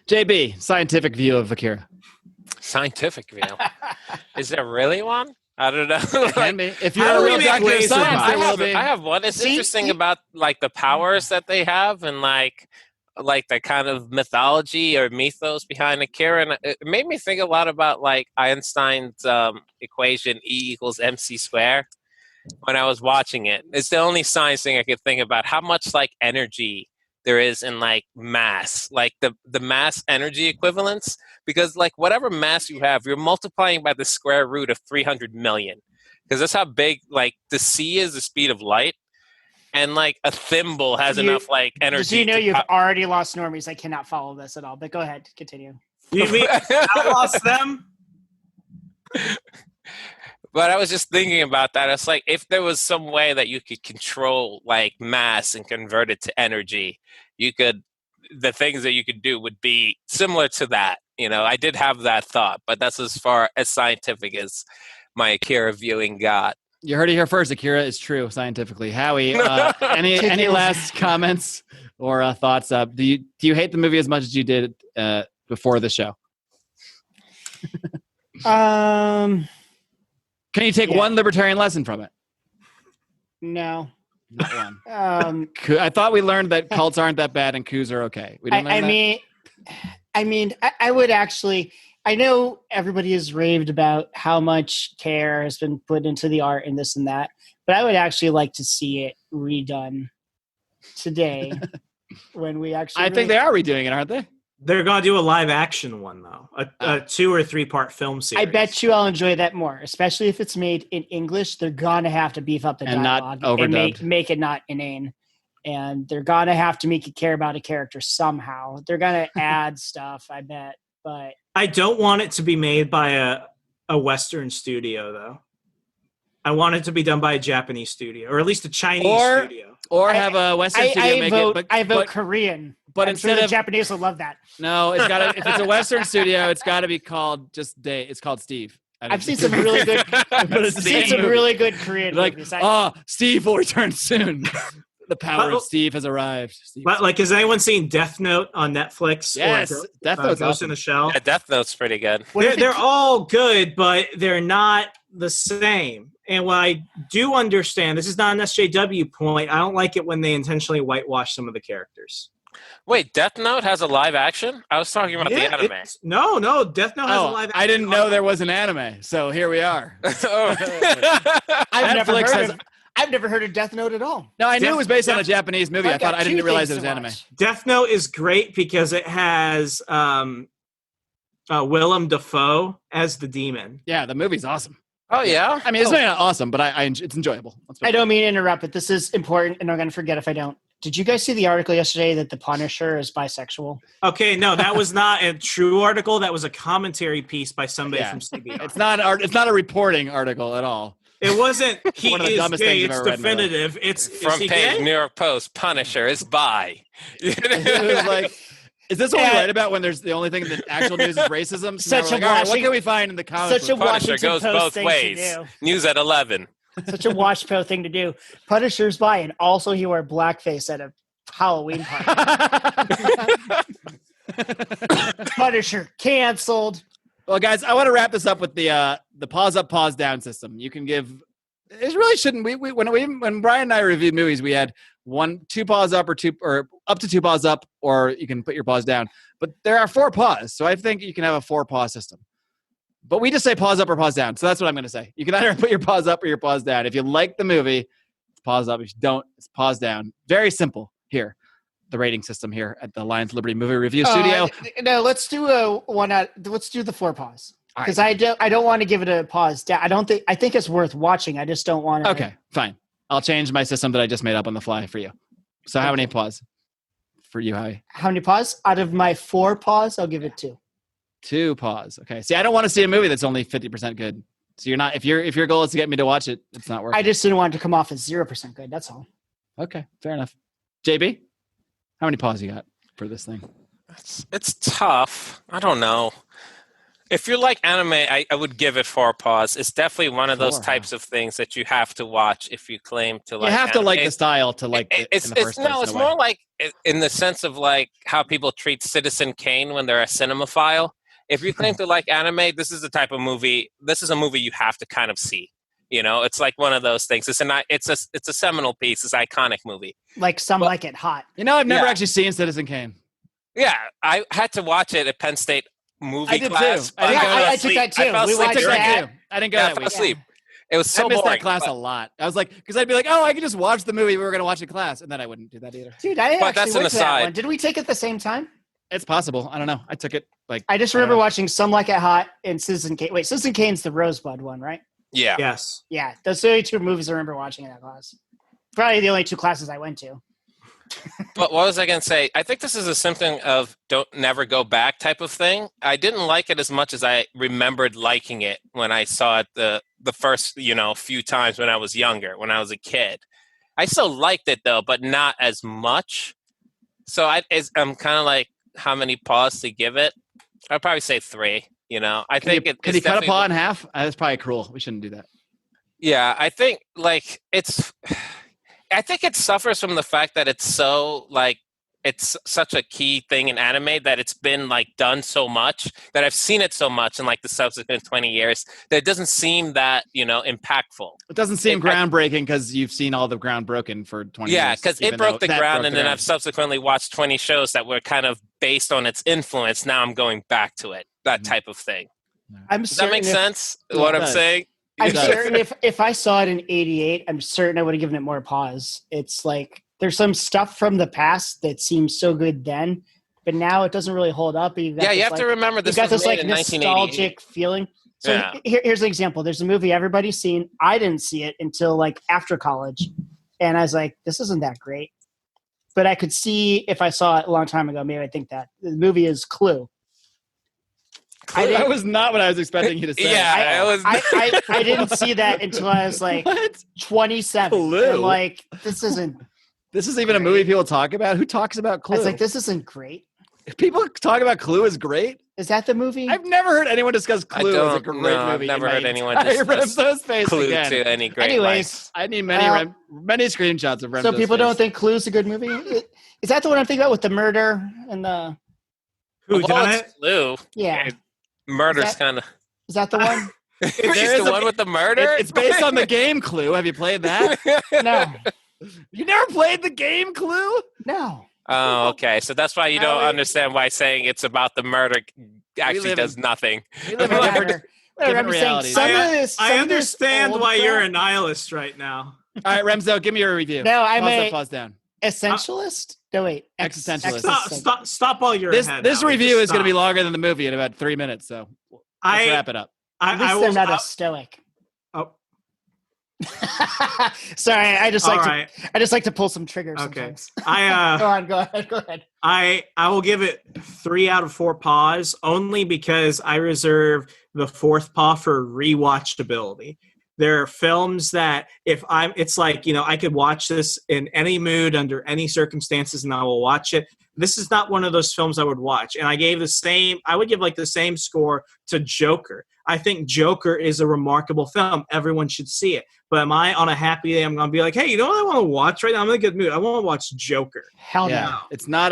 JB, scientific view of Akira. Scientific view. Is there really one? I don't know. It can be. If you're How a do we real make doctor of laser science, there bombs? will be. I have one. It's See? interesting about like the powers that they have and like the kind of mythology or mythos behind Akira. And it made me think a lot about like Einstein's equation E=mc². When I was watching it, it's the only science thing I could think about. How much like energy there is in like mass, like the mass energy equivalents. Because like whatever mass you have, you're multiplying by the square root of 300 million. Because that's how big like the c is the speed of light, and like a thimble has enough like energy. Just so you know, to you've already lost normies. I cannot follow this at all. But go ahead, continue. You mean I lost them? But I was just thinking about that. It's like if there was some way that you could control like mass and convert it to energy, the things that you could do would be similar to that. You know, I did have that thought, but that's as far as scientific as my Akira viewing got. You heard it here first. Akira is true scientifically. Howie, any last comments or thoughts? Do you hate the movie as much as you did before the show? Can you take one libertarian lesson from it? No. Not one. I I thought we learned that cults aren't that bad and coups are okay. We didn't learn that? I would actually. I know everybody has raved about how much care has been put into the art and this and that, but I would actually like to see it redone today when we actually. I think they are redoing it, aren't they? They're going to do a live action one, though. A 2 or 3 part film series. I bet you I'll enjoy that more, especially if it's made in English. They're going to have to beef up the And dialogue not and overdubbed. make it not inane. And they're going to have to make you care about a character somehow. They're going to add stuff, I bet. But I don't want it to be made by a Western studio, though. I want it to be done by a Japanese studio, or at least a Chinese studio. Or have a Western studio make it. I vote Korean. But I'm instead sure the of Japanese will love that. no, it's got if it's a Western studio, it's got to be called just Dave. It's called Steve. I've seen some really good. But it's the seen same some movie. really good Korean Like, movies. Steve will return soon. The power of Steve has arrived. Steve But like, has anyone seen Death Note on Netflix? Yes, or Death Note's Ghost awesome. in the Shell. Yeah, Death Note's pretty good. They're all good, but they're not the same. And what I do understand, this is not an SJW point, I don't like it when they intentionally whitewash some of the characters. Wait, Death Note has a live action? I was talking about the anime. No, Death Note has a live action. I didn't know there was an anime, so here we are. I've never heard of Death Note at all. No, I knew it was based on a Japanese movie. I didn't realize it was anime. Death Note is great because it has Willem Dafoe as the demon. Yeah, the movie's awesome. Oh, yeah? I mean, it's not awesome, but it's enjoyable. I don't mean to interrupt, but this is important, and I'm going to forget if I don't. Did you guys see the article yesterday that the Punisher is bisexual? Okay, no, that was not a true article. That was a commentary piece by somebody from CBR. It's not a reporting article at all. It wasn't. He One of the is dumbest gay. things I've It's ever read in my life. definitive. It's Front is he page, gay? New York Post, Punisher is bi. It was like, is this what we write about when there's the only thing in the actual news is racism? So now Such we're a like, all right, what washing- can we find in the comics? Such a Punisher Washington goes Post both thing ways. to do. News at 11. Such a WashPo thing to do. Punisher's bi, and also he wore blackface at a Halloween party. Punisher canceled. Well, guys, I want to wrap this up with the pause up, pause down system. You can give. It really shouldn't. When Brian and I reviewed movies, we had 2 pause up or up to 2 pause up, or you can put your pause down. But there are 4 pause, so I think you can have a 4 pause system. But we just say pause up or pause down, so that's what I'm going to say. You can either put your pause up or your pause down. If you like the movie, it's pause up. If you don't, it's pause down. Very simple here. The rating system here at the Lions Liberty Movie Review Studio. No, let's do let's do the 4 pause. All Because right. I don't want to give it a pause down. I think it's worth watching. I just don't want to. Okay, fine. I'll change my system that I just made up on the fly for you. So how many pause for you, Howie? How many pause? Out of my 4 pause, I'll give it 2. 2 pause. Okay. See, I don't want to see a movie that's only 50% good. So you're not. If your goal is to get me to watch it, it's not working. I just didn't want it to come off as 0% good. That's all. Okay, fair enough. JB, how many pause you got for this thing? It's tough. I don't know. If you like anime, I would give it 4 pause. It's definitely one of those 4, types of things that you have to watch if you claim to like. You have to anime. like the style to like it It's in the first place. no, it's in a way. more like in the sense of like how people treat Citizen Kane when they're a cinemaphile. if you claim to like anime, this is the type of movie. This is a movie you have to kind of see. You know, it's like one of those things. It's a seminal piece. It's an iconic movie. Like Some Like It Hot. You know, I've never Yeah. actually seen Citizen Kane. Yeah, I had to watch it at Penn State movie I did class. too. I didn't go to I that took sleep. that too. I fell We asleep watched during that. it. I didn't go Yeah, I that fell week. asleep. It was so I missed boring. that class but- a lot. I was like, because I'd be like, oh, I could just watch the movie we were going to watch in class, and then I wouldn't do that either. Dude, I But actually that's an went to that aside. one. Did we take it at the same time? It's possible. I don't know. I took it like I just I don't remember know. watching Some Like It Hot and Citizen Kane. Wait, Citizen Kane's the Rosebud one, right? Yeah. Yes. Yeah, those are the only two movies I remember watching in that class. Probably the only two classes I went to. But what was I going to say? I think this is a symptom of don't never go back type of thing. I didn't like it as much as I remembered liking it when I saw it the first, few times when I was younger, when I was a kid. I still liked it though, but not as much. So I'm kind of like, how many paws to give it? I'd probably say 3. I think Can you cut a paw in half? That's probably cruel. We shouldn't do that. Yeah, I think I think it suffers from the fact that it's so it's such a key thing in anime that it's been done so much that I've seen it so much in the subsequent 20 years that it doesn't seem that impactful. It doesn't seem groundbreaking because you've seen all the ground broken for 20 years. Yeah, because it even broke though the that ground, broke and the then ground. I've subsequently watched 20 shows that were kind of based on its influence. Now I'm going back to it, that type of thing. I'm Does that make sense? What it I'm does. saying? I'm does. certain if I saw it in '88, I'm certain I would have given it more pause. It's like there's some stuff from the past that seems so good then, but now it doesn't really hold up. Yeah, you have to remember this You've got was this made in 1988. nostalgic feeling. So Yeah. here's an example. There's a movie everybody's seen. I didn't see it until after college, and I was like, this isn't that great. But I could see if I saw it a long time ago, maybe I think that the movie is Clue. That was not what I was expecting you to say. Yeah, it was. I didn't see that until I was What? 27. Clue? And I'm like, this isn't. This is even a movie people talk about. Who talks about I Clue? was like, this isn't great. If people talk about Clue is great. Is that the movie? I've never heard anyone discuss Clue as a great movie. I've never heard anyone discuss discuss Remzo's face Clue again. to any great Anyways, I need many many screenshots of Remzo's so people face. don't think Clue's a good movie. Is that the one I'm thinking about with the murder and the? Who done it's it? Clue. Yeah, Murder's Is that- kind of. is that the one? There is the a- one with the murder. It's based on the game Clue. Have you played that? No, You never played the game Clue? no. Oh, okay. So that's why you don't Howie- understand why saying it's about the murder actually live does in- nothing. We live in Whatever. different- Whatever. I'm different saying realities. some of this. I some of this understand old why you're crap- a nihilist right now. All right, Remzo, give me your review. No, I'm pause a- up, pause down. essentialist. No, wait. Existentialist. Stop all your This head. this Howie. review Just is going to be stop. longer than the movie in about 3 minutes. So let's I wrap it up. I, At least I they're will, not I- a stoic. oh, Sorry, I just all like right. I just like to pull some triggers. Okay. Sometimes. I Go ahead. I will give it 3 out of 4 paws only because I reserve the 4th paw for rewatchability. There are films that it's like, I could watch this in any mood under any circumstances and I will watch it. This is not one of those films I would watch. And I would give the same score to Joker. I think Joker is a remarkable film. Everyone should see it. But am I on a happy day? I'm going to be like, hey, you know what I want to watch right now? I'm in a good mood. I want to watch Joker. Hell Yeah, no. it's not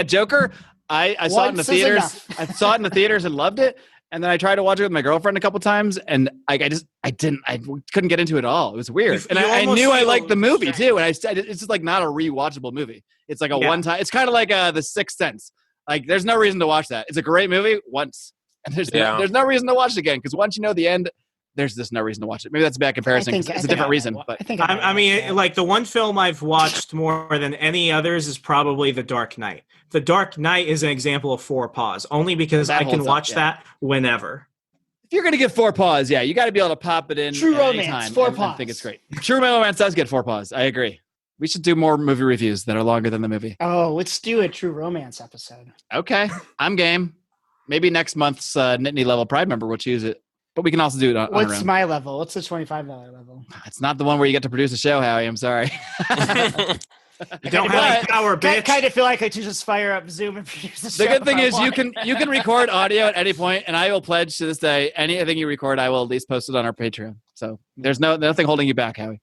Joker. I saw it in the Once is theaters. enough. I saw it in the theaters and loved it. And then I tried to watch it with my girlfriend a couple times, and I couldn't get into it at all. It was weird, and You I almost knew I feel liked the movie strange. too. And it's just not a rewatchable movie. It's like a Yeah. one time. It's kind of like The Sixth Sense. There's no reason to watch that. It's a great movie once, and there's no reason to watch it again because once you know the end, there's just no reason to watch it. Maybe that's a bad comparison. 'Cause it's a different reason, but I mean, the one film I've watched more than any others is probably The Dark Knight. The Dark Knight is an example of 4 paws, only because That I can holds up, watch yeah. that whenever. if you're gonna get 4 paws, yeah, you got to be able to pop it in. True at any romance, time 4 and paws. think it's great. True romance does get 4 paws. I agree. We should do more movie reviews that are longer than the movie. Oh, let's do a true romance episode. Okay, I'm game. Maybe next month's Nittany level Pride member will choose it, but we can also do it on our What's own. my level? What's the $25 level? It's not the one where you get to produce a show, Howie. I'm sorry. You don't But- have any power, I bitch. kind of feel like I should just fire up Zoom and produce the show. The good if thing I is you want. can record audio at any point, and I will pledge to this day anything you record, I will at least post it on our Patreon. So there's nothing holding you back, Howie.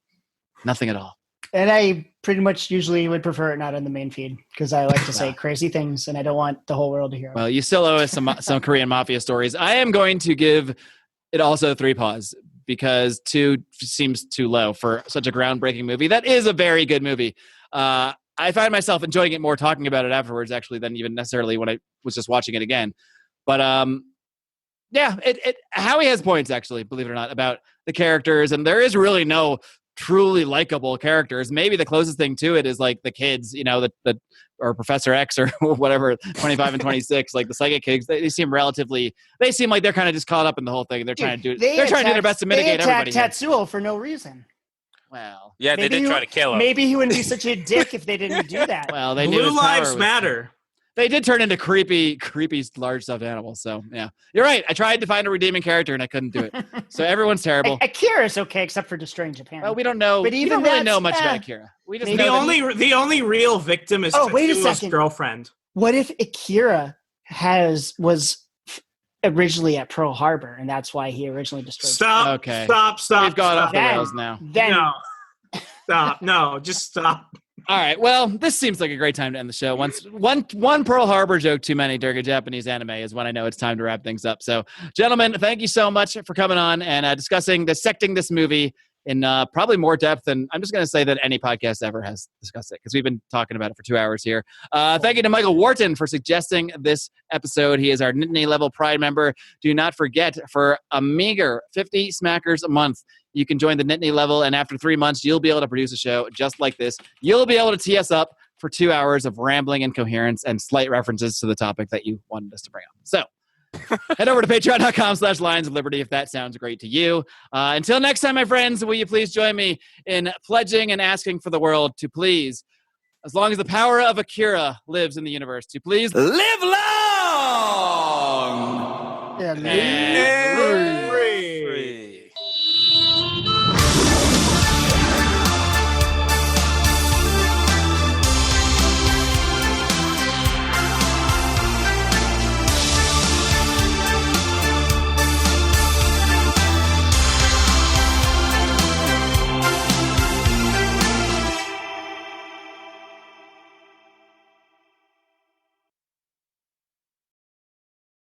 Nothing at all. And I pretty much usually would prefer it not on the main feed because I like to say crazy things and I don't want the whole world to hear them. Well, you still owe us some Korean mafia stories. I am going to give it also 3 paws because 2 seems too low for such a groundbreaking movie. That is a very good movie. I find myself enjoying it more talking about it afterwards, actually, than even necessarily when I was just watching it again. But yeah, Howie has points, actually, believe it or not, about the characters, and there is really no truly likable characters. Maybe the closest thing to it is like the kids, you know, the or Professor X or whatever, 25 and 26, like the psychic kids. They seem like they're kind of just caught up in the whole thing. They're trying to do their best to mitigate everybody. They attacked Tetsuo for no reason. Well, yeah, they did try to kill him. Maybe he wouldn't be such a dick if they didn't do that. Well, they Blue knew lives matter. They did turn into creepy, large stuffed animals. So, yeah. You're right. I tried to find a redeeming character, and I couldn't do it. So everyone's terrible. Akira's okay, except for destroying Japan. Well, we don't know. But we don't really know much about Akira. We just know the only real victim is Tetsuo's girlfriend. What if Akira was originally at Pearl Harbor, and that's why he originally destroyed Stop. Okay. Stop. We've gone off the rails now. No. Stop. No, just stop. All right. Well, this seems like a great time to end the show. One Pearl Harbor joke too many during a Japanese anime is when I know it's time to wrap things up. So, gentlemen, thank you so much for coming on and dissecting this movie in probably more depth than I'm just going to say that any podcast ever has discussed it because we've been talking about it for 2 hours here. Thank you to Michael Wharton for suggesting this episode. He is our Nittany Level Pride member. Do not forget, for a meager 50 smackers a month, you can join the Nittany Level, and after 3 months, you'll be able to produce a show just like this. You'll be able to tee us up for 2 hours of rambling and coherence and slight references to the topic that you wanted us to bring up. So head over to patreon.com/Lions of Liberty if that sounds great to you. Until next time, my friends, will you please join me in pledging and asking for the world to please, as long as the power of Akira lives in the universe, to please live long Yeah,